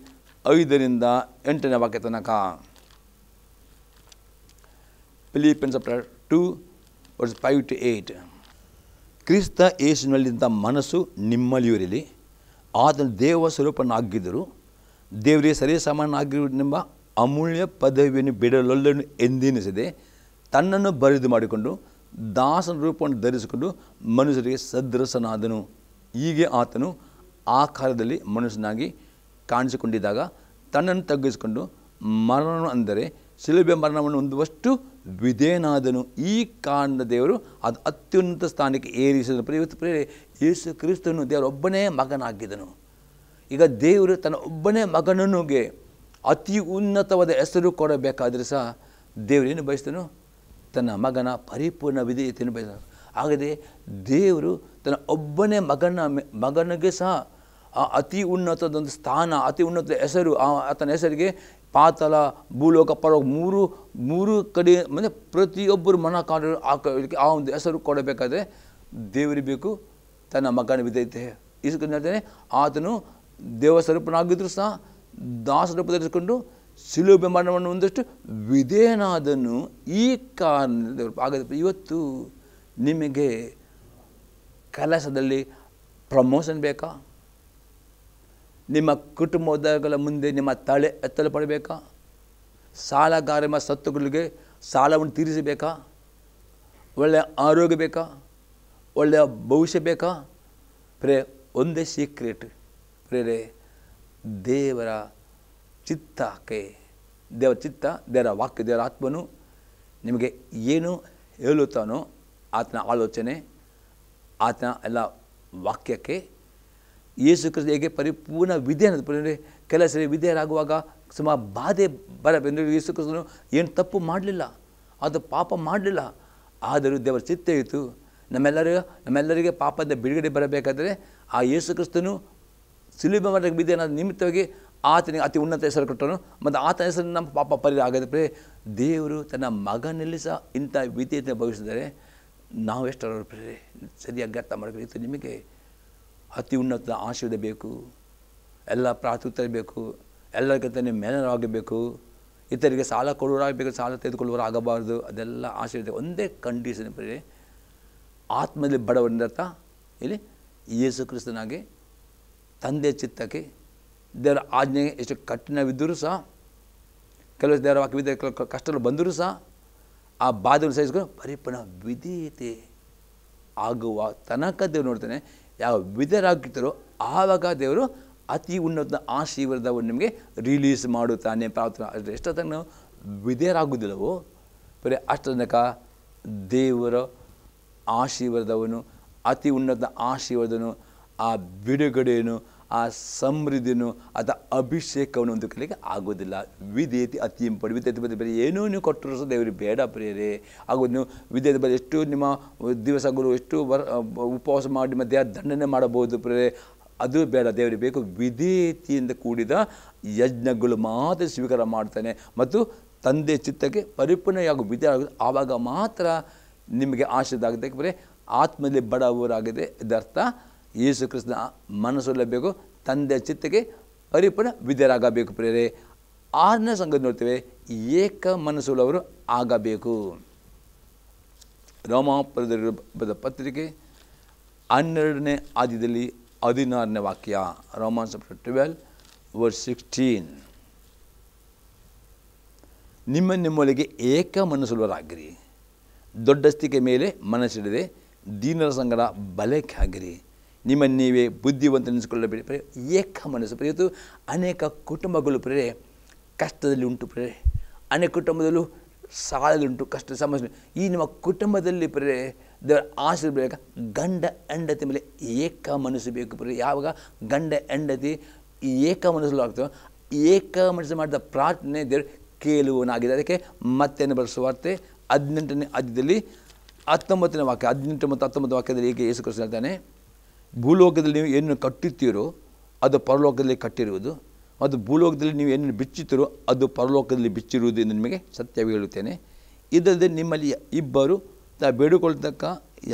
Speaker 2: 5ರಿಂದ 8ನೇ ವಾಕ್ಯ ತನಕ. ಫಿಲಿಪಿಯನ್ಸ್ 2:5-8. ಕ್ರಿಸ್ತ ಯೇಸುವಿನಲ್ಲಿದ್ದ ಮನಸ್ಸು ನಿಮ್ಮಲ್ಲಿರಲಿ. ಆತನ ದೇವ ಸ್ವರೂಪನಾಗಿದ್ದರು. ದೇವರಿಗೆ ಸರಿಸಮಾನಾಗಿರುವುದೆಂಬ ಅಮೂಲ್ಯ ಪದವಿಯನ್ನು ಬಿಡಲೊಲ್ಲನ್ನು ಎಂದೆನಿಸದೆ ತನ್ನನ್ನು ಬರಿದು ಮಾಡಿಕೊಂಡು ದಾಸನ ರೂಪವನ್ನು ಧರಿಸಿಕೊಂಡು ಮನುಷ್ಯರಿಗೆ ಸದೃಶನಾದನು. ಹೀಗೆ ಆತನು ಆಕಾರದಲ್ಲಿ ಮನುಷ್ಯನಾಗಿ ಕಾಣಿಸಿಕೊಂಡಿದ್ದಾಗ ತನ್ನನ್ನು ತಗ್ಗಿಸಿಕೊಂಡು ಮರಣ ಅಂದರೆ ಶಿಲುಬೆ ಮರಣವನ್ನು ಹೊಂದುವಷ್ಟು ವಿಧೇಯನಾದನು. ಈ ಕಾರಣ ದೇವರು ಅದು ಅತ್ಯುನ್ನತ ಸ್ಥಾನಕ್ಕೆ ಏರಿಸಿದನು. ಇವತ್ತು ಯೇಸು ಕ್ರಿಸ್ತನು ದೇವರೊಬ್ಬನೇ ಮಗನಾಗಿದ್ದನು. ಈಗ ದೇವರು ತನ್ನ ಒಬ್ಬನೇ ಮಗನಿಗೆ ಅತಿ ಉನ್ನತವಾದ ಹೆಸರು ಕೊಡಬೇಕಾದ್ರೆ ಸಹ ದೇವರೇನು ಬಯಸ್ತನು? ತನ್ನ ಮಗನ ಪರಿಪೂರ್ಣ ವಿಧೇಯತೆಯನ್ನು ಬಯಸ್ತಾನೆ. ಹಾಗಾದರೆ ದೇವರು ತನ್ನ ಒಬ್ಬನೇ ಮಗನಿಗೆ ಸಹ ಅತಿ ಉನ್ನತದೊಂದು ಸ್ಥಾನ, ಅತಿ ಉನ್ನತ ಹೆಸರು, ಆತನ ಹೆಸರಿಗೆ ಪಾತಾಳ ಭೂಲೋಕ ಪರವಾಗಿ ಮೂರು ಕಡೆ ಅಂದರೆ ಪ್ರತಿಯೊಬ್ಬರು ಮನ ಕಾಣಲು ಆ ಒಂದು ಹೆಸರು ಕೊಡಬೇಕಾದ್ರೆ ದೇವರಿಗೆ ಬೇಕು ತನ್ನ ಮಗನ ವಿಧೇಯತೆ. ಇಸ್ಕೊಂಡ್ರೆ ಆತನು ದೇವ ಸ್ವರೂಪನಾಗಿದ್ದರೂ ಸಹ ದಾಸರೂಪ ಧರಿಸಿಕೊಂಡು ಶಿಲುಬೆ ಮರಣವನ್ನು ಒಂದಷ್ಟು ವಿಧೇಯನಾದನು. ಈ ಕಾರಣದಿಂದ ಹಾಗಾದರೆ ಇವತ್ತು ನಿಮಗೆ ಕೆಲಸದಲ್ಲಿ ಪ್ರಮೋಷನ್ ಬೇಕಾ? ನಿಮ್ಮ ಕುಟುಂಬದಗಳ ಮುಂದೆ ನಿಮ್ಮ ತಲೆ ಎತ್ತಲ್ಪಡಬೇಕಾ? ಸಾಲಗಾರ ಸತ್ತುಗಳಿಗೆ ಸಾಲವನ್ನು ತೀರಿಸಬೇಕಾ? ಒಳ್ಳೆಯ ಆರೋಗ್ಯ ಬೇಕಾ? ಒಳ್ಳೆಯ ಭವಿಷ್ಯ ಬೇಕಾ? ಒಂದೇ ಸೀಕ್ರೆಟ್ ದೇವರ ಚಿತ್ತಕ್ಕೆ, ದೇವರ ಚಿತ್ತ, ದೇವರ ವಾಕ್ಯ, ದೇವರ ಆತ್ಮನು ನಿಮಗೆ ಏನು ಹೇಳುತ್ತಾನೋ ಆತನ ಆಲೋಚನೆ, ಆತನ ಎಲ್ಲ ವಾಕ್ಯಕ್ಕೆ ಯೇಸು ಕ್ರಿಸ್ತ ಹೇಗೆ ಪರಿಪೂರ್ಣ ವಿಧೇಯನಾದ. ಕೆಲ ಸರಿ ವಿಧೇಯರಾಗುವಾಗ ಸುಮಾರು ಬಾಧೆ ಬರಬೇಕೆಂದರೆ ಯೇಸು ಕ್ರಿಸ್ತನು ಏನು ತಪ್ಪು ಮಾಡಲಿಲ್ಲ, ಅದು ಪಾಪ ಮಾಡಲಿಲ್ಲ. ಆದರೂ ದೇವರ ಚಿತ್ತ ಇತ್ತು ನಮ್ಮೆಲ್ಲರಿಗೆ ಪಾಪದ ಬಿಡುಗಡೆ ಬರಬೇಕಾದರೆ ಆ ಯೇಸು ಕ್ರಿಸ್ತನು ಶಿಲುಬೆ ಮರಣಕ್ಕೆ ವಿಧೇಯನಾದ ನಿಮಿತ್ತವಾಗಿ ಆತನಿಗೆ ಅತಿ ಉನ್ನತ ಹೆಸರು ಕೊಟ್ಟನು. ಮತ್ತು ಆತನ ಹೆಸರು ನಮ್ಮ ಪಾಪ ಪರಿಹಾರ ಆಗದೆ ದೇವರು ತನ್ನ ಮಗನಲ್ಲಿ ಸಹ ಇಂಥ ವಿಧೇಯತೆ ಭವಿಸಿದರೆ ನಾವು ಎಷ್ಟರ ಸರಿಯಾಗಿ ಅರ್ಥ ಮಾಡಬೇಕು. ನಿಮಗೆ ಅತಿ ಉನ್ನತ ಆಶೀರ್ವಾದ ಬೇಕು, ಎಲ್ಲ ಪ್ರಾರ್ಥನೆ ಬೇಕು, ಎಲ್ಲರಿಗಿಂತ ನೀವು ಮೇಲರಾಗಬೇಕು, ಇತರಿಗೆ ಸಾಲ ಕೊಡುವರಾಗಬೇಕು, ಸಾಲ ತೆಗೆದುಕೊಳ್ಳುವರಾಗಬಾರ್ದು. ಅದೆಲ್ಲ ಆಶೀರ್ವಾದ. ಒಂದೇ ಕಂಡೀಷನ್ ಆತ್ಮದಲ್ಲಿ ಬಡವರಿಂದ ಇಲ್ಲಿ ಯೇಸು ಕ್ರಿಸ್ತನಾಗಿ ತಂದೆ ಚಿತ್ತಕ್ಕೆ ದೇವರ ಆಜ್ಞೆಗೆ ಎಷ್ಟು ಕಠಿಣವಿದ್ದರೂ ಸಹ, ಕೆಲವು ದೇವರ ವಾಕ್ಯವಿದ್ದ ಕೆಲವು ಕಷ್ಟಗಳು ಬಂದರೂ ಸಹ ಆ ಬಾಧೆಗಳು ಸಹಿಸಿಕೊಂಡು ಪರಿಪೂರ್ಣ ವಿಧೇಯತೆ ಆಗುವ ತನಕ ದೇವರು ನೋಡ್ತಾನೆ. ಯಾವ ವಿಧೇಯರಾಗಿರ್ತಾರೋ ಆವಾಗ ದೇವರು ಅತಿ ಉನ್ನತ ಆಶೀರ್ವಾದವನ್ನು ನಿಮಗೆ ರಿಲೀಸ್ ಮಾಡುತ್ತಾನೆ. ಪ್ರಾರ್ಥನೆ ಅಷ್ಟೇ. ಎಷ್ಟೋ ತನಕ ನಾವು ವಿಧೇಯರಾಗುವುದಿಲ್ಲವೋ ಅಷ್ಟು ತನಕ ದೇವರ ಆಶೀರ್ವಾದವನ್ನು, ಅತಿ ಉನ್ನತ ಆಶೀರ್ವಾದನು, ಆ ಬಿಡುಗಡೆಯನ್ನು, ಆ ಸಮೃದ್ಧಿಯನ್ನು ಅಥವಾ ಅಭಿಷೇಕವನ್ನು ಹೊಂದಿಕೊಳ್ಳಲಿಕ್ಕೆ ಆಗೋದಿಲ್ಲ. ವಿಧೇಯತೆ ಅತಿ ಇಂಪಾರ್ಟೆಂಟ್. ವಿಧೇಯತೆ ಬಗ್ಗೆ ಬೇರೆ ಏನೂ ನೀವು ಕೊಟ್ಟರು ಸಹ ದೇವರಿಗೆ ಬೇಡ ಪ್ರಿಯರೇ. ಆಗೋದು ನೀವು ವಿಧೇಯತೆ ಬಗ್ಗೆ ಎಷ್ಟು ನಿಮ್ಮ ದಿವಸಗಳು ಎಷ್ಟು ಉಪವಾಸ ಮಾಡಿ ನಿಮ್ಮ ದೇಹ ದಂಡನೆ ಮಾಡಬಹುದು ಪ್ರಿಯರೇ, ಅದು ಬೇಡ. ದೇವರಿಗೆ ಬೇಕು ವಿಧೇಯತೆಯಿಂದ ಕೂಡಿದ ಯಜ್ಞಗಳು ಮಾತ್ರ ಸ್ವೀಕಾರ ಮಾಡ್ತಾನೆ. ಮತ್ತು ತಂದೆ ಚಿತ್ತಕ್ಕೆ ಪರಿಪೂರ್ಣವಾಗಿ ವಿಧೇಯ ಆಗೋದು ಆವಾಗ ಮಾತ್ರ ನಿಮಗೆ ಆಶೀರ್ವಾದ ಆಗುತ್ತೆ. ಬರೀ ಆತ್ಮದಲ್ಲಿ ಬಡವರಾಗಿದೆ. ಇದರ್ಥ ಯೇಸು ಕ್ರಿಸ್ತನ ಮನಸ್ಸಲ್ಲಬೇಕು, ತಂದೆ ಚಿತ್ತಕ್ಕೆ ಪರಿಪೂರ್ಣ ವಿಧೇಯರಾಗಬೇಕು ಪ್ರಿಯರೇ. 6ನೇ ಸಂಗತಿ ನೋಡ್ತೇವೆ, ಏಕ ಮನಸ್ಸುಳ್ಳವರು ಆಗಬೇಕು. ರೋಮಾಪುರದ ಪತ್ರಿಕೆ 12ನೇ ಆದ್ಯದಲ್ಲಿ 16ನೇ ವಾಕ್ಯ. ರೋಮನ್ಸ್ 12:16. ನಿಮ್ಮೊಳಗೆ ಏಕ ಮನಸ್ಸುಳ್ಳವರಾಗಿರಿ, ದೊಡ್ಡಸ್ತಿಕೆ ಮೇಲೆ ಮನಸ್ಸಿಡದೆ ದೀನರ ಸಂಗಡ ಬಲಕ್ಕೆ ಆಗಿರಿ, ನಿಮ್ಮನ್ನು ನೀವೇ ಬುದ್ಧಿವಂತ ನೆನೆಸಿಕೊಳ್ಳಬೇಡಿ. ಪ್ರೇರೆ ಏಕ ಮನಸ್ಸು. ಇವತ್ತು ಅನೇಕ ಕುಟುಂಬಗಳು ಪ್ರೇರೆ ಕಷ್ಟದಲ್ಲಿ ಉಂಟು. ಪ್ರೇರೆ ಅನೇಕ ಕುಟುಂಬದಲ್ಲೂ ಸಾಲದುಂಟು, ಕಷ್ಟ ಸಮಸ್ಯೆ. ಈ ನಿಮ್ಮ ಕುಟುಂಬದಲ್ಲಿ ಪ್ರೇರೆ ದೇವರ ಆಶೀರ್ವಾದ ಗಂಡ ಹೆಂಡತಿ ಮೇಲೆ ಏಕ ಮನಸ್ಸು ಬೇಕು. ಪ್ರೇರೆ ಯಾವಾಗ ಗಂಡ ಹೆಂಡತಿ ಏಕ ಮನಸ್ಸಲ್ಲಿ ಆಗ್ತವೆ, ಏಕ ಮನಸ್ಸು ಮಾಡಿದ ಪ್ರಾರ್ಥನೆ ದೇವರು ಕೇಳುವನಾಗಿದೆ. ಅದಕ್ಕೆ ಮತ್ತೇನು ಸುವಾರ್ತೆ 18ನೇ ಅಧ್ಯಾಯದಲ್ಲಿ 19ನೇ ವಾಕ್ಯ, 18 ಮತ್ತು 19 ವಾಕ್ಯದಲ್ಲಿ ಹೀಗೆ ಯೇಸು ಕ್ರಿಸ್ತ ಹೇಳ್ತಾನೆ, ಭೂಲೋಕದಲ್ಲಿ ನೀವು ಏನು ಕಟ್ಟುತ್ತೀರೋ ಅದು ಪರಲೋಕದಲ್ಲಿ ಕಟ್ಟಿರುವುದು, ಮತ್ತು ಭೂಲೋಕದಲ್ಲಿ ನೀವು ಏನು ಬಿಚ್ಚುತ್ತೀರೋ ಅದು ಪರಲೋಕದಲ್ಲಿ ಬಿಚ್ಚಿರುವುದು ಎಂದು ನಿಮಗೆ ಸತ್ಯವಾಗಿ ಹೇಳುತ್ತೇನೆ. ಇದಲ್ಲದೆ ನಿಮ್ಮಲ್ಲಿ ಇಬ್ಬರು ಬೇಡಿಕೊಳ್ಳತಕ್ಕ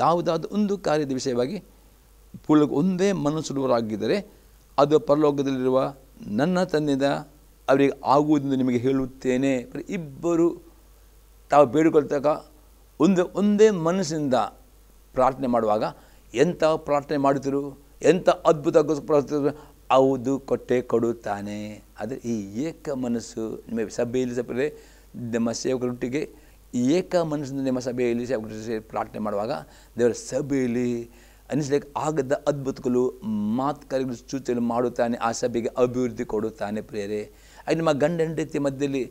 Speaker 2: ಯಾವುದಾದ್ರೂ ಒಂದು ಕಾರ್ಯದ ವಿಷಯವಾಗಿ ಭೂಲೋಕ ಒಂದೇ ಮನಸ್ಸುಳ್ಳವರಾಗಿದ್ದರೆ ಅದು ಪರಲೋಕದಲ್ಲಿರುವ ನನ್ನ ತಂದೆಯಿಂದ ಅವರಿಗೆ ಆಗುವುದೆಂದು ನಿಮಗೆ ಹೇಳುತ್ತೇನೆ. ಇಬ್ಬರು ತಾವು ಬೇಡಿಕೊಳ್ತಕ್ಕ ಒಂದೇ ಮನಸ್ಸಿಂದ ಪ್ರಾರ್ಥನೆ ಮಾಡುವಾಗ ಎಂಥ ಪ್ರಾರ್ಥನೆ ಮಾಡುತ್ತಿರು, ಎಂಥ ಅದ್ಭುತ ಪ್ರಾರ್ಥನೆ, ಹೌದು ಕೊಟ್ಟೆ ಕೊಡುತ್ತಾನೆ. ಆದರೆ ಈ ಏಕ ಮನಸ್ಸು ನಿಮ್ಮ ಸಭೆಯಲ್ಲಿ ಸಭೆ ನಮ್ಮ ಸೇವಕರೊಟ್ಟಿಗೆ ಏಕ ಮನಸ್ಸಿಂದ ನಿಮ್ಮ ಸಭೆಯಲ್ಲಿ ಸೇವಕರು ಪ್ರಾರ್ಥನೆ ಮಾಡುವಾಗ ದೇವರ ಸಭೆಯಲ್ಲಿ ಅನಿಸ್ಲಿಕ್ಕೆ ಆಗದ ಅದ್ಭುತಗಳು ಮಾತುಕತೆಗಳು ಸೂಚನೆ ಮಾಡುತ್ತಾನೆ, ಆ ಸಭೆಗೆ ಅಭಿವೃದ್ಧಿ ಕೊಡುತ್ತಾನೆ. ಪ್ರಿಯರೇ, ಹಾಗೆ ನಿಮ್ಮ ಗಂಡ ಹೆಂಡತಿ ಮಧ್ಯದಲ್ಲಿ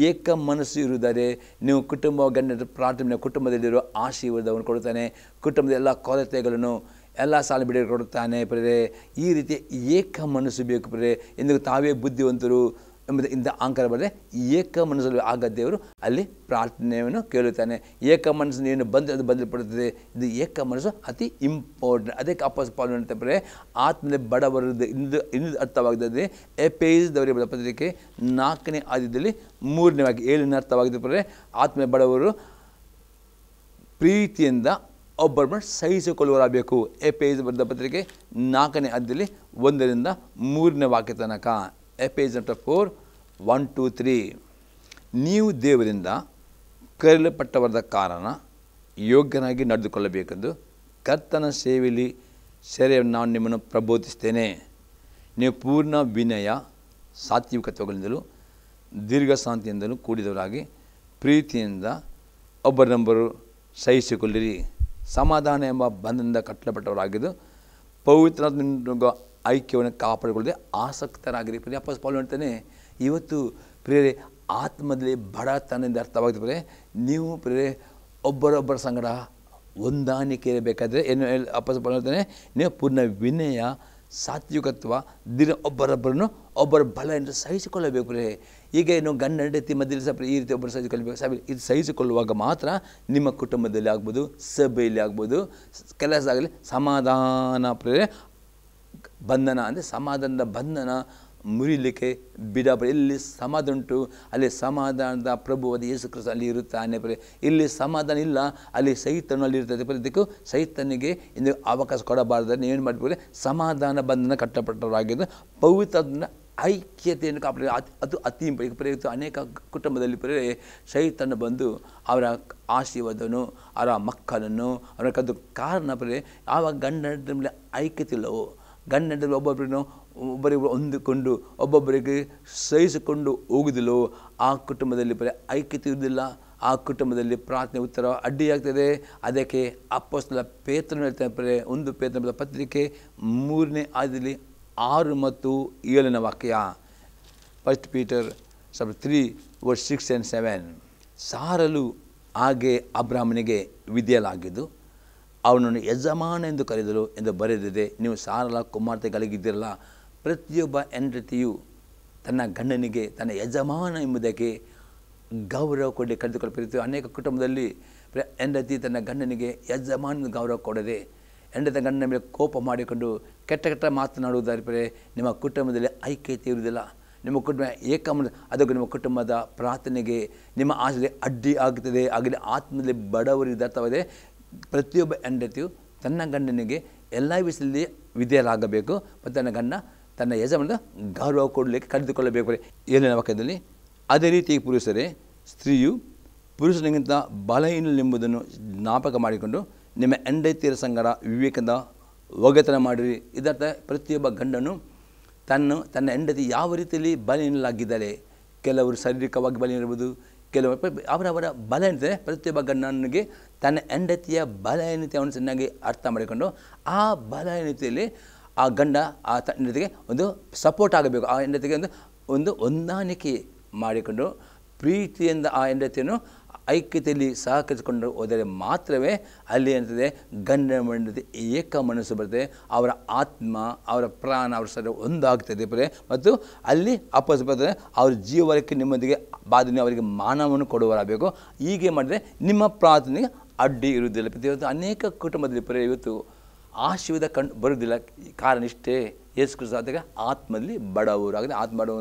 Speaker 2: ಏಕ ಮನಸ್ಸು ಇರುವುದಾರೆ ನೀವು ಕುಟುಂಬ ಗಂಡ ಪ್ರಾರ್ಥನೆ ಕುಟುಂಬದಲ್ಲಿರೋ ಆಶೀರ್ವಾದವನ್ನು ಕೊಡುತ್ತಾನೆ, ಕುಟುಂಬದ ಎಲ್ಲ ಕೊರತೆಗಳನ್ನು ಎಲ್ಲ ಸಾಲ ಬಿಡಿ ಕೊಡುತ್ತಾನೆ. ಪ್ರಿಯರೇ, ಈ ರೀತಿ ಏಕ ಮನಸ್ಸು ಬೇಕು. ಪ್ರಿಯರೇ, ಎಂದು ತಾವೇ ಬುದ್ಧಿವಂತರು ಎಂಬುದು ಇಂಥ ಅಹಂಕಾರ ಬರದೆ ಏಕ ಮನಸ್ಸಲ್ಲಿ ಆಗ ದೇವರು ಅಲ್ಲಿ ಪ್ರಾರ್ಥನೆಯನ್ನು ಕೇಳುತ್ತಾನೆ. ಏಕ ಮನಸ್ಸನ್ನು ಏನು ಬಂದರೆ ಅದು ಬದಲುಪಡುತ್ತದೆ. ಇದು ಏಕ ಮನಸ್ಸು ಅತಿ ಇಂಪಾರ್ಟೆಂಟ್. ಅದಕ್ಕೆ ಅಪೊಸ್ತಲ ಪೌಲನು ಹೇಳ್ತಾರೆ, ಆತ್ಮದಲ್ಲಿ ಬಡವರದ್ದು ಇನ್ನೂ ಅರ್ಥವಾಗಿದೆ. ಎಫೆಸದವರಿಗೆ ಬರೆದ ಪತ್ರಿಕೆ 4ನೇ ಅಧ್ಯಾಯದಲ್ಲಿ 3ನೇ ವಾಕ್ಯ 7ನೇ ಅರ್ಥವಾಗಿದೆ. ಪ್ರಿಯರೇ, ಆತ್ಮದಲ್ಲಿ ಬಡವರು ಪ್ರೀತಿಯಿಂದ ಒಬ್ಬರನ್ನು ಸಹಿಸಿಕೊಳ್ಳುವರಾಗಬೇಕು. ಎಫೆಸದವರಿಗೆ ಬರೆದ ಪತ್ರಿಕೆ 4ನೇ ಅಧ್ಯಾಯದಲ್ಲಿ 1ರಿಂದ 3ನೇ ವಾಕ್ಯ ತನಕ. ಎಫೆಸಸ್ 4:1-3. ನೀವು ದೇವರಿಂದ ಕರೆಯಲ್ಪಟ್ಟವರಾದ ಕಾರಣ ಯೋಗ್ಯನಾಗಿ ನಡೆದುಕೊಳ್ಳಬೇಕೆಂದು ಕರ್ತನ ಸೇವೆಯಲ್ಲಿ ನಾನು ನಿಮ್ಮನ್ನು ಪ್ರಬೋಧಿಸ್ತೇನೆ. ನೀವು ಪೂರ್ಣ ವಿನಯ ಸಾತ್ವಿಕತ್ವಗಳಿಂದಲೂ ದೀರ್ಘಶಾಂತಿಯಿಂದಲೂ ಕೂಡಿದವರಾಗಿ ಪ್ರೀತಿಯಿಂದ ಒಬ್ಬರನ್ನೊಬ್ಬರು ಸಹಿಸಿಕೊಳ್ಳಿರಿ. ಸಮಾಧಾನ ಎಂಬ ಬಂಧನದಿಂದ ಕಟ್ಟಲ್ಪಟ್ಟವರಾಗಿದ್ದು ಪವಿತ್ರ ಐಕ್ಯವನ್ನು ಕಾಪಾಡಿಕೊಳ್ಳದೆ ಆಸಕ್ತರಾಗಿರಿ. ಅಪೊಸ್ತಲ ಪೌಲನು ಹೇಳ್ತಾನೆ, ಇವತ್ತು ಪ್ರಿಯರೇ ಆತ್ಮದಲ್ಲಿ ಬಡತನದಿಂದ ಅರ್ಥವಾಗಿದೆ. ಪ್ರಿಯರೇ, ನೀವು ಪ್ರಿಯರೇ ಒಬ್ಬರೊಬ್ಬರ ಸಂಗಡ ಹೊಂದಾಣಿಕೆ ಇರಬೇಕಾದ್ರೆ ಏನು ಅಪೊಸ್ತಲ ಪೌಲನು ಹೇಳ್ತಾನೆ, ನೀವು ಪೂರ್ಣ ವಿನಯ ಸಾತ್ವಿಕತ್ವ ಒಬ್ಬರ ಬಲದಿಂದ ಸಹಿಸಿಕೊಳ್ಳಬೇಕು. ಪ್ರಿಯರೇ, ಈಗ ಏನು ಗಂಡ ಹೆಂಡತಿ ಮಧ್ಯದಲ್ಲಿ ಈ ರೀತಿ ಒಬ್ಬರು ಸಹಿಸಿಕೊಳ್ಳಬೇಕು. ಇದು ಸಹಿಸಿಕೊಳ್ಳುವಾಗ ಮಾತ್ರ ನಿಮ್ಮ ಕುಟುಂಬದಲ್ಲಿ ಆಗ್ಬೋದು, ಸಭೆಯಲ್ಲಿ ಆಗ್ಬೋದು, ಕೆಲಸ ಆಗಲಿ ಸಮಾಧಾನ ಪ್ರಿಯರೇ ಬಂಧನ ಅಂದರೆ ಸಮಾಧಾನದ ಬಂಧನ ಮುರಿಲಿಕ್ಕೆ ಬಿಡಬೇಡಿ. ಇಲ್ಲಿ ಸಮಾಧಾನ ಉಂಟು, ಅಲ್ಲಿ ಸಮಾಧಾನದ ಪ್ರಭುವಾದ ಯೇಸು ಕ್ರಿಸ್ತ ಅಲ್ಲಿ ಇರುತ್ತಾನೆ. ಇಲ್ಲಿ ಸಮಾಧಾನ ಇಲ್ಲ, ಅಲ್ಲಿ ಸೈತನು ಅಲ್ಲಿ ಇರ್ತದೆ. ಇದಕ್ಕೂ ಸೈತನಿಗೆ ಇಂದು ಅವಕಾಶ ಕೊಡಬಾರ್ದು. ನೀವೇನು ಮಾಡಬೇಕು, ಸಮಾಧಾನ ಬಂಧನ ಕಟ್ಟಪಟ್ಟವರಾಗಿದ್ದು ಪವಿತ್ರ ಐಕ್ಯತೆಯನ್ನು ಕಾಪಾಡಿ. ಅದು ಅತಿ ಇಂಪಾರ್ಟೆಂಟ್. ಅನೇಕ ಕುಟುಂಬದಲ್ಲಿ ಸೈತನ ಬಂದು ಅವರ ಆಶೀರ್ವಾದವನ್ನು ಅವರ ಮಕ್ಕಳನ್ನು ಅವರ ಕದ್ದು ಕಾರಣ ಆವಾಗ ಗಂಡ ಮೇಲೆ ಐಕ್ಯತೆ ಇಲ್ಲವೋ, ಗಂಡ ಹೆಂಡತಿ ಒಬ್ಬರಿಗೆ ಹೊಂದಿಕೊಂಡು ಒಬ್ಬೊಬ್ಬರಿಗೆ ಸಹಿಸಿಕೊಂಡು ಹೋಗುವುದಿಲ್ಲೋ, ಆ ಕುಟುಂಬದಲ್ಲಿ ಐಕ್ಯತೆ ಇರುವುದಿಲ್ಲ. ಆ ಕುಟುಂಬದಲ್ಲಿ ಪ್ರಾರ್ಥನೆ ಉತ್ತರ ಅಡ್ಡಿಯಾಗ್ತದೆ. ಅದಕ್ಕೆ ಅಪೊಸ್ತಲ ಪೇತ್ರನು ಹೇಳ್ತಾರೆ, 1 ಪೇತ್ರನ ಪತ್ರಿಕೆ 3ನೇ ಅಧ್ಯಾಯದಲ್ಲಿ 6 ಮತ್ತು 7ನೇ ವಾಕ್ಯ. 1 Peter 3:6 and 7. ಸಾರಲು ಹಾಗೆ ಅಬ್ರಹಾಮನಿಗೆ ವಿಧೇಯಲಾಗಿದ್ದು ಅವನನ್ನು ಯಜಮಾನ ಎಂದು ಕರೆದಳು ಎಂದು ಬರೆದಿದೆ. ನೀವು ಸಾರಲ ಕುಮಾರ್ತೆಗಳಿಗಿದ್ದಿರಲ್ಲ. ಪ್ರತಿಯೊಬ್ಬ ಹೆಂಡತಿಯು ತನ್ನ ಗಂಡನಿಗೆ ತನ್ನ ಯಜಮಾನ ಎಂಬುದಕ್ಕೆ ಗೌರವ ಕೊಡಿ ಕರೆದುಕೊಳ್ಳುತ್ತಿತ್ತು. ಅನೇಕ ಕುಟುಂಬದಲ್ಲಿ ಹೆಂಡತಿ ತನ್ನ ಗಂಡನಿಗೆ ಯಜಮಾನ ಗೌರವ ಕೊಡದೆ ಹೆಂಡತಿ ಗಂಡನ ಮೇಲೆ ಕೋಪ ಮಾಡಿಕೊಂಡು ಕೆಟ್ಟ ಮಾತನಾಡುವುದಾದರೆ ನಿಮ್ಮ ಕುಟುಂಬದಲ್ಲಿ ಐಕ್ಯತೆ ಇರುವುದಿಲ್ಲ. ನಿಮ್ಮ ಕುಟುಂಬ ಅದಕ್ಕೂ ನಿಮ್ಮ ಕುಟುಂಬದ ಪ್ರಾರ್ಥನೆಗೆ ನಿಮ್ಮ ಆಸೆ ಅಡ್ಡಿ ಆಗುತ್ತದೆ. ಆಗಲಿ ಆತ್ಮದಲ್ಲಿ ಬಡವರಿಗೆ ಅರ್ಥವಾಗಿದೆ. ಪ್ರತಿಯೊಬ್ಬ ಹೆಂಡತಿಯು ತನ್ನ ಗಂಡನಿಗೆ ಎಲ್ಲ ವಿಷಯದಲ್ಲಿ ವಿಧೇಯರಾಗಬೇಕು ಮತ್ತು ತನ್ನ ಗಂಡ ತನ್ನ ಯಜಮಾನದ ಗೌರವ ಕೊಡಲಿಕ್ಕೆ ಕರೆದುಕೊಳ್ಳಬೇಕು. 7ನೇ ವಾಕ್ಯದಲ್ಲಿ, ಅದೇ ರೀತಿ ಪುರುಷರೇ, ಸ್ತ್ರೀಯು ಪುರುಷನಿಗಿಂತ ಬಲಹೀನಳೆಂಬುದನ್ನು ಜ್ಞಾಪಕ ಮಾಡಿಕೊಂಡು ನಿಮ್ಮ ಹೆಂಡತಿಯರ ಸಂಗಡ ವಿವೇಕದಿಂದ ಒಗೆತನ ಮಾಡಿರಿ. ಇದರ್ಥ ಪ್ರತಿಯೊಬ್ಬ ಗಂಡನು ತನ್ನ ಹೆಂಡತಿ ಯಾವ ರೀತಿಯಲ್ಲಿ ಬಲಹೀನಲಾಗಿದ್ದಾರೆ. ಕೆಲವರು ಶಾರೀರಿಕವಾಗಿ ಬಲಹೀನಿರ್ಬೋದು, ಕೆಲವರು ಅವರವರ ಬಲಹೀನತೆ. ಪ್ರತಿಯೊಬ್ಬ ಗಂಡನಿಗೆ ತನ್ನ ಹೆಂಡತಿಯ ಬಲಹೀನತೆಯನ್ನು ಚೆನ್ನಾಗಿ ಅರ್ಥ ಮಾಡಿಕೊಂಡು ಆ ಬಲಹೀನತೆಯಲ್ಲಿ ಆ ಗಂಡ ಆ ಹೆಂಡತಿಗೆ ಒಂದು ಸಪೋರ್ಟ್ ಆಗಬೇಕು. ಆ ಹೆಂಡತಿಗೆ ಒಂದು ಹೊಂದಾಣಿಕೆ ಮಾಡಿಕೊಂಡು ಪ್ರೀತಿಯಿಂದ ಆ ಹೆಂಡತಿಯನ್ನು ಐಕ್ಯತೆಯಲ್ಲಿ ಸಹಕರಿಸಿಕೊಂಡು ಹೋದರೆ ಮಾತ್ರವೇ ಅಲ್ಲಿ ಏನಿರ್ತದೆ, ಗಂಡ ಹೆಂಡತಿ ಏಕ ಮನಸ್ಸು ಬರ್ತದೆ. ಅವರ ಆತ್ಮ, ಅವರ ಪ್ರಾಣ, ಅವರ ಸರಿ ಒಂದಾಗ್ತದೆ ಮತ್ತು ಅಲ್ಲಿ ಅಪೋಸ್ ಬರ್ತದೆ. ಅವ್ರ ಜೀವನಕ್ಕೆ ನಿಮ್ಮೊಂದಿಗೆ ಬಾಧನೆ ಅವರಿಗೆ ಮಾನವನ್ನು ಕೊಡುವರಾಗಬೇಕು. ಹೀಗೆ ಮಾಡಿದರೆ ನಿಮ್ಮ ಪ್ರಾರ್ಥನೆಗೆ ಅಡ್ಡಿ ಇರುವುದಿಲ್ಲ. ಪ್ರತಿಯೊಂದು ಅನೇಕ ಕುಟುಂಬದಲ್ಲಿ ಇವತ್ತು ಆಶೀರ್ವಾದ ಬರುವುದಿಲ್ಲ. ಕಾರಣ ಇಷ್ಟೇ, ಯೇಸು ಕ್ರಿಸ್ತ ಆತ್ಮದಲ್ಲಿ ಬಡವರಾಗಿದೆ. ಆತ್ಮ ಬಡವ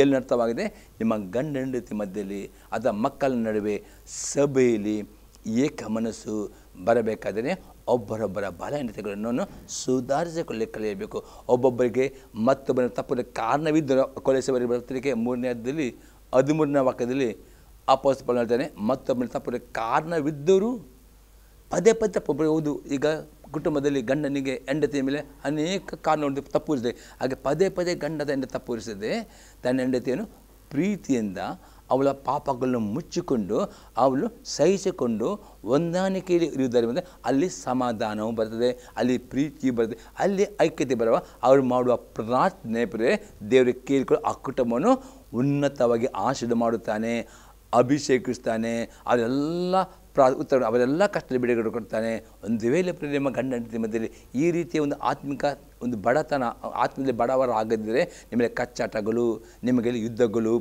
Speaker 2: ಎಲ್ಲಿ ಅರ್ಥವಾಗಿದೆ? ನಿಮ್ಮ ಗಂಡ ಹೆಂಡತಿ ಮಧ್ಯದಲ್ಲಿ ಅಥವಾ ಮಕ್ಕಳ ನಡುವೆ ಸಭೆಯಲ್ಲಿ ಏಕ ಮನಸ್ಸು ಬರಬೇಕಾದರೆ ಒಬ್ಬರೊಬ್ಬರ ಬಲಹೀನತೆಗಳನ್ನು ಸುಧಾರಿಸಿಕೊಳ್ಳಿ ಕಲಿಯಬೇಕು. ಒಬ್ಬೊಬ್ಬರಿಗೆ ಮತ್ತೊಬ್ಬರ ತಪ್ಪು ಕಾರಣವಿದ್ದರೂ ಕೊಲೆಸವರಿಗೆ ಬರ್ತಲಿಕ್ಕೆ 3ನೇ ಅಧ್ಯಾಯದಲ್ಲಿ 13ನೇ ವಾಕ್ಯದಲ್ಲಿ ಅಪೊಸ್ತಲನು ಹೇಳ್ತಾನೆ, ಮತ್ತೊಬ್ಬರ ತಪ್ಪು ಕಾರಣವಿದ್ದರೂ ಪದೇ ಪದೇ ತಪ್ಪು. ಹೌದು, ಈಗ ಕುಟುಂಬದಲ್ಲಿ ಗಂಡನಿಗೆ ಹೆಂಡತಿಯ ಮೇಲೆ ಅನೇಕ ಕಾರಣ ತಪ್ಪು ಇರ್ತದೆ. ಹಾಗೆ ಪದೇ ಪದೇ ಗಂಡದ ಹೆಂಡತಿ ತಪ್ಪು ಇರಿಸದೆ ತನ್ನ ಹೆಂಡತಿಯನ್ನು ಪ್ರೀತಿಯಿಂದ ಅವಳ ಪಾಪಗಳನ್ನು ಮುಚ್ಚಿಕೊಂಡು ಅವಳು ಸಹಿಸಿಕೊಂಡು ಹೊಂದಾಣಿಕೆಯಲ್ಲಿ ಇರುವುದರಿಂದ ಅಲ್ಲಿ ಸಮಾಧಾನವು ಬರ್ತದೆ, ಅಲ್ಲಿ ಪ್ರೀತಿ ಬರ್ತದೆ, ಅಲ್ಲಿ ಐಕ್ಯತೆ ಬರುವ. ಅವರು ಮಾಡುವ ಪ್ರಾರ್ಥನೆ ದೇವರಿಗೆ ಕೇಳಿಕೊಂಡು ಆ ಕುಟುಂಬವನ್ನು ಉನ್ನತವಾಗಿ ಆಶೀರ್ವಾದ ಮಾಡುತ್ತಾನೆ, ಅಭಿಷೇಕಿಸ್ತಾನೆ. ಅವರೆಲ್ಲ ಉತ್ತರ ಅವರೆಲ್ಲ ಕಷ್ಟದ ಬಿಡುಗಡೆ ಕೊಡ್ತಾನೆ. ಒಂದು ವೇಳೆ ನಿಮ್ಮ ಗಂಡ ಹೆಂಡತಿ ಮಧ್ಯದಲ್ಲಿ ಈ ರೀತಿಯ ಒಂದು ಆತ್ಮಿಕ ಒಂದು ಬಡತನ, ಆತ್ಮದಲ್ಲಿ ಬಡವರ ಆಗದಿದ್ದರೆ ನಿಮಗೆ ಕಚ್ಚಾಟಗಳು, ನಿಮಗೆ ಯುದ್ಧಗಳು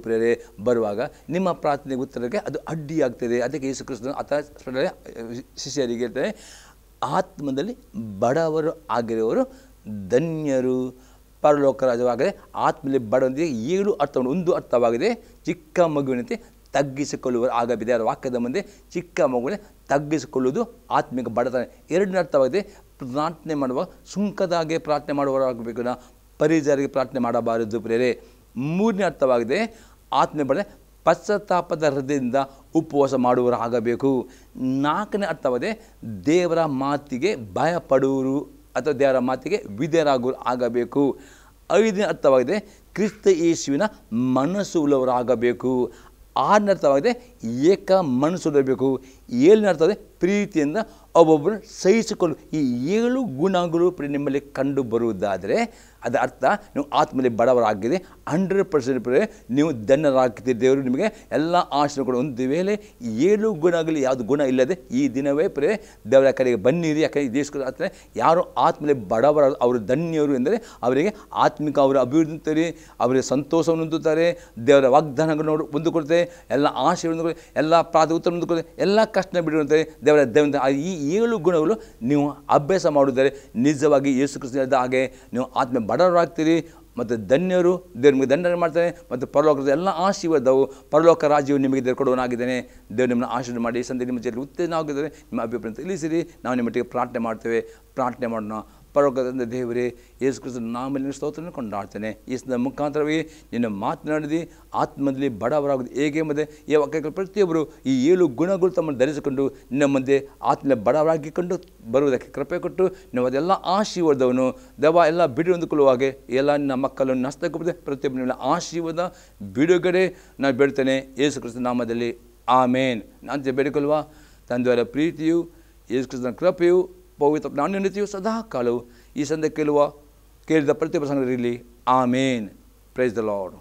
Speaker 2: ಬರುವಾಗ ನಿಮ್ಮ ಪ್ರಾರ್ಥನೆಗೆ ಉತ್ತರಕ್ಕೆ ಅದು ಅಡ್ಡಿಯಾಗ್ತದೆ. ಅದಕ್ಕೆ ಯೇಸು ಕ್ರಿಸ್ತನು ಶಿಷ್ಯರಿಗೆ ಹೇಳ್ತಾರೆ, ಆತ್ಮದಲ್ಲಿ ಬಡವರು ಆಗಿರುವವರು ಧನ್ಯರು, ಪರಲೋಕ ರಾಜವಾಗದೆ. ಆತ್ಮದಲ್ಲಿ ಬಡವನಿಗೆ 7 ಅರ್ಥವನ್ನು. ಒಂದು ಅರ್ಥವಾಗಿದೆ, ಚಿಕ್ಕ ಮಗುವಿನಂತೆ ತಗ್ಗಿಸಿಕೊಳ್ಳುವರು ಆಗಬಿದೆ. ಅದರ ವಾಕ್ಯದ ಮುಂದೆ ಚಿಕ್ಕ ಮಗುವಿನ ತಗ್ಗಿಸಿಕೊಳ್ಳುವುದು ಆತ್ಮಿಕ ಬಡತನ. 2ನೇ ಅರ್ಥವಾಗಿದೆ, ಪ್ರಾರ್ಥನೆ ಮಾಡುವಾಗ ಸುಂಕದಾಗೆ ಪ್ರಾರ್ಥನೆ ಮಾಡುವವರಾಗಬೇಕು, ಪರಿಜರಿಗೆ ಪ್ರಾರ್ಥನೆ ಮಾಡಬಾರದು. 3ನೇ ಅರ್ಥವಾಗಿದೆ, ಆತ್ಮ ಬಡ ಪಶ್ಚಾತ್ತಾಪದ ಹೃದಯದಿಂದ ಉಪವಾಸ ಮಾಡುವವರು ಆಗಬೇಕು. 4ನೇ ಅರ್ಥವಾಗಿದೆ, ದೇವರ ಮಾತಿಗೆ ಭಯಪಡುವರು ಅಥವಾ ದೇವರ ಮಾತಿಗೆ ವಿಧೇಯರಾಗುವರು ಆಗಬೇಕು. 5ನೇ ಅರ್ಥವಾಗಿದೆ, ಕ್ರಿಸ್ತ ಯೇಸುವಿನ ಮನಸ್ಸು ಉಳ್ಳವರಾಗಬೇಕು. 6ನೇ ಅರ್ಥವಾಗಿದೆ, ಏಕ ಮನಸ್ಸು ಇರಬೇಕು. 7ನೇ ಅರ್ಥವಾಗಿದೆ, ಪ್ರೀತಿಯಿಂದ ಒಬ್ಬೊಬ್ಬರು ಸಹಿಸಿಕೊಂಡು. ಈ 7 ಗುಣಗಳು ನಿಮ್ಮಲ್ಲಿ ಕಂಡು ಬರುವುದಾದರೆ ಅದರ ಅರ್ಥ ನೀವು ಆತ್ಮದಲ್ಲಿ ಬಡವರಾಗಿದೆ. 100% ನೀವು ಧನ್ಯರಾಗ್ತೀರಿ. ದೇವರು ನಿಮಗೆ ಎಲ್ಲ ಆಶೀರ್ವಾದ ಕೊಡು. ಒಂದು ವೇಳೆ 7 ಗುಣಗಳು ಯಾವುದು ಗುಣ ಇಲ್ಲದೆ ಈ ದಿನವೇ ದೇವರ ಕಡೆಗೆ ಬನ್ನಿರಿ. ಯಾಕಂದರೆ ದೇಶಕ್ಕೆ ಯಾರು ಆತ್ಮದಲ್ಲಿ ಬಡವರ ಅವರು ಧನ್ಯರು ಎಂದರೆ ಅವರಿಗೆ ಆತ್ಮಿಕ ಅವರು ಅಭಿವೃದ್ಧಿ ಹೊಂದುತ್ತಾರೆ, ಅವರಿಗೆ ಸಂತೋಷವನ್ನು ಹೊಂದುತ್ತಾರೆ, ದೇವರ ವಾಗ್ದಾನಗಳನ್ನು ಹೊಂದಿಕೊಡ್ತಾರೆ, ಎಲ್ಲ ಆಶೀರ್ವಾದ, ಎಲ್ಲ ಪ್ರಾರ್ಥನೆ ಉತ್ತರ ಹೊಂದಿಕೊಡ್ತಾರೆ, ಎಲ್ಲ ಕಷ್ಟ ಬಿಡುವಂತೆ ದೇವರ ದಯವಿಂದ. ಈ 7 ಗುಣಗಳು ನೀವು ಅಭ್ಯಾಸ ಮಾಡುವುದರೆ ನಿಜವಾಗಿ ಯೇಸು ಕ್ರಿಸ್ತ ಹೇಳಿದ ಹಾಗೆ ನೀವು ಆತ್ಮ ಬಡವರಾಗ್ತೀರಿ ಮತ್ತು ಧನ್ಯರು. ದೇವರು ನಿಮಗೆ ದಂಡನೆ ಮಾಡ್ತಾನೆ ಮತ್ತು ಪರಲೋಕದ ಎಲ್ಲ ಆಶೀರ್ವಾದವು ಪರಲೋಕ ರಾಜ್ಯವು ನಿಮಗೆ ದೇವರು ಕೊಡುವನಾಗಿದ್ದಾನೆ. ದೇವರು ನಿಮ್ಮನ್ನು ಆಶೀರ್ವಾದ ಮಾಡಿ ಈ ಸಂದೇಶ ನಿಮ್ಮ ಜೊತೆ ಉತ್ತೇಜನ ಆಗಿದ್ದಾರೆ. ನಿಮ್ಮ ಅಭಿಪ್ರಾಯ ತಿಳಿಸಿರಿ, ನಾವು ನಿಮ್ಮೊಟ್ಟಿಗೆ ಪ್ರಾರ್ಥನೆ ಮಾಡ್ತೇವೆ. ಪ್ರಾರ್ಥನೆ ಮಾಡೋಣ. ಪರಲೋಕದ ದೇವರೇ, ಯೇಸು ಕ್ರಿಸ್ತನ ನಾಮದಲ್ಲಿ ಸ್ತೋತ್ರವನ್ನು ಕೊಂಡಾಡ್ತೇನೆ. ಈ ಮುಖಾಂತರವಾಗಿ ನಿನ್ನ ಮಾತನಾಡಿದಿ ಆತ್ಮದಲ್ಲಿ ಬಡವರಾಗುವುದು ಹೇಗೆ ಎಂಬುದೇ ಈ ವಾಕ್ಯಗಳು ಪ್ರತಿಯೊಬ್ಬರು ಈ 7 ಗುಣಗಳು ತಮ್ಮನ್ನು ಧರಿಸಿಕೊಂಡು ನಿನ್ನ ಮುಂದೆ ಆತ್ಮದಲ್ಲಿ ಬಡವರಾಗಿಕೊಂಡು ಬರುವುದಕ್ಕೆ ಕೃಪೆ ಕೊಟ್ಟು ನೀವು ಅದೆಲ್ಲ ಆಶೀರ್ವಾದವನ್ನು ದೆವ್ವ ಎಲ್ಲ ಬಿಡು ಹೊಂದಿಕೊಳ್ಳುವಾಗೆ ಎಲ್ಲ ನಿನ್ನ ಮಕ್ಕಳನ್ನು ಹಸ್ತಕ್ಕೆ ಪ್ರತಿಯೊಬ್ಬರು ನಿನ್ನ ಆಶೀರ್ವಾದ ಬಿಡುಗಡೆ ನಾನು ಬೇಡ್ತೇನೆ ಯೇಸು ಕ್ರಿಸ್ತನ ನಾಮದಲ್ಲಿ. ಆಮೇನ್. ನಾನು ಬೇಡಿಕೊಳ್ಳುವ ತಂದೆಯವರ ಪ್ರೀತಿಯು, ಯೇಸು ಕ್ರಿಸ್ತನ ಕೃಪೆಯು, ಪವಿತ್ರ ನಾಣ್ಯತೆಯು ಸದಾ ಕಾಲವು ಈ ಸಂದೆ ಕೇಳಿದ ಪ್ರತಿಯೊಬ್ಬ ಸಂಘದಲ್ಲಿ. ಆಮೇನ್. Praise the lord.